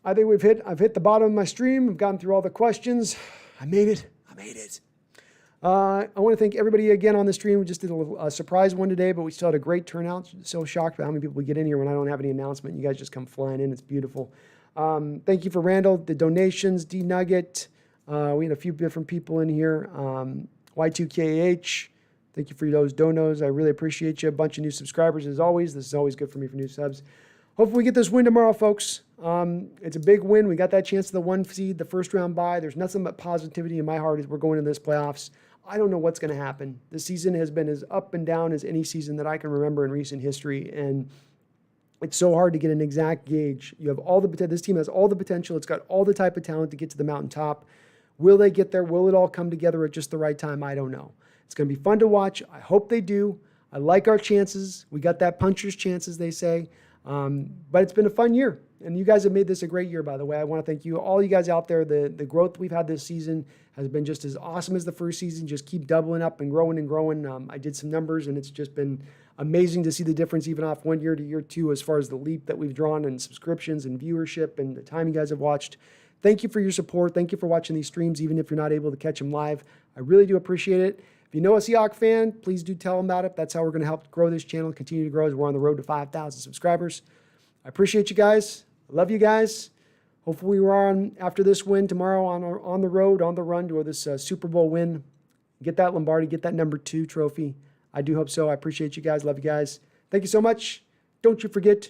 I think I've hit the bottom of my stream. I've gotten through all the questions. I made it. I want to thank everybody again on the stream. We just did a surprise one today, but we still had a great turnout. So shocked by how many people we get in here when I don't have any announcement. You guys just come flying in. It's beautiful. Thank you for Randall, the donations, D Nugget. We had a few different people in here. Y2KH, thank you for those donos. I really appreciate you. A bunch of new subscribers as always. This is always good for me for new subs. Hopefully we get this win tomorrow, folks. It's a big win. We got that chance to the 1 seed, the first round bye. There's nothing but positivity in my heart as we're going into this playoffs. I don't know what's going to happen. This season has been as up and down as any season that I can remember in recent history, and it's so hard to get an exact gauge. You have all the potential. This team has all the potential. It's got all the type of talent to get to the mountaintop. Will they get there? Will it all come together at just the right time? I don't know. It's going to be fun to watch. I hope they do. I like our chances. We got that puncher's chance, as they say. But it's been a fun year. And you guys have made this a great year, by the way. I want to thank you, all you guys out there. The growth we've had this season has been just as awesome as the first season. Just keep doubling up and growing and growing. I did some numbers, and it's just been amazing to see the difference even off 1 year to year 2 as far as the leap that we've drawn in subscriptions and viewership and the time you guys have watched. Thank you for your support. Thank you for watching these streams, even if you're not able to catch them live. I really do appreciate it. If you know a Seahawks fan, please do tell them about it. That's how we're going to help grow this channel and continue to grow as we're on the road to 5,000 subscribers. I appreciate you guys. I love you guys. Hopefully we're on after this win tomorrow on the road, on the run to this Super Bowl win. Get that Lombardi, get that number 2 trophy. I do hope so. I appreciate you guys. Love you guys. Thank you so much. Don't you ever forget